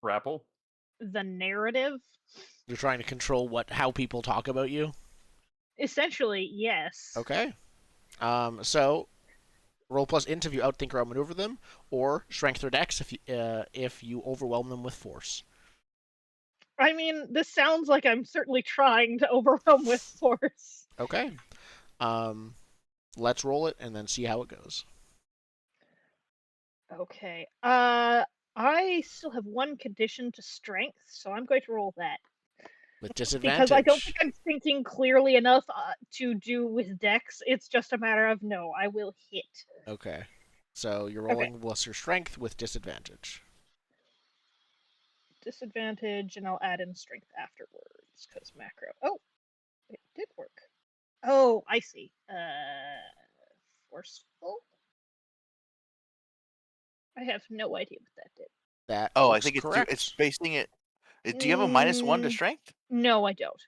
Grapple? The narrative? You're trying to control how people talk about you? Essentially, yes. Okay. So roll plus int if you outthink or outmaneuver them, or strength or dex if you overwhelm them with force. I mean, this sounds like I'm certainly trying to overwhelm with force. Okay. Let's roll it and then see how it goes. Okay. I still have one condition to strength, so I'm going to roll that. With disadvantage. Because I don't think I'm thinking clearly enough to do with dex. It's just a matter of, no, I will hit. Okay. So you're rolling lesser strength with disadvantage. Disadvantage, and I'll add in strength afterwards, because macro. Oh, it did work. Oh, I see. Forceful? I have no idea what that did. That Oh, I looks think correct. it's basing it. Do you have a -1 to strength? No, I don't.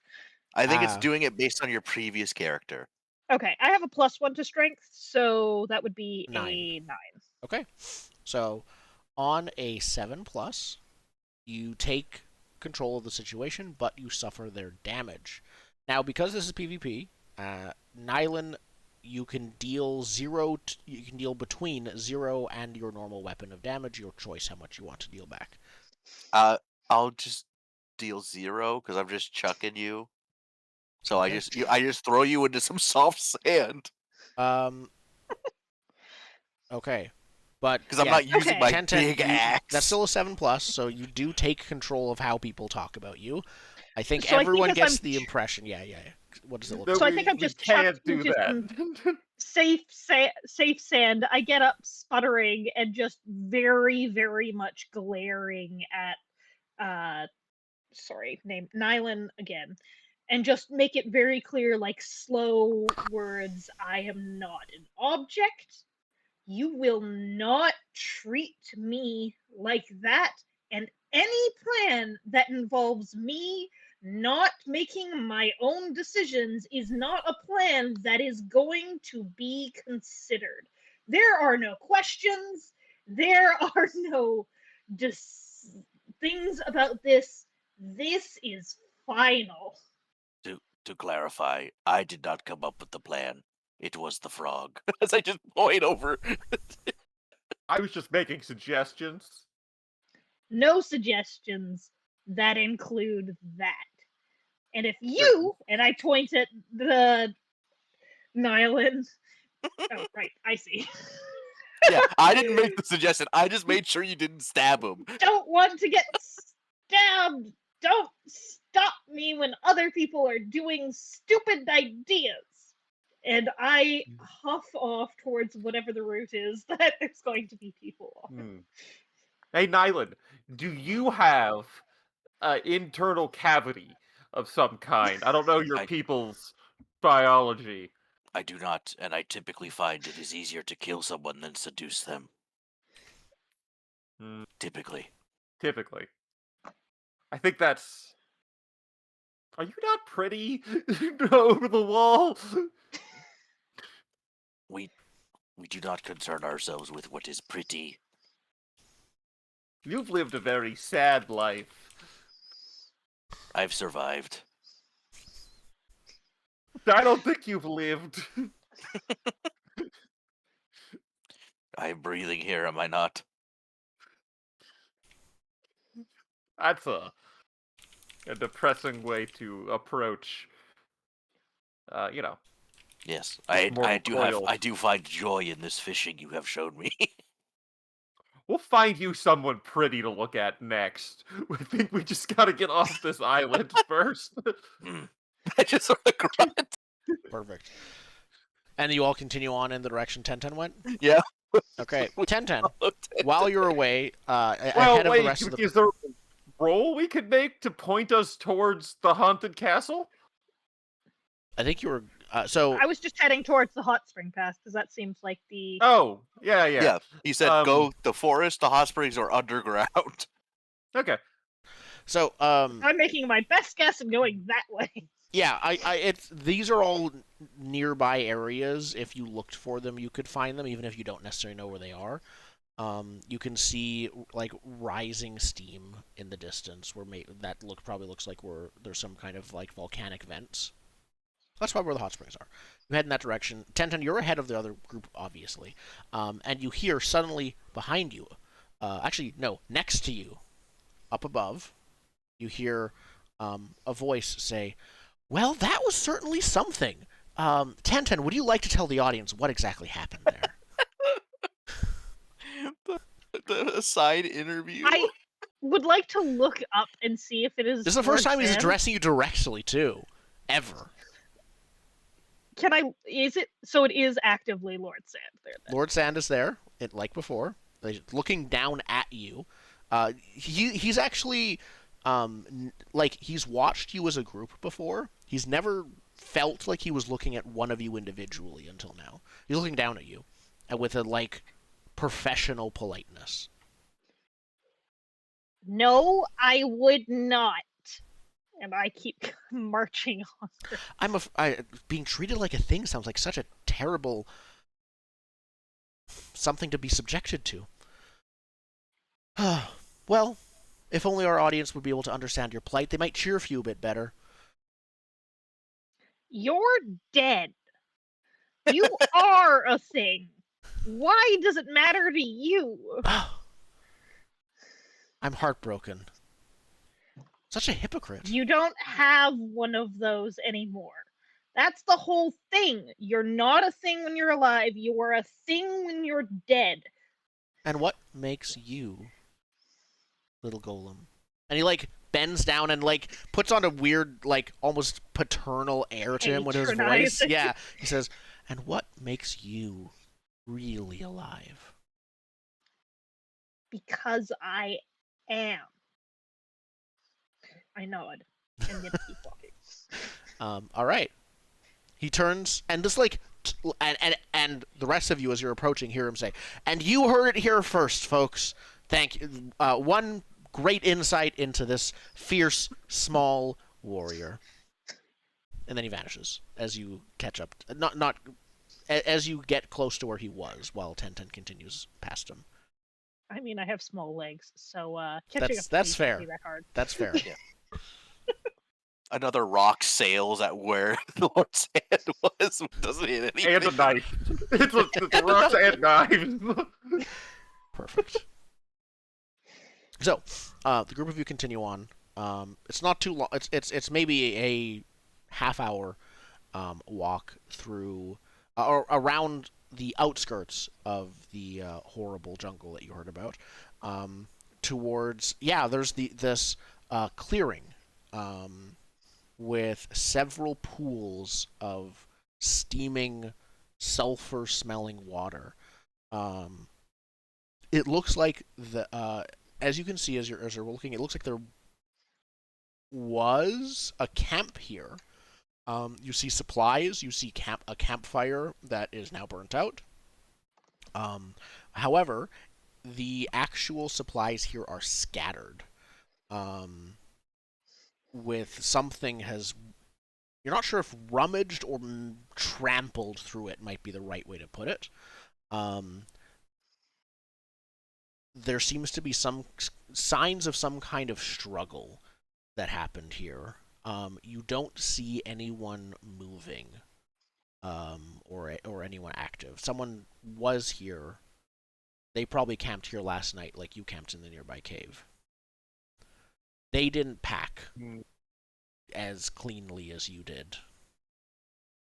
I think it's Ah. doing it based on your previous character. Okay, I have a +1 to strength, so that would be 9. a 9. Okay. So on a 7+, You take control of the situation, but you suffer their damage. Now, because this is PvP, Nylon, you can deal you can deal between 0 and your normal weapon of damage. Your choice how much you want to deal back. I'll just deal 0 because I'm just chucking you. So Okay. I just throw you into some soft sand Okay, but because I'm not using Okay. my 10, big axe. That's still a 7+, so you do take control of how people talk about you. I think So I think everyone as gets I'm the impression. Yeah. What does it look No, like? So I think I'm we just can't chucked do into that. some safe sand. I get up sputtering and just very, very much glaring at name Nylon again. And just make it very clear, like slow words, I am not an object. You will not treat me like that. And any plan that involves me not making my own decisions is not a plan that is going to be considered. There are no questions. There are no things about this. This is final. To clarify, I did not come up with the plan. It was the frog. As I just point over. I was just making suggestions. No suggestions that include that. And if you, and I point at the Nylon. Oh, right, I see. Yeah, I didn't make the suggestion. I just made sure you didn't stab him. Don't want to get stabbed. Don't stop me when other people are doing stupid ideas. And I huff off towards whatever the route is that there's going to be people on. Hey, Nyland, do you have an internal cavity of some kind? I don't know your I- people's biology. I do not, and I typically find it is easier to kill someone than seduce them. Typically. Typically. I think that's... Are you not pretty over the wall? We do not concern ourselves with what is pretty. You've lived a very sad life. I've survived. I don't think you've lived. I am breathing here, am I not? That's a depressing way to approach, you know. Yes, More coil. I do find joy in this fishing you have shown me. We'll find you someone pretty to look at next. I think we just gotta get off this island first. I just sort of grunt. Perfect. And you all continue on in the direction 1010 went? Yeah. Okay, 1010. While you're away, Well, ahead of wait, the rest of the... is there a roll we could make to point us towards the haunted castle? I think you were... so... I was just heading towards the hot spring pass because that seems like the. Oh, yeah. Yeah, he said go the forest, the hot springs, or underground. Okay. So, I'm making my best guess and going that way. yeah, these are all nearby areas. If you looked for them, you could find them, even if you don't necessarily know where they are. You can see like rising steam in the distance, probably looks like there's some kind of like volcanic vents. That's probably where the hot springs are. You head in that direction. 1010, you're ahead of the other group, obviously, and you hear suddenly behind you, actually no, next to you, up above, you hear a voice say, "Well, that was certainly something. 1010, would you like to tell the audience what exactly happened there?" The side interview. I would like to look up and see if it is. This is the first time he's Sand. addressing you directly, too. Ever. Can I? Is it? So it is actively Lord Sand there. Then. Lord Sand is there, like before, looking down at you. He's actually, he's watched you as a group before. He's never felt like he was looking at one of you individually until now. He's looking down at you, and with a, professional politeness. No, I would not. And I keep marching on. Being treated like a thing sounds like such a terrible something to be subjected to. Well, If only our audience would be able to understand your plight, they might cheer for you a bit better. You're dead. You are a thing. Why does it matter to you? I'm heartbroken. Such a hypocrite. You don't have one of those anymore. That's the whole thing. You're not a thing when you're alive. You are a thing when you're dead. And what makes you, little golem? And he like bends down and like puts on a weird, like almost paternal air to him with his voice. Patronizing. Yeah, he says, "And what makes you really alive?" Because I am. I nod and then keep walking. All right. He turns and just like, and the rest of you as you're approaching hear him say, "And you heard it here first, folks. Thank you. One great insight into this fierce small warrior." And then he vanishes as you catch up. Not as you get close to where he was, while Tenten continues past him. I mean, I have small legs, so catching up to That's me fair. shouldn't be that hard. That's fair. Another rock sails at where the Lord's hand was. Doesn't hit anything. And a knife. It's rocks and knives. Perfect. So, the group of you continue on. It's not too long. It's maybe a half-hour walk through or around the outskirts of the horrible jungle that you heard about. Towards there's this clearing with several pools of steaming, sulfur-smelling water. It looks like as you can see as you're looking, it looks like there was a camp here. You see supplies. You see a campfire that is now burnt out. However, the actual supplies here are scattered. With something you're not sure if rummaged or trampled through it might be the right way to put it. There seems to be some signs of some kind of struggle that happened here. You don't see anyone moving, or anyone active. Someone was here. They probably camped here last night, like you camped in the nearby cave. They didn't pack as cleanly as you did.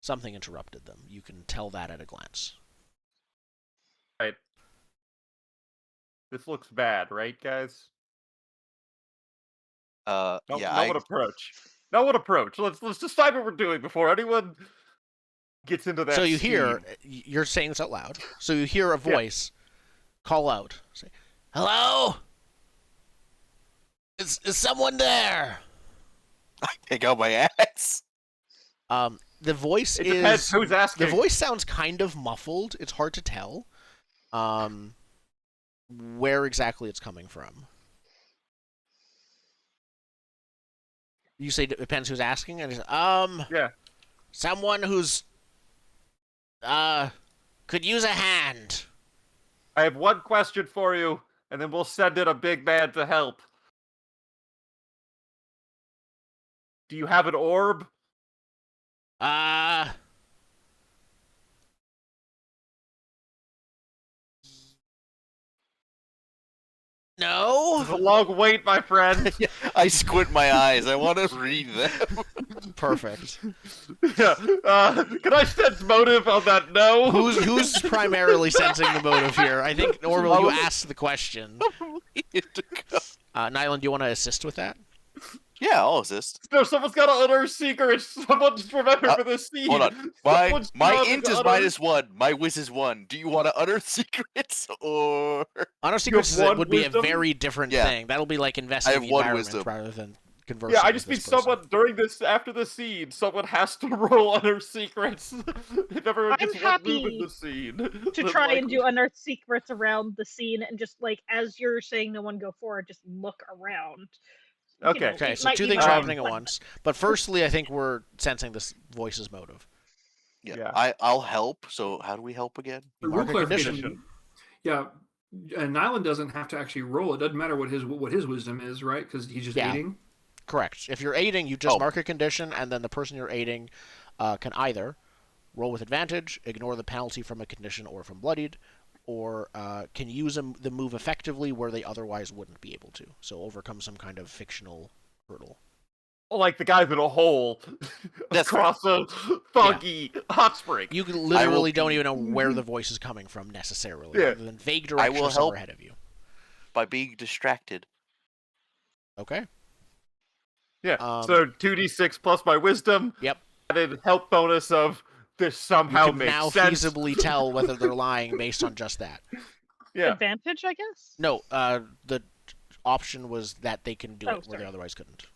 Something interrupted them. You can tell that at a glance. Right. This looks bad, right, guys? No yeah. one approach. No one approach. Let's decide what we're doing before anyone gets into that. So you scheme. hear, you're saying this out loud. So you hear a voice call out, say, "Hello? Is someone there?" I take out my axe. The voice It depends is who's asking. the voice sounds kind of muffled. It's hard to tell where exactly it's coming from. You say it depends who's asking, and Yeah. someone who's could use a hand. I have one question for you, and then we'll send in a big man to help. Do you have an orb? No. It's a long wait, my friend. I squint my eyes. I want to read them. Perfect. Yeah. Can I sense motive on that no? Who's primarily sensing the motive here? I think Orville, you asked the question. Nyland, do you want to assist with that? Yeah, I'll assist. No, someone's got to unearth secrets. Someone just remember for this scene. Hold on. My int is -1. My whiz is 1. Do you want to unearth secrets or? Honor secrets one would be wisdom? a very different thing. That'll be like investing I have the one environment wisdom. rather than conversing. Yeah, I with just mean this person. someone after the scene, someone has to roll unearth secrets. If everyone I'm gets one move in happy the scene. to try and do unearth secrets around the scene, and just like as you're saying, no one go forward, just look around. You know, Okay, it so might two be things are more happening at fun. once. But firstly, I think we're sensing this voice's motive. Yeah. Yeah. I'll help. So how do we help again? You Real mark a condition. clarification. Yeah, Nyland doesn't have to actually roll. It doesn't matter what his wisdom is, right? Because he's just Yeah. aiding. Correct. If you're aiding, you just Oh. mark a condition, and then the person you're aiding can either roll with advantage, ignore the penalty from a condition or from bloodied, or can use the move effectively where they otherwise wouldn't be able to. So overcome some kind of fictional hurdle. Like the guys in a hole That's across a foggy hot spring. You literally don't be- even know where the voice is coming from necessarily, Yeah. other than vague I direction will or somewhere help. ahead of you. By being distracted. Okay. Yeah. Um, So 2d6 plus my wisdom. Yep. Added help bonus of this You somehow can makes now sense. feasibly tell whether they're lying based on just that. Yeah. Advantage, I guess. No, the option was that they can do Oh, it where they sorry. otherwise couldn't.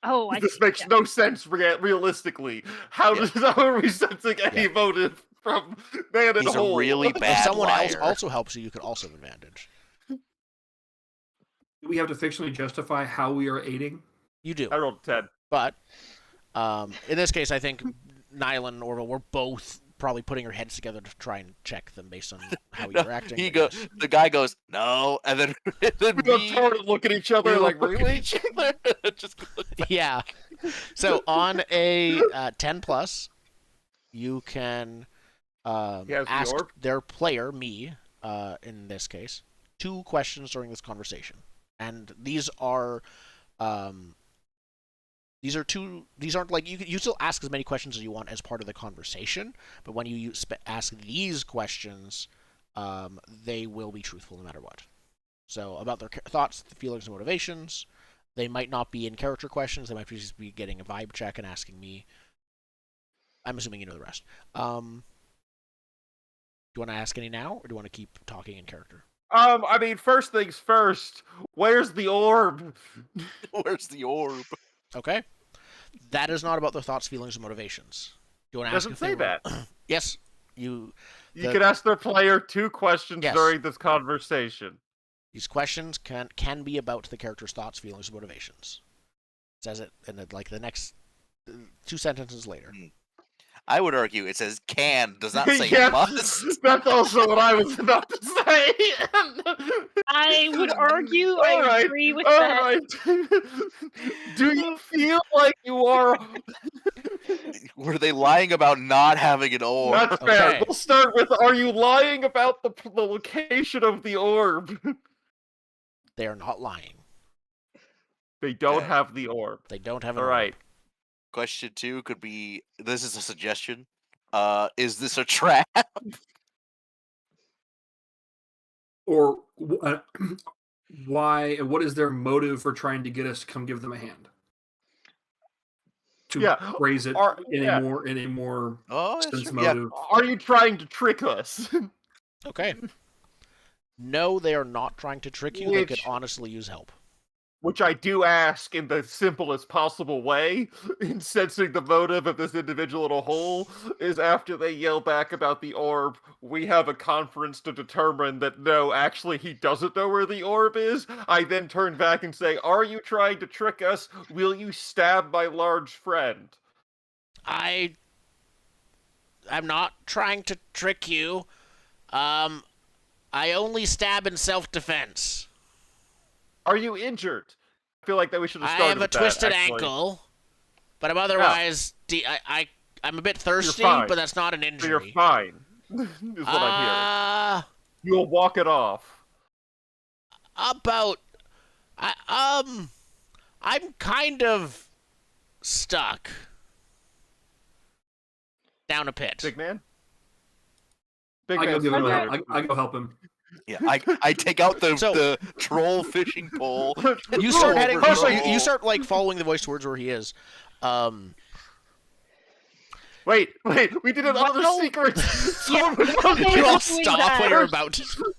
Oh, I This see. makes Yeah. no sense realistically. How are we sensing any Yeah. motive from man in He's a hole? really If bad someone else liar. also helps you, you could also have advantage. Do we have to fictionally justify how we are aiding? You do. I rolled 10. But in this case, I think Nylan and Orville were both probably putting their heads together to try and check them based on how No, you're acting. he but go, yes. the guy goes, no, and then, We both me, turn and look at each other we like, look at really? each other, just Yeah. So on a 10 plus, you can He has the ask orb? their player, me, in this case, 2 questions during this conversation, and these are these aren't like you still ask as many questions as you want as part of the conversation, but when you ask these questions, they will be truthful no matter what. So about their thoughts, feelings, and motivations. They might not be in character questions. They might just be getting a vibe check and asking me. I'm assuming you know the rest. Do you want to ask any now, or do you want to keep talking in character? I mean, first things first. Where's the orb? where's the orb? Okay. That is not about their thoughts, feelings, and motivations. Do you want to ask Doesn't if they say were... that. Yes. You You can ask their player 2 questions Yes. during this conversation. These questions can be about the character's thoughts, feelings, and motivations. It says it in like the next 2 sentences later. I would argue it says can, does not say Yes, must. That's also what I was about to say. I would argue All I right, agree with all that. right. Do you feel like you are? Were they lying about not having an orb? That's fair. Okay. We'll start with: are you lying about the location of the orb? They are not lying. They don't Okay. have the orb. They don't have an All orb. right. Question 2 could be, this is a suggestion. Is this a trap? Or why? What is their motive for trying to get us to come give them a hand? To Yeah, phrase it in yeah. a more Oh, that's sense true. Yeah. motive. Are you trying to trick us? Okay. No, they are not trying to trick you. They could Which- honestly use help. Which I do ask in the simplest possible way, in sensing the motive of this individual in a hole, is after they yell back about the orb, we have a conference to determine that no, actually he doesn't know where the orb is. I then turn back and say, are you trying to trick us? Will you stab my large friend? I'm not trying to trick you. I only stab in self-defense. Are you injured? I feel like that we should have I started have a with that, twisted actually. ankle, but I'm otherwise I'm a bit thirsty, fine. but that's not an So injury. you're fine, is what I'm hearing. Uh, You'll walk it off. about I'm kind of stuck down a pit. Big man? Big I go man's give him a, familiar. I go help him. Yeah, I take out the, So- the troll fishing pole. You start Roll heading. over You troll. start like following the voice towards where he is. Wait, we did another Well, secret! yeah, Someone- they You were all doing stop that. when you're about to.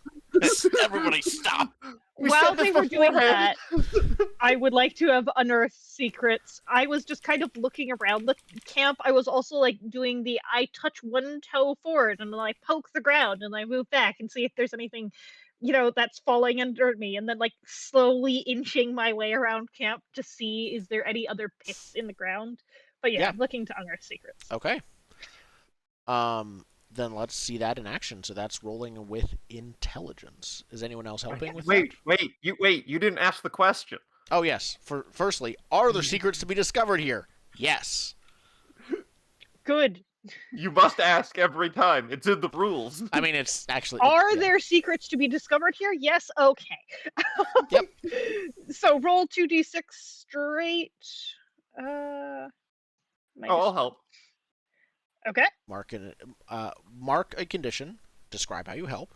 Everybody stop. We While said this they were doing beforehand. that, I would like to have unearthed secrets. I was just kind of looking around the camp. I was also like doing the I touch one toe forward and then I poke the ground and I move back and see if there's anything, that's falling under me, and then like slowly inching my way around camp to see is there any other pits in the ground. But yeah, Yeah. I'm looking to unearth secrets. Okay. Then let's see that in action. So that's rolling with intelligence. Is anyone else helping with Wait, that? you didn't ask the question. Oh, yes. Firstly, are there secrets to be discovered here? Yes. Good. You must ask every time. It's in the rules. I mean, it's actually... Are yeah. there secrets to be discovered here? Yes. Okay. Yep. So roll 2d6 straight. Oh, Minus- I'll help. Okay. Mark a condition. Describe how you help.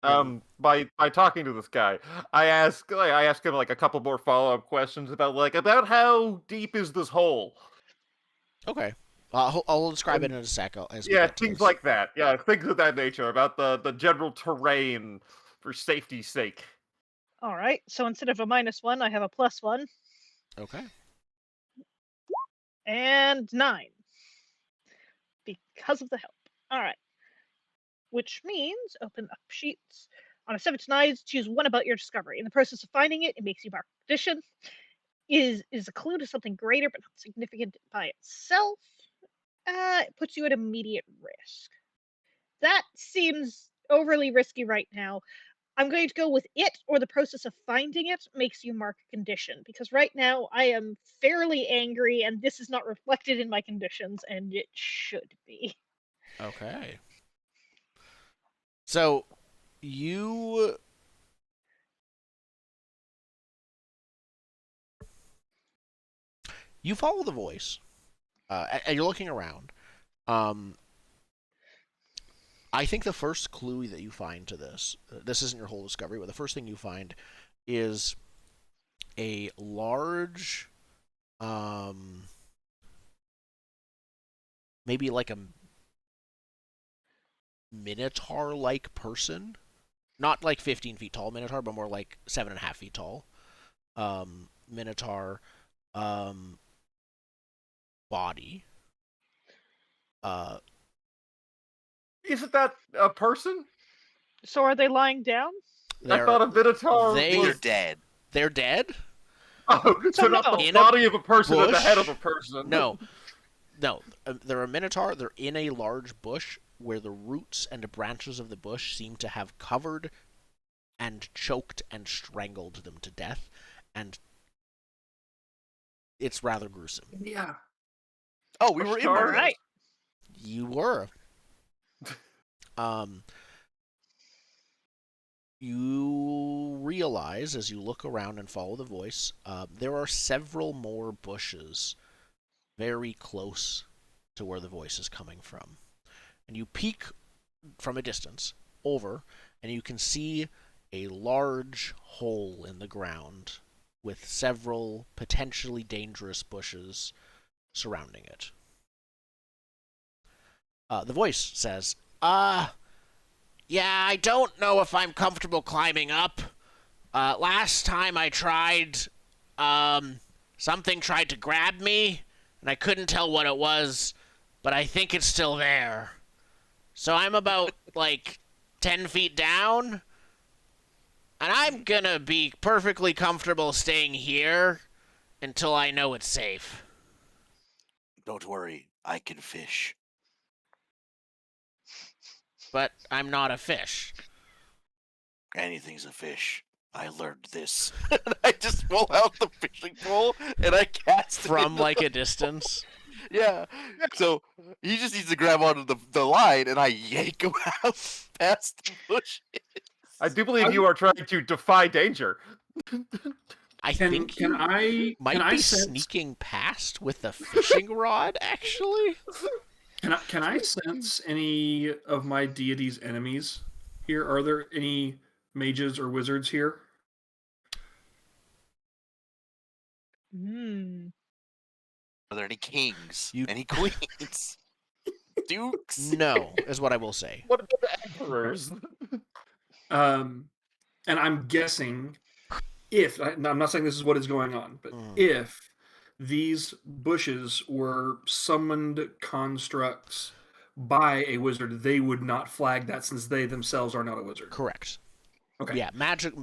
By talking to this guy, I ask him like a couple more follow-up questions about how deep is this hole? Okay. I'll describe it in a sec. As we Yeah, get to things this. like that. Yeah, things of that nature about the general terrain for safety's sake. All right. So instead of a -1, I have a +1 Okay. and 9 because of the help. All right. Which means open up sheets. On a 7 to 9, choose one about your discovery. In the process of finding it, it makes you mark a condition. Is a clue to something greater but not significant by itself. It puts you at immediate risk. That seems overly risky right now. I'm going to go with it, or the process of finding it makes you mark a condition, because right now I am fairly angry and this is not reflected in my conditions, and it should be. Okay. So, you follow the voice, and you're looking around. I think the first clue that you find to this isn't your whole discovery, but the first thing you find is a large, maybe like a minotaur-like person. Not like 15 feet tall minotaur, but more like 7.5 feet tall. Minotaur body. Isn't that a person? So are they lying down? I thought a minotaur they- They're was... dead. They're dead? Oh, so not no. the In a body of a person and the head of bush? a person. No. They're a minotaur. They're in a large bush where the roots and branches of the bush seem to have covered and choked and strangled them to death, and it's rather gruesome. Yeah. Oh, we were in one of those. Alright. You were. You realize as you look around and follow the voice, there are several more bushes very close to where the voice is coming from. And you peek from a distance over, and you can see a large hole in the ground with several potentially dangerous bushes surrounding it. The voice says, yeah, I don't know if I'm comfortable climbing up. Last time I tried, something tried to grab me, and I couldn't tell what it was, but I think it's still there. So I'm about, 10 feet down, and I'm gonna be perfectly comfortable staying here until I know it's safe. Don't worry, I can fish. But I'm not a fish. Anything's a fish. I learned this. I just pull out the fishing pole and I cast it From, into a distance. Yeah. So he just needs to grab onto the line and I yank him out past the bush. I do believe you are trying to defy danger. I Can think you I might can I be sense sneaking past with the fishing rod, actually. can I sense any of my deity's enemies here? Are there any mages or wizards here? Are there any kings? You- Any queens? Dukes? No, is what I will say. What about the emperors? And I'm guessing if I'm not saying this is what is going on, but if these bushes were summoned constructs by a wizard, they would not flag that since they themselves are not a wizard. Correct. Okay. Yeah,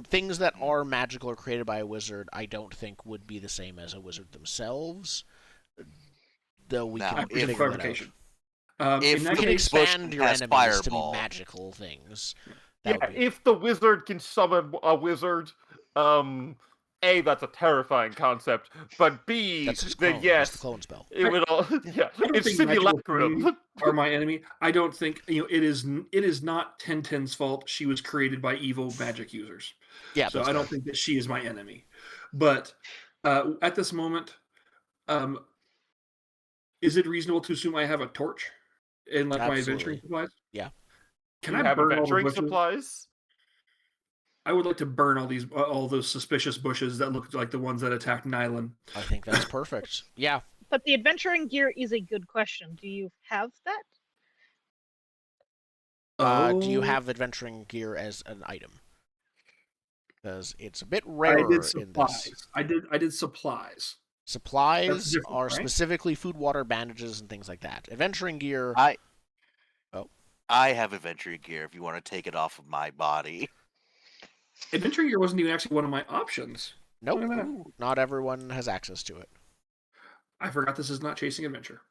things that are magical or created by a wizard, I don't think would be the same as a wizard themselves. Though we Now, can if- figure that out. clarification. If You in that can the case, bush expand your has enemies to be fireball. magical things. Yeah, That would be if the wizard can summon a wizard, A, that's a terrifying concept, but B, that's his then clone. That's the yes, clone spell. it would all, yeah, I don't it's think magical things simulacrum. are my enemy. I don't think it is not Tenten's fault. She was created by evil magic users. Yeah, So that's I don't fair. think that she is my enemy. But at this moment, um, is it reasonable to assume I have a torch in like my adventuring Absolutely. supplies? Yeah. Can You I have burn all the adventuring bushes? supplies? I would like to burn all those suspicious bushes that look like the ones that attacked Nylan. I think that's perfect. Yeah. But the adventuring gear is a good question. Do you have that? Do you Oh, have adventuring gear as an item? Because it's a bit I rarer did in supplies. this. I did supplies. Supplies different, are right? specifically food, water, bandages, and things like that. Adventuring gear. I have adventuring gear if you want to take it off of my body. Adventuring gear wasn't even actually one of my options. Nope. Look at that. Not everyone has access to it. I forgot this is not chasing adventure.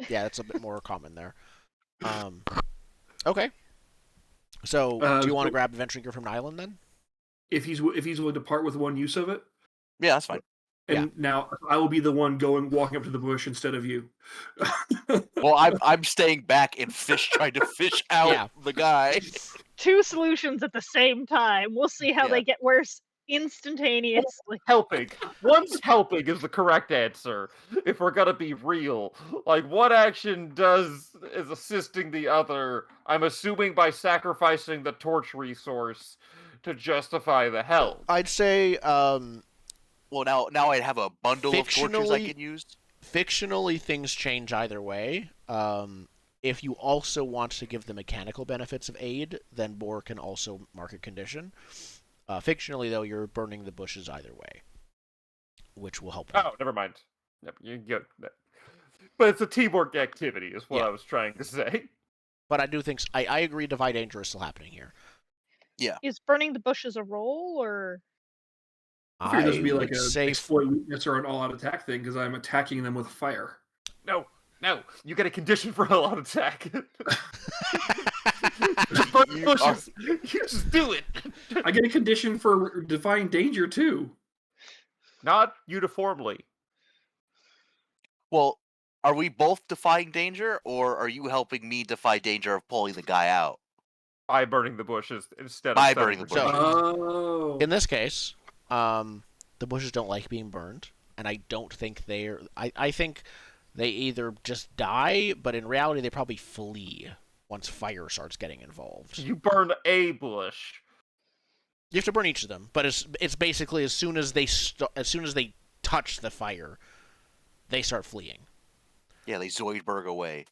Yeah, it's a bit more common there. Okay. So, do you want to so- grab adventuring gear from Nyland then? if he's willing to part with one use of it, Yeah, that's fine. and now I will be the one walking up to the bush instead of you. Well, I'm staying back and trying to fish out Yeah. the guy. Two solutions at the same time. We'll see how Yeah. they get worse instantaneously. Helping. One's helping is the correct answer, if we're gonna be real. Like, one action is assisting the other, I'm assuming by sacrificing the torch resource to justify the help. I'd say Well, now I have a bundle of torches I Fictionally- can use. fictionally things change either way. If you also want to give the mechanical benefits of aid, then Boar can also mark a condition. Fictionally, though, you're burning the bushes either way, which will help. Oh, never mind. Yep, you get that. But it's a teamwork activity, is what Yeah. I was trying to say. But I do think I agree. Divide danger is still happening here. Is burning the bushes a roll, or I figured this would be would like a say exploit weakness or an all-out attack thing because I'm attacking them with fire. No, you get a condition for all-out attack. But You bushes, you just do it. I get a condition for defying danger too. Not uniformly. Well, are we both defying danger, or are you helping me defy danger of pulling the guy out? By burning the bushes instead of By setting burning the resistance. bushes. Oh, in this case, the bushes don't like being burned, and I don't think they're. I think they either just die, but in reality, they probably flee once fire starts getting involved. You burn a bush. You have to burn each of them, but it's basically as soon as they touch the fire, they start fleeing. Yeah, they Zoidberg away.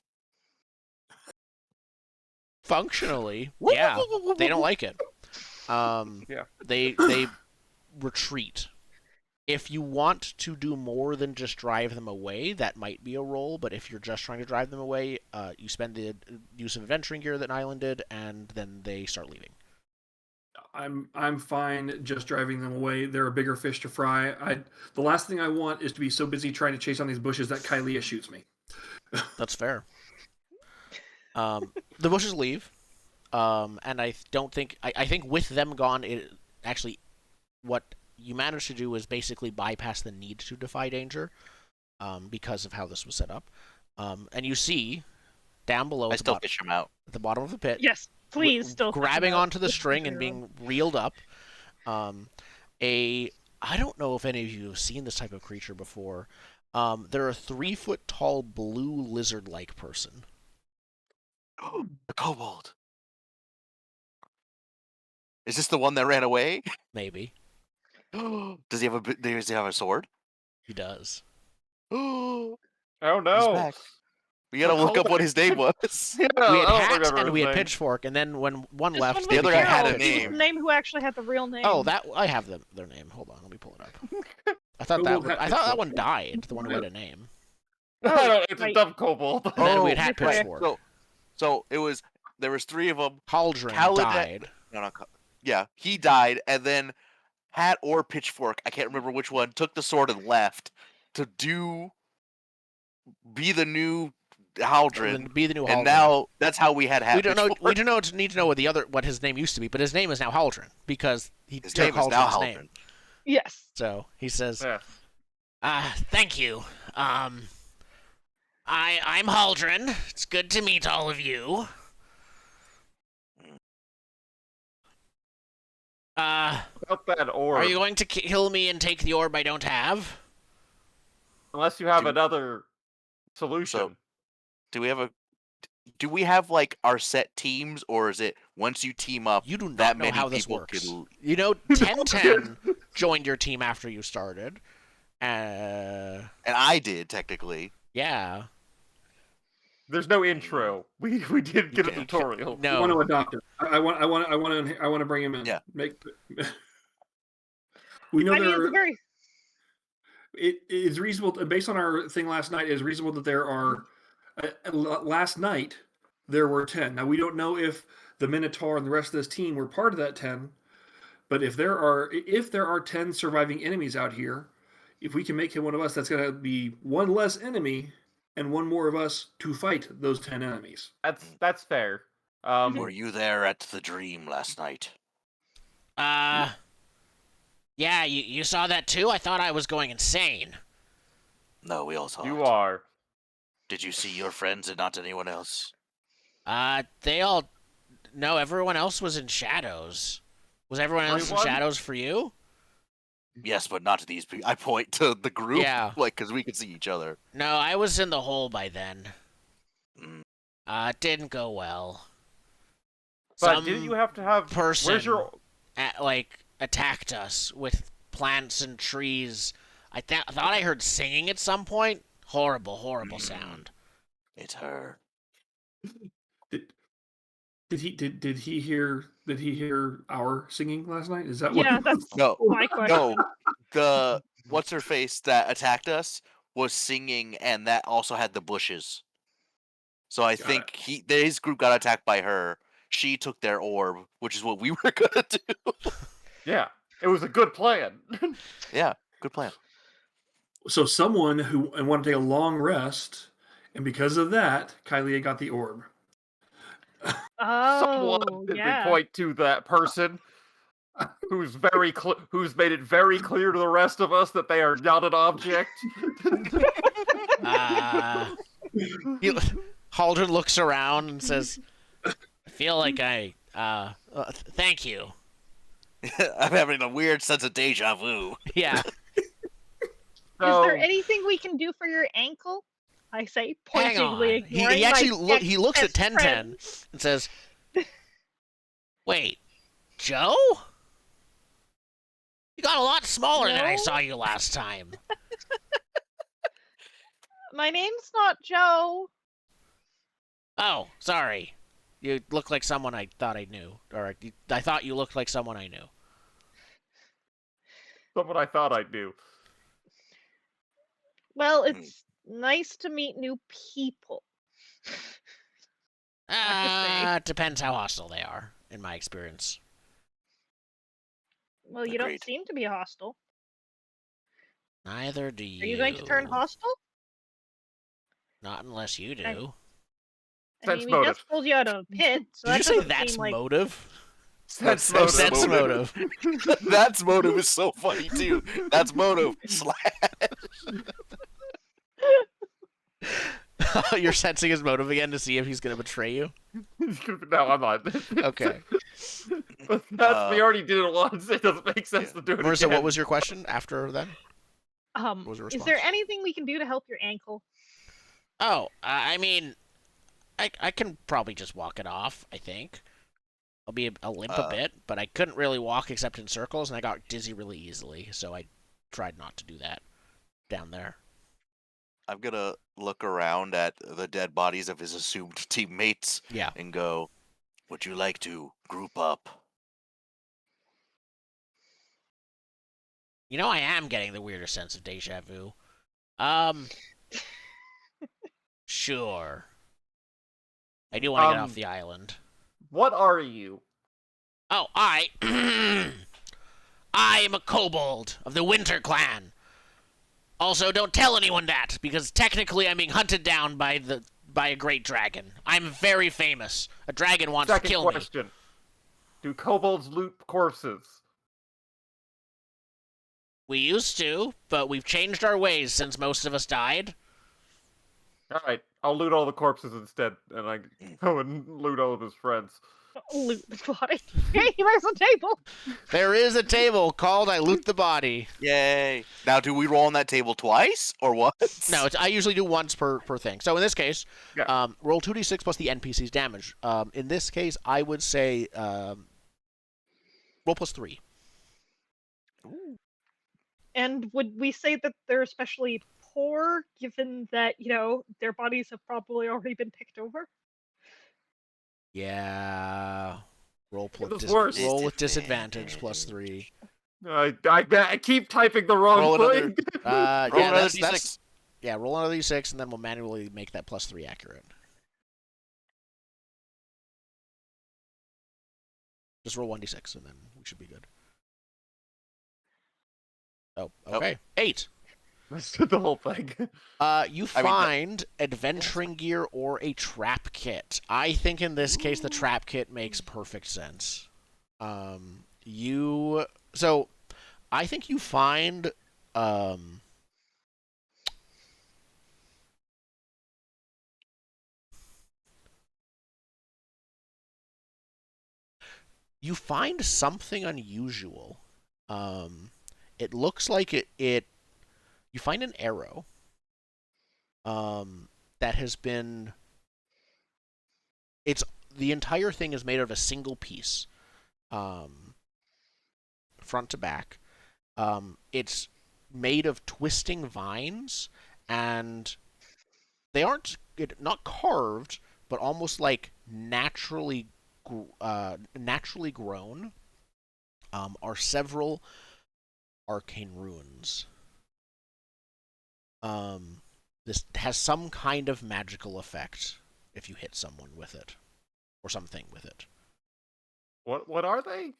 Functionally, yeah, they don't like it. Yeah. They retreat. If you want to do more than just drive them away, that might be a roll. But if you're just trying to drive them away, you spend the use of adventuring gear that Nyland did, and then they start leaving. I'm fine just driving them away. They're a bigger fish to fry. The last thing I want is to be so busy trying to chase on these bushes that Kylea shoots me. That's fair. The bushes leave, and I don't think I think with them gone, it actually what you managed to do is basically bypass the need to defy danger, because of how this was set up. And you see down below I at still fish him out. the bottom of the pit, yes, please still grabbing onto the string and Zero. being reeled up. I don't know if any of you have seen this type of creature before. They're a 3-foot tall blue lizard-like person. The kobold. Is this the one that ran away? Maybe Does he have a sword? he does. Oh, Oh no. back. We gotta look up what his name was. Yeah, We I had don't hat remember and his we had name. pitchfork, and then when one This left, one they The other was guy had a became Carol. name. The name who actually had the real name. Oh, that I have their name. Hold on, let me pull it up. I thought that Kobold hat I thought that pitchfork. one died. The one who had a name. It's a Right. dumb kobold. And then we had Oh, hat okay. pitchfork. So there was 3 of them. Haldren Paladin- died. No, yeah, he died, and then Hat or Pitchfork, I can't remember which one, took the sword and left to be the new Haldren, Be the new Haldren. and now that's how we had we don't know. before. We do know. Need to know what his name used to be, but his name is now Haldren because he His took name is now Haldren's Haldren. name. Yes. So he says, Yeah. "Thank you. I'm Haldren. It's good to meet all of you. About that orb. Are you going to kill me and take the orb I don't have?" Unless you have Do- another solution. Do we have like our set teams, or is it once you team up? You do not that know many how this people works. can- You know, 1010 joined your team after you started. And I did technically. Yeah. There's no intro. We did get a Okay. tutorial. I want to No. adopt him. I want to bring him in. Yeah. We know I mean, there. it's a very It is reasonable, based on our thing last night, it is reasonable that there are, last night, there were 10. Now, we don't know if the Minotaur and the rest of this team were part of that 10, but if there are 10 surviving enemies out here, if we can make him one of us, that's going to be one less enemy and one more of us to fight those 10 enemies. That's fair. Were you there at the dream last night? Yeah, you saw that too? I thought I was going insane. No, we all saw You it. are. Did you see your friends and not anyone else? They all... No, everyone else was in shadows. Was everyone else in Everyone? shadows for you? Yes, but not these people. I point to the group, Yeah. like, because we could see each other. No, I was in the hole by then. Mm. It didn't go well. But didn't you have to have... person Where's your... attacked us with plants and trees. I thought I heard singing at some point. Horrible sound. It's her. Did he hear our singing last night? Is that what? yeah. That's No, my question. no. The what's her face that attacked us was singing, and that also had the bushes. So I Got think his group got attacked by her. She took their orb, which is what we were gonna do. Yeah, it was a good plan. Yeah, good plan. So someone who wanted to take a long rest, and because of that, Kylie got the orb. Someone Oh, did yeah. point to that person who's who's made it very clear to the rest of us that they are not an object. Haldren looks around and says, "I feel like thank you." I'm having a weird sense of deja vu. Yeah. So, Is there anything we can do for your ankle? I say, Hang on. pointedly ignoring He my actually he looks at best 1010 friend. and says, "Wait, Joe? You got a lot smaller than I No? saw you last time." My name's not Joe. Oh, sorry. You look like someone I thought I knew. Or I thought you looked like someone I knew. someone I thought I knew. Well, it's nice to meet new people. It depends how hostile they are, in my experience. Well, you Agreed. don't seem to be hostile. Neither do you. Are you going to turn hostile? Not unless you do. I- Sense I mean, we motive. just pulled you out of a pit, so Did that you say doesn't that's seem like... motive? Sense Sense motive. Sense motive. That's motive is so funny too. That's motive. You're sensing his motive again to see if he's going to betray you? No, I'm not. Okay. But we already did it once. It doesn't make sense to do it Marissa, again. what was your question after then? What was your Is there response? anything we can do to help your ankle? Oh, I mean, I can probably just walk it off, I think. I'll limp a bit, but I couldn't really walk except in circles, and I got dizzy really easily, so I tried not to do that down there. I'm gonna look around at the dead bodies of his assumed teammates Yeah. and go, "Would you like to group up?" You know, I am getting the weirdest sense of deja vu. Sure. I do want to get off the island. What are you? Oh, I am a kobold of the Winter Clan. Also, don't tell anyone that, because technically I'm being hunted down by the by a great dragon. I'm very famous. A dragon wants to Second kill me. question. Do kobolds loot corpses? We used to, but we've changed our ways since most of us died. Alright, I'll loot all the corpses instead, and I go and loot all of his friends. Loot the body. Hey, there's a table. There is a table called I Loot the Body. Yay! Now, do we roll on that table twice or what? No, I usually do once per thing. So in this case, Yeah. roll 2d6 plus the NPC's damage. In this case, I would say roll plus 3. And would we say that they're especially poor, given that, their bodies have probably already been picked over? Yeah. Roll was worse. roll with disadvantage plus 3. I keep typing the wrong Roll thing. another- Roll Yeah, another that's d6. yeah. Roll another d6, and then we'll manually make that plus 3 accurate. Just roll 1d6, and then we should be good. Oh, okay. 8. That's the whole thing. You I mean, find adventuring gear or a trap kit. I think in this case the trap kit makes perfect sense. I think you find you find something unusual. It looks like it you find an arrow that has been the entire thing is made of a single piece, front to back. It's made of twisting vines, and they aren't not carved, but almost like naturally grown. Are several arcane runes. This has some kind of magical effect if you hit someone with it, or something with it. What are they?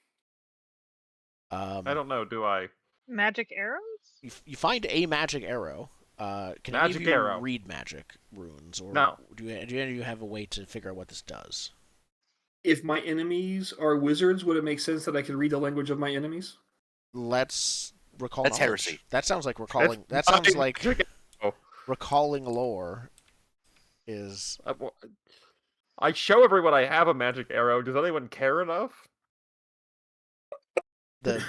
I don't know. Do I? Magic arrows? You find a magic arrow. Can any Magic of you arrow. read magic runes, or No. do any of you have a way to figure out what this does? If my enemies are wizards, would it make sense that I could read the language of my enemies? Let's recall. That's knowledge. heresy. That sounds like recalling. That's That sounds not like magic arrow. recalling lore. Is I show everyone I have a magic arrow. Does anyone care enough? the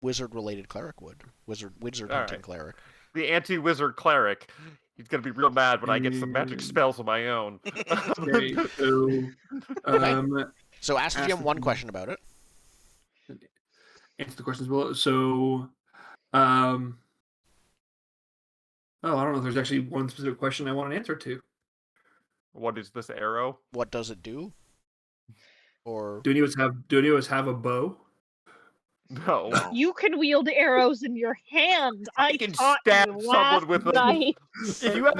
wizard-related cleric would wizard All hunting right. cleric. The anti-wizard cleric. He's gonna be real mad when I get some magic Mm. spells of my own. Okay, so So ask the Ask GM the one GM. question about it. answer the questions well. So, I don't know if there's actually one specific question I want an answer to. What is this arrow? What does it do? Or Do any of us have a bow? No. No. You can wield arrows in your hand. I can taught stab you someone last with them. night. If you have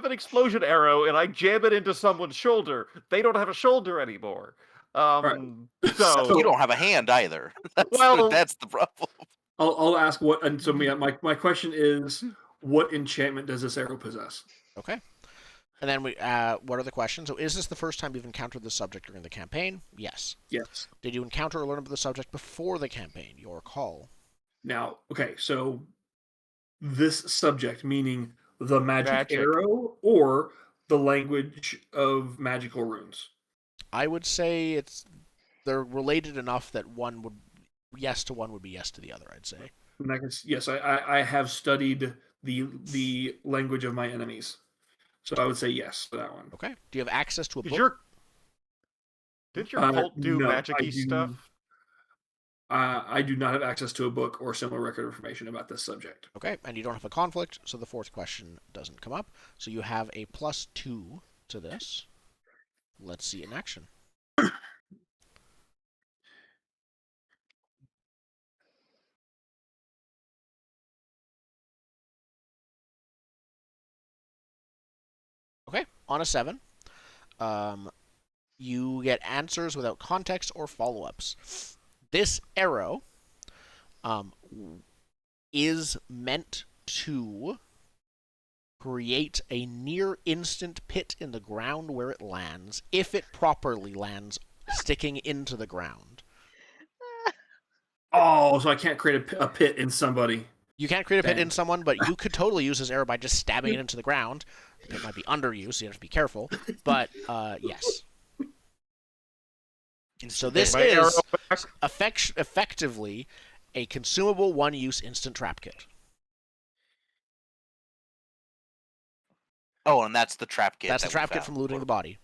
an explosion arrow and I jam it into someone's shoulder, they don't have a shoulder anymore. Right. So You don't have a hand either. Well- That's the problem. I'll ask what. And so my question is, what enchantment does this arrow possess? okay. And then what are the questions? So, is this the first time you've encountered this subject during the campaign? Yes. Yes. Did you encounter or learn about the subject before the campaign? Your call. Now, okay, so this subject, meaning the magic arrow or the language of magical runes. I would say they're related enough that one would yes to one would be yes to the other. I'd say. And yes, I have studied the language of my enemies, so I would say yes for that one. Okay. Do you have access to a book? Did your cult do no, magic-y stuff? I do not have access to a book or similar record of information about this subject. Okay, and you don't have a conflict, so the fourth question doesn't come up. So you have a +2 to this. Let's see it in action. Okay, on a 7. You get answers without context or follow-ups. This arrow is meant to create a near instant pit in the ground where it lands, if it properly lands sticking into the ground. Oh, so I can't create a pit in somebody. You can't create a pit Dang. in someone, but you could totally use this arrow by just stabbing it into the ground. The pit might be under you, so you have to be careful. But, yes. So this My arrow is back. effectively a consumable one-use instant trap kit. Oh, and that's the trap kit. That's the that we trap kit found. from looting the body.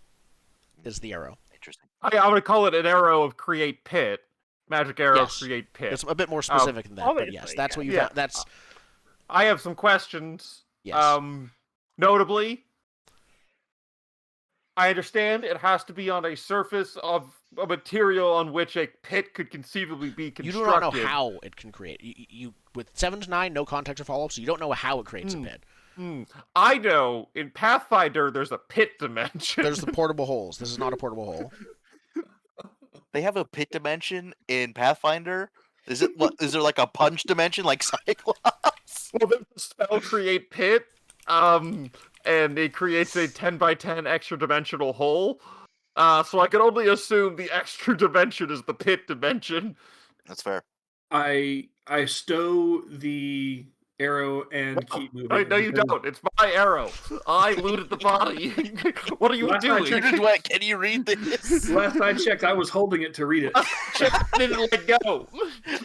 Is the arrow. Interesting. I would call it an arrow of create pit. Magic arrow Yes. create pit. It's a bit more specific than that, but yes, obviously, that's what you yeah. found. That's I have some questions. yes. Notably, I understand it has to be on a surface of a material on which a pit could conceivably be You constructed. do not know how it can create. You with 7 to 9, no context or follow-up, so you don't know how it creates a pit. I know in Pathfinder there's a pit dimension. There's the portable holes. This is not a portable hole. They have a pit dimension in Pathfinder. Is there like a punch dimension like Cyclops? Well, there's a spell create pit, and it creates a 10 by 10 extra dimensional hole. So I can only assume the extra dimension is the pit dimension. That's fair. I stow the arrow and keep moving. No, you don't. It's my arrow. I looted the body. What are you Last doing? I You checked- just went, can you read this? Last I checked, I was holding it to read it. Check didn't let go.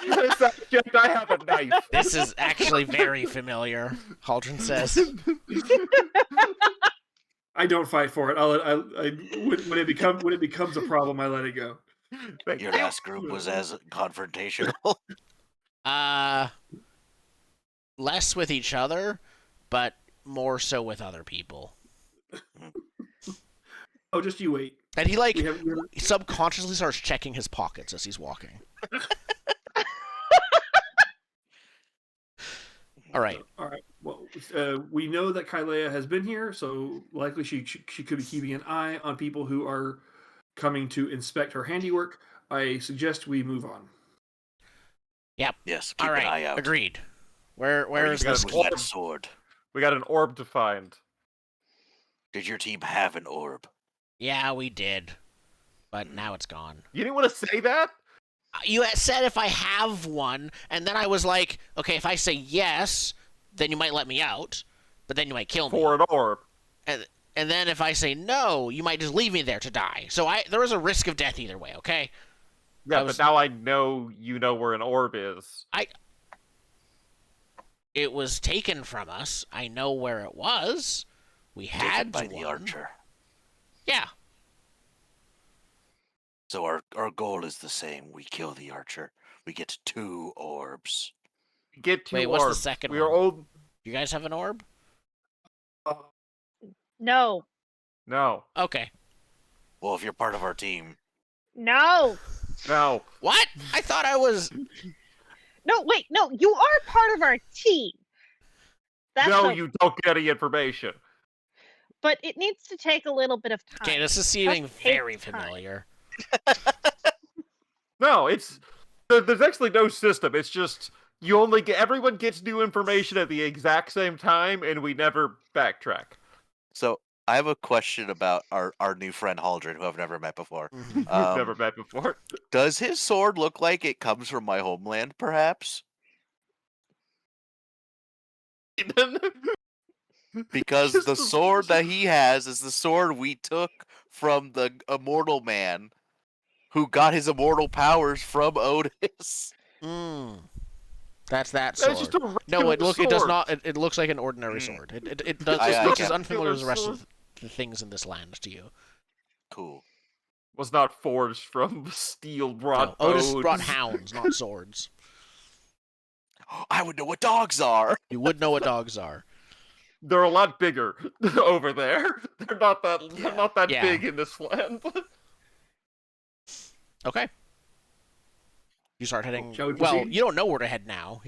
Last I checked, I have a knife. This is actually very familiar, Haldren says. I don't fight for it. When it becomes a problem, I let it go. Thank Your you. last group was as confrontational. Less with each other, but more so with other people. Oh, just you wait. And he We have, subconsciously starts checking his pockets as he's walking. All right. all right. Well, we know that Kylea has been here, so likely she could be keeping an eye on people who are coming to inspect her handiwork. I suggest we move on. Yes, keep All an eye right. out. Agreed. Where is you this? guys With that sword. We got an orb to find. Did your team have an orb? Yeah, we did, but now it's gone. You didn't want to say that? You had said if I have one, and then I was like, okay, if I say yes, then you might let me out, but then you might kill me. For an orb. And then if I say no, you might just leave me there to die. So there is a risk of death either way, okay? Yeah, I was- but now I know you know where an orb is. It was taken from us. I know where it was. We Taken had by one. the archer. Yeah. So our goal is the same. We kill the archer. We get 2 orbs. Get 2 Wait, orbs. what's the second We are one? old. You guys have an orb? No. No. Okay. Well, if you're part of our team, No. No. What? I thought I was. No, wait, no, you are part of our team. That's No, a- you don't get any information. But it needs to take a little bit of time. Okay, this is seeming Just take very time. familiar. No, there's actually no system. It's just you only get everyone gets new information at the exact same time, and we never backtrack. so I have a question about our new friend Haldren, who I've never met before. Mhm. We've Um, never met before. Does his sword look like it comes from my homeland, perhaps? Because Just the the- sword that he has is the sword we took from the immortal man who got his immortal powers from Otis. Mm. That's that That's sword. just a No, it does sword. not. It looks like an ordinary Mm. sword. It does. I It looks get as it. unfamiliar as the rest Sword. of the things in this land to you. Cool. Was not forged from steel No, brought Otis bones. brought hounds, not swords. I would know what dogs are. You would know what dogs are. They're a lot bigger over there. They're not that. Yeah. They're not that Yeah. big in this land. Okay. You start heading. Shall we Well, proceed? you don't know where to head now.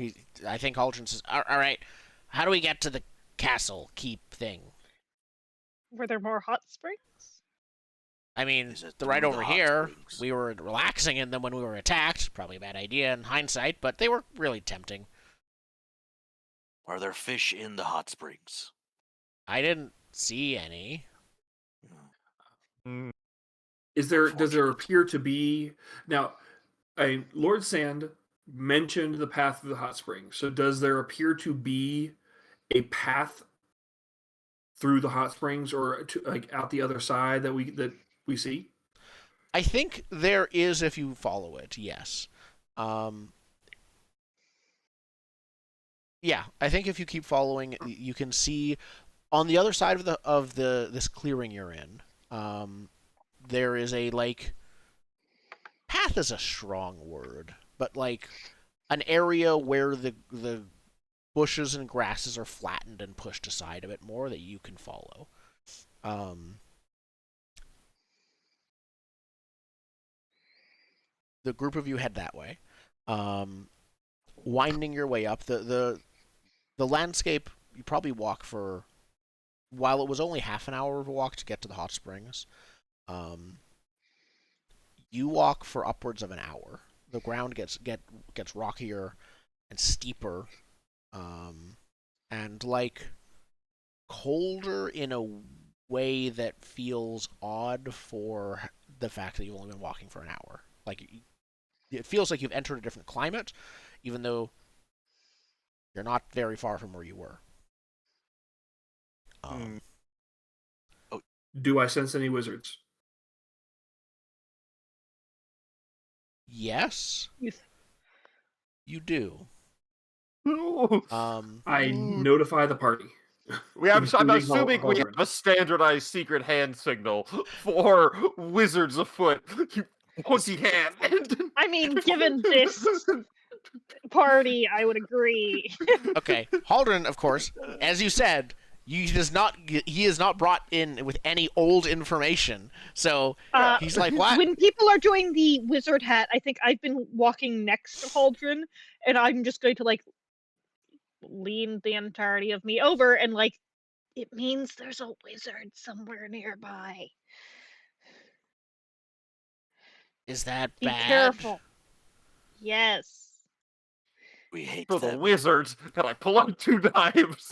I think Haldren says, "All right, how do we get to the castle keep thing?" Were there more hot springs? I mean, Is it the right through over the hot here, springs? we were relaxing in them when we were attacked. Probably a bad idea in hindsight, but they were really tempting. Are there fish in the hot springs? I didn't see any. Mm, Does there Unfortunate. appear to be now? Lord Sand mentioned the path through the hot springs. So does there appear to be a path through the hot springs, or to, like out the other side that we see? I think there is if you follow it. Yes. Yeah, I think if you keep following, you can see on the other side of the this clearing you're in. There is a like path is a strong word, but like an area where the bushes and grasses are flattened and pushed aside a bit more that you can follow. The group of you head that way, winding your way up. The landscape you probably walk for, while it was only half an hour of a walk to get to the hot springs. You walk for upwards of an hour. The ground gets rockier and steeper, and like colder in a way that feels odd for the fact that you've only been walking for an hour. Like it feels like you've entered a different climate, even though you're not very far from where you were. mm. Do I sense any wizards? Yes, you do. I notify the party. I'm including assuming we have Haldren. a standardized secret hand signal for wizards afoot. You pointy hand. I mean, given this party, I would agree. Okay, Haldren, of course, as you said, he is not brought in with any old information. So he's like, what? When people are doing the wizard hat, I think I've been walking next to Haldren, and I'm just going to like lean the entirety of me over and like, it means there's a wizard somewhere nearby. Is that Be bad? careful. Yes. We hate For the them. wizards, and I pull out 2 knives.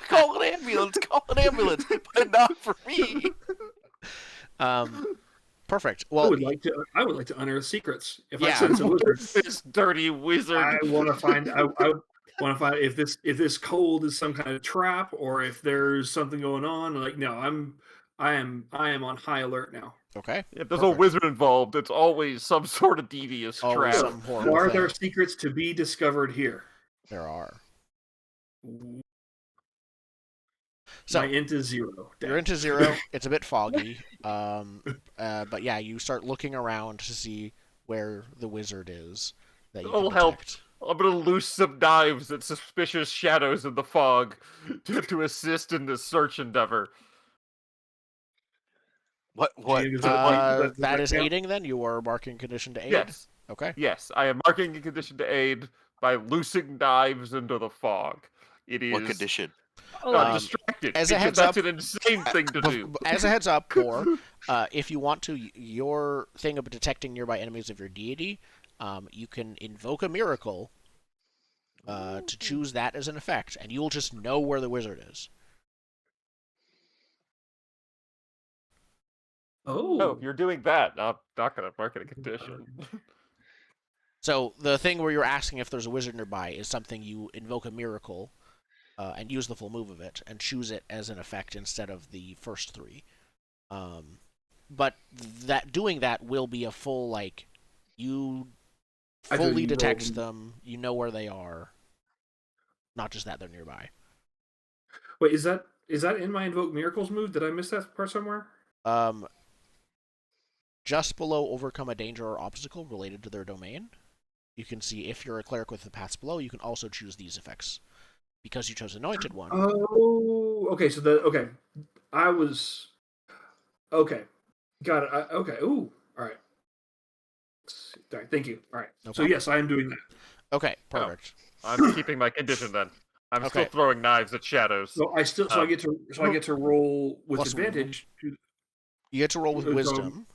Call an ambulance. Call an ambulance. But not for me. Perfect. I Well, would like to unearth secrets. If I Yeah. sense a wizard, This dirty wizard. I want to find. I want to find if this cold is some kind of trap, or if there's something going on. Like, no, I am on high alert now. okay. If there's a Perfect. wizard involved, it's always some sort of devious Always trap. some horrible Are thing. there secrets to be discovered here? There are. So, So my int is 0. you're into 0. It's a bit foggy. But yeah, you start looking around to see where the wizard is that you It'll can help. detect. I'm gonna loose some knives at suspicious shadows in the fog to assist in this search endeavor. What? That is aiding then? You are marking condition to aid? Yes, Okay. yes, I am marking a condition to aid by loosing knives into the fog. It is What condition? Oh, Um, distracted. as a because heads that's up- an insane thing to do. As a heads up, or if you want to, your thing of detecting nearby enemies of your deity, you can invoke a miracle to choose that as an effect, and you'll just know where the wizard is. Oh, you're doing that. I'm not gonna mark it a condition. So the thing where you're asking if there's a wizard nearby is something you invoke a miracle and use the full move of it and choose it as an effect instead of the first 3. But doing that will be a full like you fully detect them. You know where they are. Not just that they're nearby. Wait, is that in my invoke miracles move? Did I miss that part somewhere? Just below overcome a danger or obstacle related to their domain. You can see if you're a cleric with the paths below, you can also choose these effects. Because you chose Anointed One. Oh, okay. So I was okay. Got it. Okay. Ooh. All right. All right. Thank you. All right. No So problem. yes, I am doing that. Okay, perfect. I'm keeping my condition then. I'm still Okay. throwing knives at shadows. So I get to roll with Plus advantage, You get to roll with So- Wisdom.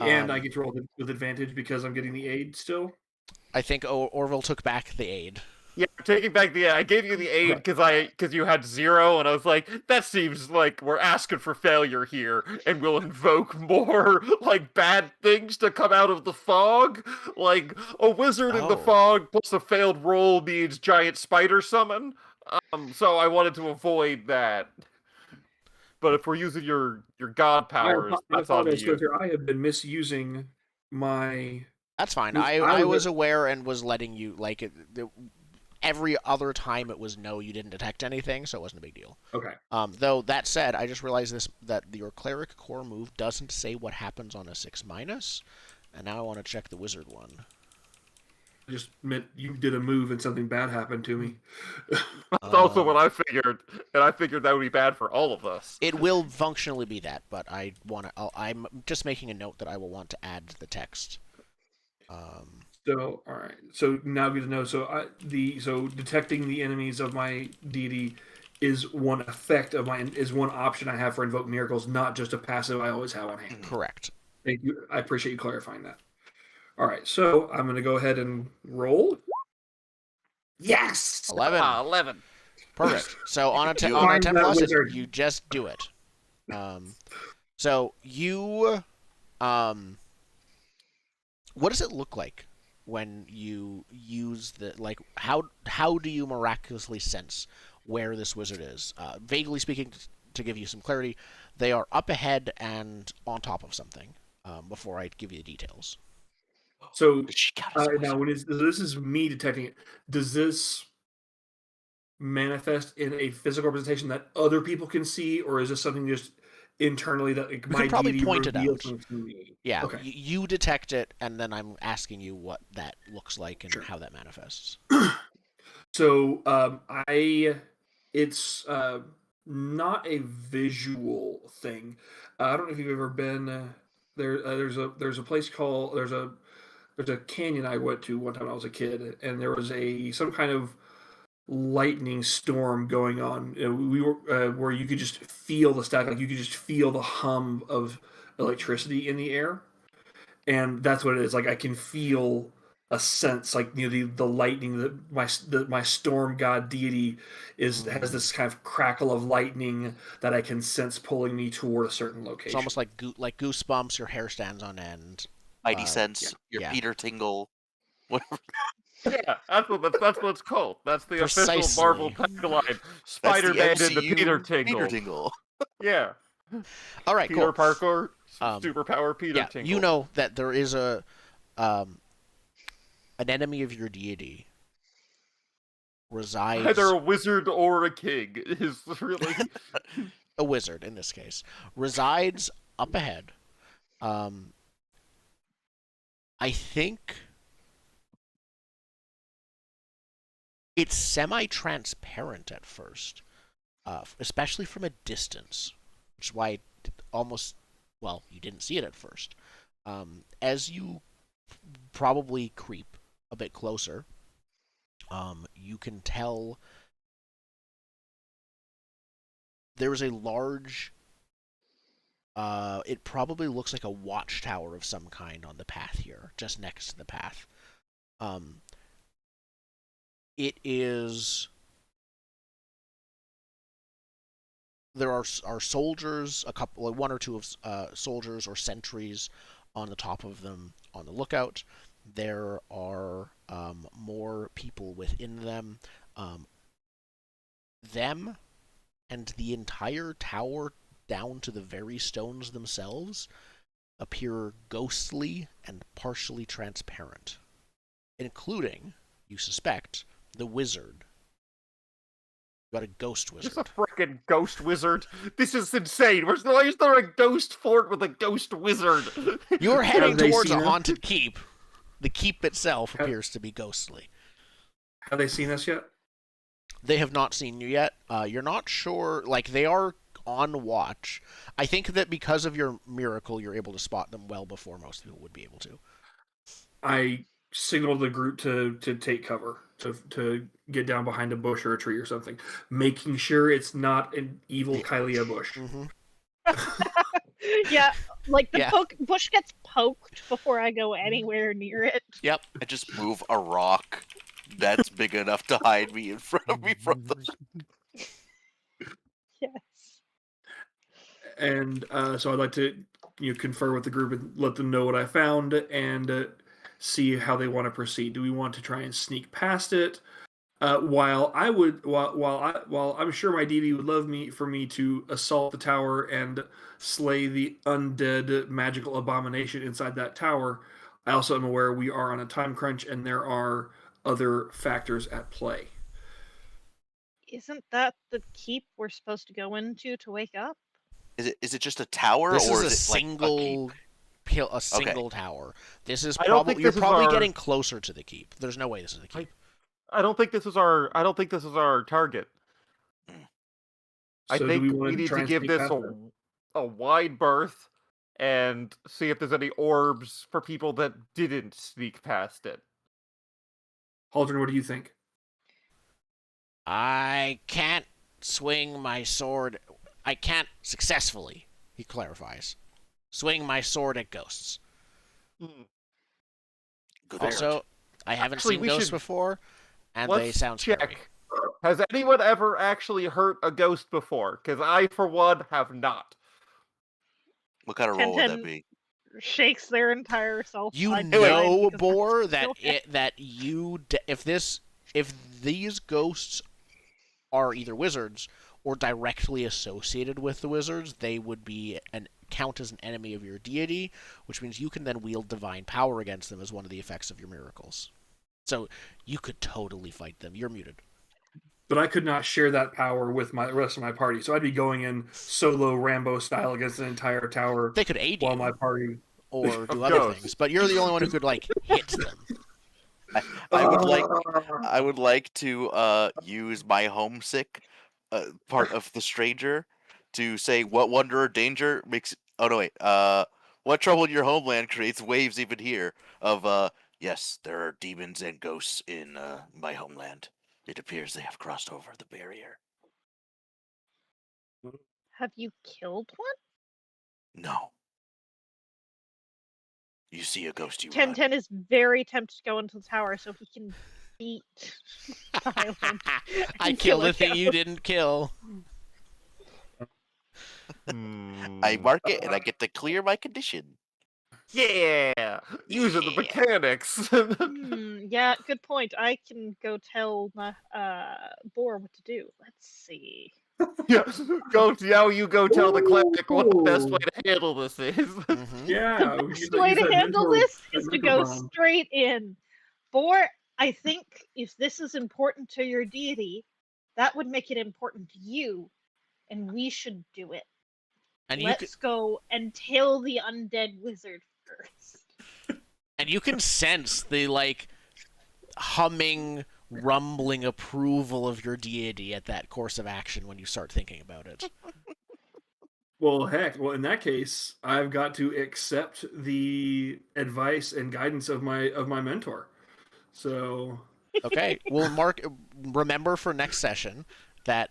and I get to roll with advantage because I'm getting the aid still. I think Orville took back the aid. Yeah, taking back the I gave you the 8 because you had 0, and I was like, that seems like we're asking for failure here, and we'll invoke more like bad things to come out of the fog. Like a wizard in the Oh. fog plus a failed roll means giant spider summon. So I wanted to avoid that. But if we're using your god powers, I that's on apologize, you. Spencer. I have been misusing my. That's fine. Was- I I was was aware and was letting you like every other time it was no, you didn't detect anything, so it wasn't a big deal. Okay. Though that said, I just realized that your cleric core move doesn't say what happens on a 6-, and now I want to check the wizard one. I just meant you did a move and something bad happened to me. That's also what I figured, and I figured that would be bad for all of us. It will functionally be that, but I'm just making a note that I will want to add the text. So all right. So now good to know. So so detecting the enemies of my deity is one one option I have for invoke miracles, not just a passive I always have on hand. Correct. Thank you. I appreciate you clarifying that. All right. So I'm going to go ahead and roll. Yes. 11. 11. Perfect. So on a You on a find 10 that plus, wizard. you just do it. So you what does it look like when you use the how do you miraculously sense where this wizard is? Vaguely speaking, to give you some clarity, they are up ahead and on top of something. Before I give you the details. So Does she count as a now wizard? this is me detecting it. Does this manifest in a physical representation that other people can see, or is this something just internally that like, We my can probably deity point it reveals out. something to me? Yeah, Okay. you detect it, and then I'm asking you what that looks like and Sure. how that manifests. So it's not a visual thing. I don't know if you've ever been there. There's a place called there's a canyon I went to one time when I was a kid, and there was some kind of lightning storm going on. We were where you could just feel the static, like you could just feel the hum of electricity in the air, and that's what it is. Like I can feel a sense, like the lightning that my storm god deity has this kind of crackle of lightning that I can sense pulling me toward a certain location. It's almost like goosebumps. Your hair stands on end. Mighty Sense, yeah. Peter Tingle, whatever. Yeah, that's what it's called. That's the Precisely. official Marvel tagline. That's Spider-Man the and the MCU Peter Tingle. Peter Tingle. Yeah. All right, Peter cool. Parker, Um, superpower Peter Yeah, Tingle. you know that there is an enemy of your deity resides. Either a wizard or a king is really. A wizard in this case resides up ahead. I think it's semi-transparent at first, especially from a distance, which is why you didn't see it at first. As you probably creep a bit closer, you can tell there is a large it probably looks like a watchtower of some kind on the path here, just next to the path. It is. There are soldiers, one or two of soldiers or sentries on the top of them on the lookout. There are more people within them. Them and the entire tower, down to the very stones themselves, appear ghostly and partially transparent, including, you suspect, the wizard. You got a ghost wizard. It's a freaking ghost wizard. This is insane. Why is there a ghost fort with a ghost wizard? You're heading Have they towards a seen us? haunted keep. The keep itself appears to be ghostly. Have they seen us yet? They have not seen you yet. You're not sure. Like, they are on watch. I think that because of your miracle, you're able to spot them well before most people would be able to. I signaled the group to take cover, to get down behind a bush or a tree or something, making sure it's not an evil Kylia bush. Mm-hmm. Yeah, like the Yeah. bush gets poked before I go anywhere near it. Yep. I just move a rock that's big enough to hide me in front of me from the. Yes. And so I'd like to confer with the group and let them know what I found and see how they want to proceed. Do we want to try and sneak past it? While I'm sure my deity would love for me to assault the tower and slay the undead magical abomination inside that tower, I also am aware we are on a time crunch and there are other factors at play. Isn't that the keep we're supposed to go into to wake up? Is it just a tower, This or is is a it like a keep? single tower. This is I don't think probably you're this is probably our- getting closer to the keep. There's no way this is the keep. I don't think this is our target. I So do think we we want to need try to and give sneak this past it? a wide berth and see if there's any orbs for people that didn't sneak past it. Haldren, what do you think? I can't swing my sword. I can't successfully, he clarifies, swing my sword at ghosts. Good Also, lord. I haven't Actually, seen we ghosts should- before, and Let's they sound check. scary. Has anyone ever actually hurt a ghost before? Because I, for one, have not. What kind of role would that 10-10 be? shakes their entire self. You side to side know, because Boar, we're that still if these ghosts are either wizards or directly associated with the wizards, they would be count as an enemy of your deity, which means you can then wield divine power against them as one of the effects of your miracles. So you could totally fight them. You're muted. But I could not share that power with the rest of my party, so I'd be going in solo Rambo style against an entire tower They could aid while you my party. or Of do other ghosts. things, but you're the only one who could hit them. I would like to use my homesick part of the stranger to say what wonder or danger makes. Oh no, wait. What trouble in your homeland creates waves even here of yes, there are demons and ghosts in my homeland. It appears they have crossed over the barrier. Have you killed one? No. You see a ghost, you run. 10-10 is very tempted to go into the tower so he can beat Thailand. I and killed kill a thing him. you didn't kill. I mark it and I get to clear my condition. Yeah, using the Yeah. mechanics. Yeah, good point. I can go tell my Boar what to do. Let's see. Yeah, you go tell the cleric what the best way to handle this is. Mhm. Yeah, The we best use way to that handle mentor- this that is to mentor go bomb. straight in. Boar, I think if this is important to your deity, that would make it important to you, and we should do it. And Let's go and kill the undead wizard first. you can sense the humming, rumbling approval of your deity at that course of action when you start thinking about it. Well, heck. Well, in that case, I've got to accept the advice and guidance of my mentor. So Okay, well, remember for next session that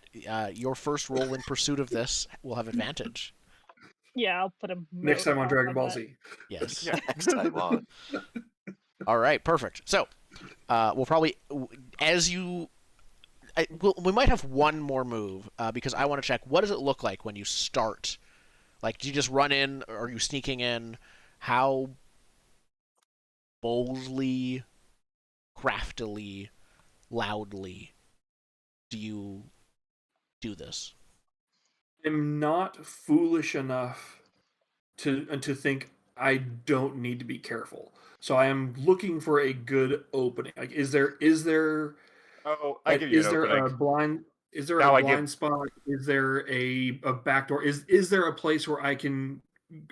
your first roll in pursuit of this will have advantage. Yeah, I'll put a next time on Dragon Ball Z. Yes. Next time on. All right, perfect. So, we'll probably, we might have one more move because I want to check what does it look like when you start. Like, do you just run in, or are you sneaking in? How boldly, craftily, loudly do you do this? I'm not foolish enough to think I don't need to be careful. So I am looking for a good opening. Like, is there Oh, I give you is an there opening. a blind? Is there Now a I give- blind spot? Is there a back door? Is there a place where I can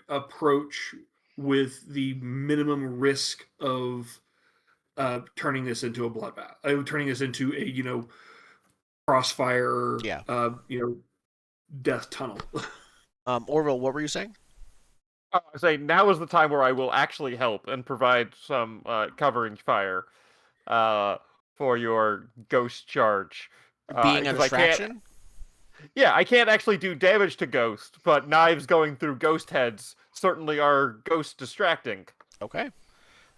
approach with the minimum risk of turning this into a bloodbath? Turning this into a crossfire. Yeah. Death tunnel. Orville, what were you saying? I say now is the time where I will actually help and provide some covering fire for your ghost charge. Being a 'cause I can't- distraction? Yeah, I can't actually do damage to ghosts, but knives going through ghost heads certainly are ghost distracting. Okay.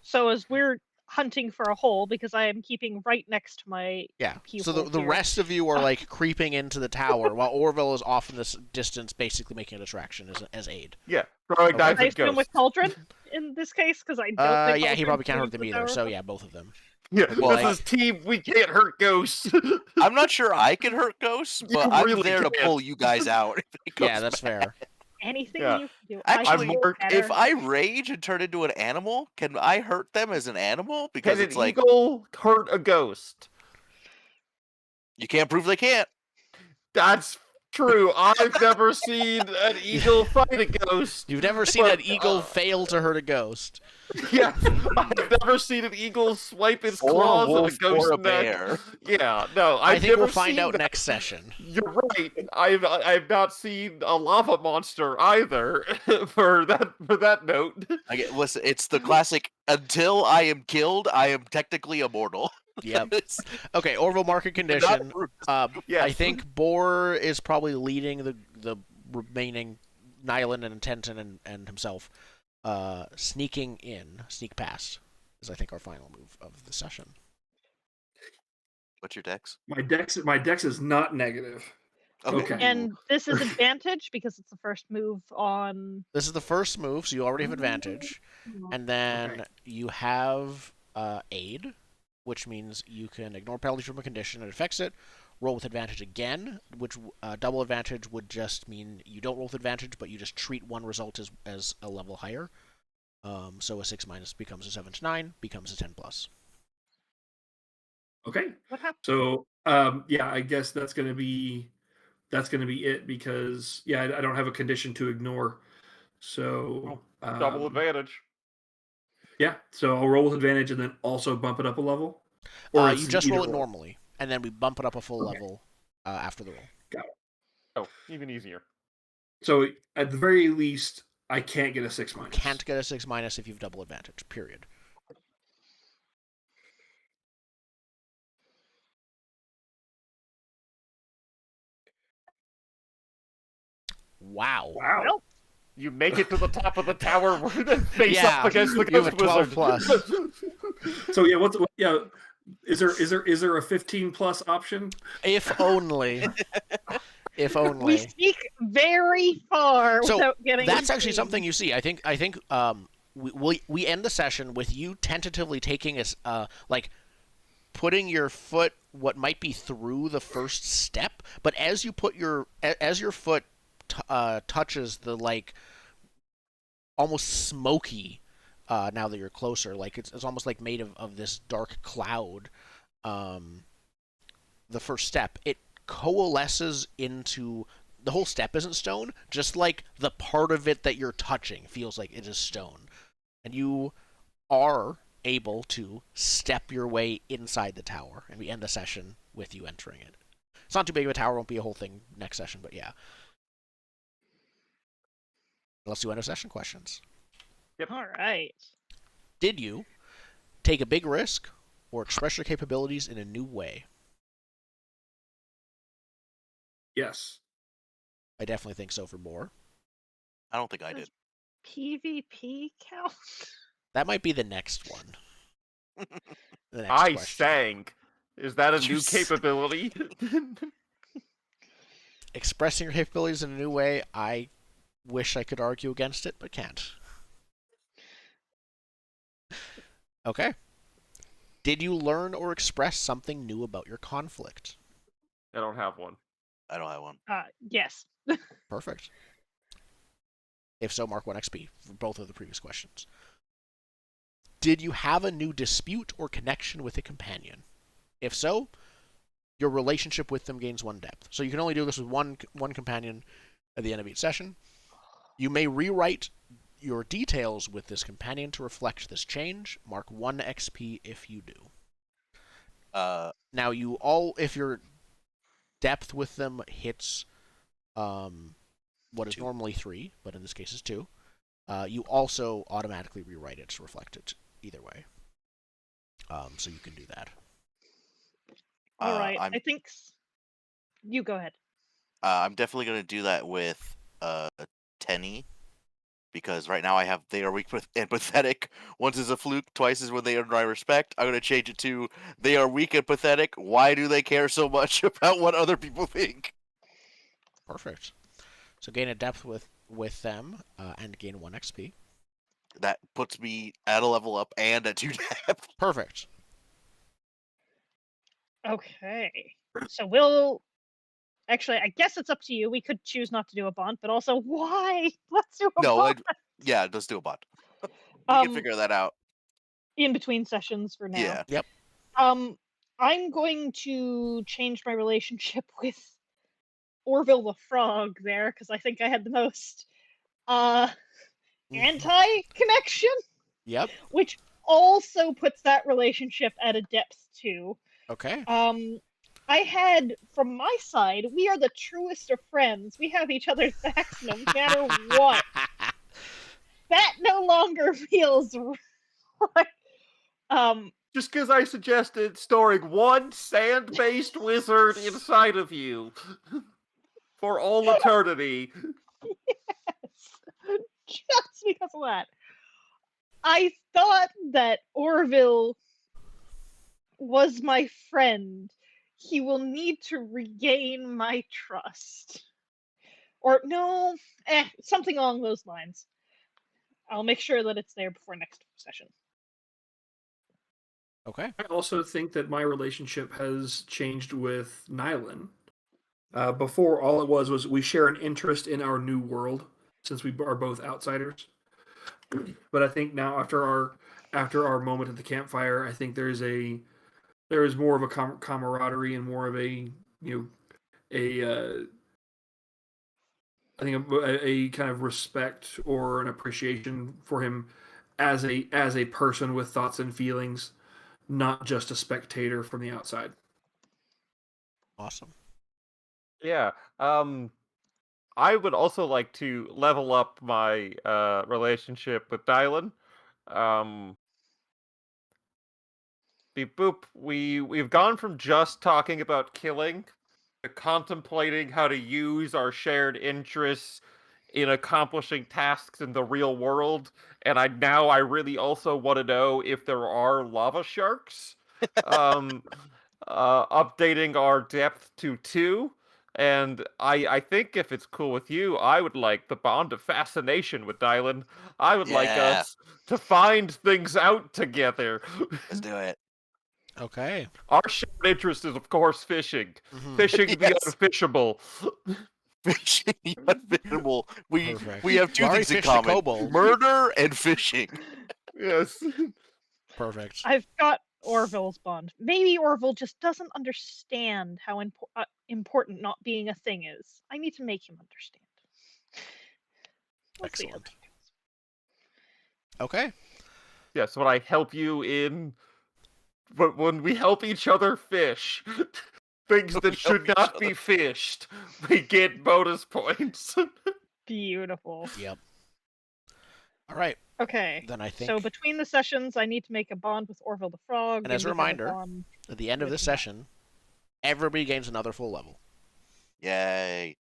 So as we're hunting for a hole because I am keeping right next to my Yeah. So keyhole the here. rest of you are like creeping into the tower, while Orville is off in this distance, basically making a distraction as aid. Yeah, throwing Okay. knives I at assume with ghosts. Cauldron in this case because I don't think Yeah, he Cauldron's probably can't going hurt them to the either. tower. So yeah, both of them. Yeah, Well, this is team. We can't hurt ghosts. I'm not sure I can hurt ghosts, You but I'm really there to can't. pull you guys out. If it Yeah, goes that's fair. Anything Yeah. you can do. Actually, I feel if better. I rage and turn into an animal, can I hurt them as an animal? Because Can an it's like eagle hurt a ghost? you can't prove they can't. That's true. I've never seen an eagle fight a ghost. You've never seen But, an eagle fail to hurt a ghost. Yeah, I've never seen an eagle swipe its Or a claws at a wolf ghost's or a neck. bear. Yeah, no, I I've think never we'll find seen out that. next session. You're right. I've not seen a lava monster either. for that note. Listen, it's the classic. Until I am killed, I am technically immortal. Yep. It's Okay, Orville market not condition. proof. I Yes. think Boar is probably leading the remaining Nylon and Tenton and himself. Sneaking sneak past is I think our final move of the session. What's your dex? My dex is not negative. Okay. And this is advantage because it's the first move on. This is the first move, so you already have advantage, and then Okay. you have aid, which means you can ignore penalties from a condition that affects it. Roll with advantage again, which double advantage would just mean you don't roll with advantage, but you just treat one result as a level higher. So a 6- becomes a 7 to 9, becomes a 10+. Okay. What happened? So yeah, I guess that's gonna be it because yeah, I don't have a condition to ignore. So Double advantage. Yeah, so I'll roll with advantage and then also bump it up a level. You it's just either roll it or? normally, and then we bump it up a full Okay. level after the roll. Oh, even easier. So at the very least, I can't get a 6-. You can't get a 6- if you've double advantage, period. Wow. Wow. Well, You make it to the top of the tower, face Yeah, up against the you have a ghost 12+. wizard. So yeah, is there a 15+ option? If only. If we only. sneak very far So, without getting. That's actually seen. something you see. I think we end the session with you tentatively taking us like putting your foot what might be through the first step, but as your foot touches the like almost smoky now that you're closer, like it's almost like made of this dark cloud. The first step, it coalesces into the whole step isn't stone, just like the part of it that you're touching feels like it is stone. And you are able to step your way inside the tower, and we end the session with you entering it. It's not too big of a tower, won't be a whole thing next session, but yeah. Let's do end of session questions. All right. Did you take a big risk or express your capabilities in a new way? Yes. I definitely think so for Boar. I don't think I did. PvP count? That might be the next one. The next I question. sang. Is that a You new s- capability? Expressing your capabilities in a new way, I wish I could argue against it, but can't. Okay. Did you learn or express something new about your conflict? I don't have one. I don't have one. Yes. Perfect. If so, mark 1 XP for both of the previous questions. Did you have a new dispute or connection with a companion? If so, your relationship with them gains 1 depth. So you can only do this with one companion at the end of each session. You may rewrite your details with this companion to reflect this change. Mark 1 XP if you do. Now if your depth with them hits what is 2. normally 3, but in this case is 2, you also automatically rewrite it to reflect it either way. So you can do that. All right. I'm I think. You go ahead. I'm definitely gonna do that with Tenny. because right now I have they are weak and pathetic. Once is a fluke, twice is when they earn my respect. I'm going to change it to they are weak and pathetic. Why do they care so much about what other people think? Perfect. So gain a depth with them and gain 1 XP. That puts me at a level up and at 2 depth. Perfect. Okay. So we'll actually, I guess it's up to you. We could choose not to do a bond, but also why? Let's do a No, bond. yeah, let's do a bond. We can Um, figure that out. in between sessions for now. Yeah. Yep. I'm going to change my relationship with Orville the Frog there because I think I had the most anti-connection, Yep. which also puts that relationship at a depth too. Okay. I had, from my side, we are the truest of friends. We have each other's backs no matter what. That no longer feels right. Just because I suggested storing one sand-based wizard inside of you for all eternity. Just because of that. I thought that Orville was my friend. He will need to regain my trust. Or no, something along those lines. I'll make sure that it's there before next session. Okay. I also think that my relationship has changed with Nylon. Before, all it was we share an interest in our new world, since we are both outsiders. But I think now, after our moment at the campfire, I think there is more of a camaraderie and more of a I think a kind of respect or an appreciation for him as a person with thoughts and feelings, not just a spectator from the outside. Awesome. Yeah. I would also like to level up my relationship with Dylan. Beep boop. We've gone from just talking about killing to contemplating how to use our shared interests in accomplishing tasks in the real world, and I really also want to know if there are lava sharks. Updating our depth to 2. And I think if it's cool with you, I would like the bond of fascination with Dylan. I would like Yeah. us to find things out together. Let's do it. Okay. Our shared interest is, of course, fishing. Mhm. Fishing the Yes. unfishable. Fishing the unfishable. We Perfect. have 2 You already things in fished a common: kobold. murder and fishing. Yes. Perfect. I've got Orville's bond. Maybe Orville just doesn't understand how important not being a thing is. I need to make him understand. We'll see how Excellent. that goes. Okay. Yes, when I help you in... When we help each other fish, things that should not be fished, we get bonus points. Beautiful. Yep. All right. Okay. Then I think So between the sessions, I need to make a bond with Orville the Frog. And as a we have reminder, bond at the end of with this Nile. session, everybody gains another full level. Yay.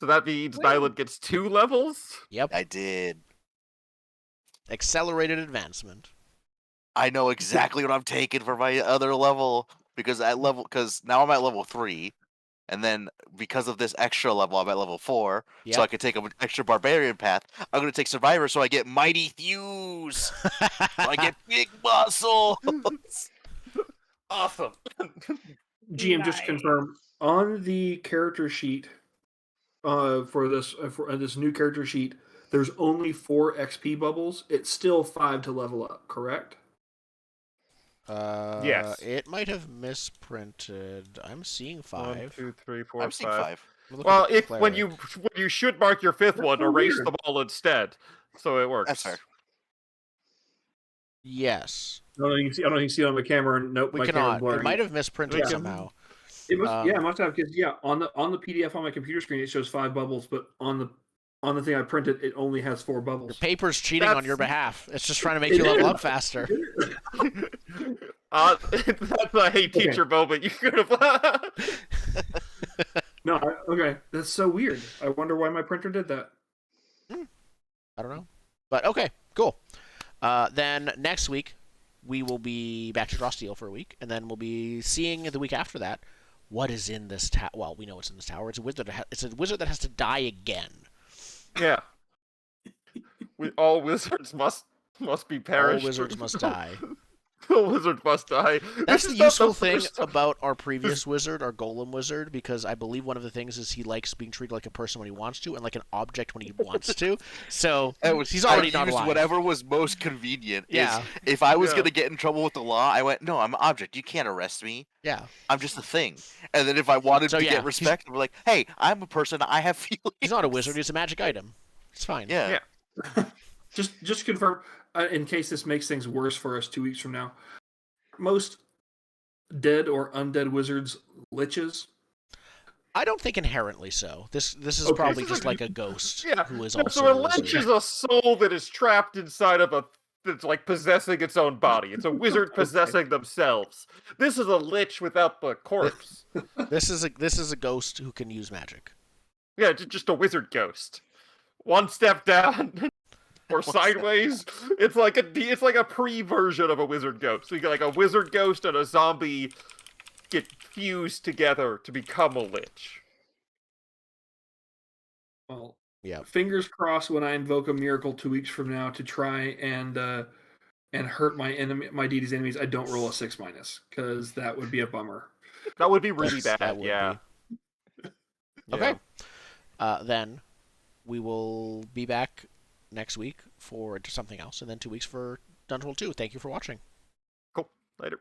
So that means Wait. Nyland gets 2 levels? Yep. I did. Accelerated advancement. I know exactly what I'm taking for my other level because now I'm at level 3, and then because of this extra level, I'm at level 4, Yep. so I can take an extra barbarian path. I'm gonna take survivor, so I get mighty thews. So I get big muscles. Awesome. GM, just to Nice. confirm, on the character sheet for this new character sheet, there's only 4 XP bubbles. It's still 5 to level up, correct? Yes. It might have misprinted. I'm seeing 5. 1, 2, 3, 4, I'm seeing 5. Look Well, at the when cleric. you should mark your 5th one, so erase weird. them all instead, so it works. That's fair. Yes. I don't know if you can see it on my camera. Nope, We my cannot. camera's blurry. It might have misprinted Yeah. somehow. It must have, because on the PDF on my computer screen it shows 5 bubbles, but on the thing I printed it only has 4 Your bubbles. paper's cheating on your That's- behalf. It's just trying to make you level up faster. That's a hey teacher moment. You could have. No, okay, that's so weird. I wonder why my printer did that. I don't know. But okay, cool. Then next week we will be back to Draw Steel for a week, and then we'll be seeing the week after that what is in this tower. Well, we know what's in this tower. It's a wizard. It's a wizard that has to die again. Yeah. All wizards must be perished. All wizards must die. All wizards must die. That's This the is not useful thing first- about our previous wizard, our golem wizard, because I believe one of the things is he likes being treated like a person when he wants to, and like an object when he wants to. So he's already I not used alive. whatever was most convenient. Yeah. If I was Yeah. gonna get in trouble with the law, I went, no, I'm an object. You can't arrest me. Yeah, I'm just a thing. And then if I wanted So, to yeah, get he's- respect, I'm like, hey, I'm a person. I have feelings. he's not a wizard. He's a magic item. It's fine. Yeah. Yeah. Just confirm, in case this makes things worse for us 2 weeks from now. Most dead or undead wizards liches. I don't think inherently so. This is Okay. probably This is just like- like a ghost Yeah. who is No, also so a a lich wizard. is a soul that is trapped inside of a that's like possessing its own body. It's a wizard possessing themselves. This is a lich without the corpse. This is a ghost who can use magic. Yeah, just a wizard ghost. One step down or sideways. It's like a pre-version of a wizard ghost. So you get like a wizard ghost and a zombie get fused together to become a lich. Well, Yeah. fingers crossed when I invoke a miracle 2 weeks from now to try and hurt my deity's enemies. I don't roll a 6-, because that would be a bummer. That would be really That bad. would Yeah. be. Okay. Then we will be back next week for something else, and then 2 weeks for Dungeon World 2. Thank you for watching. Cool. Later.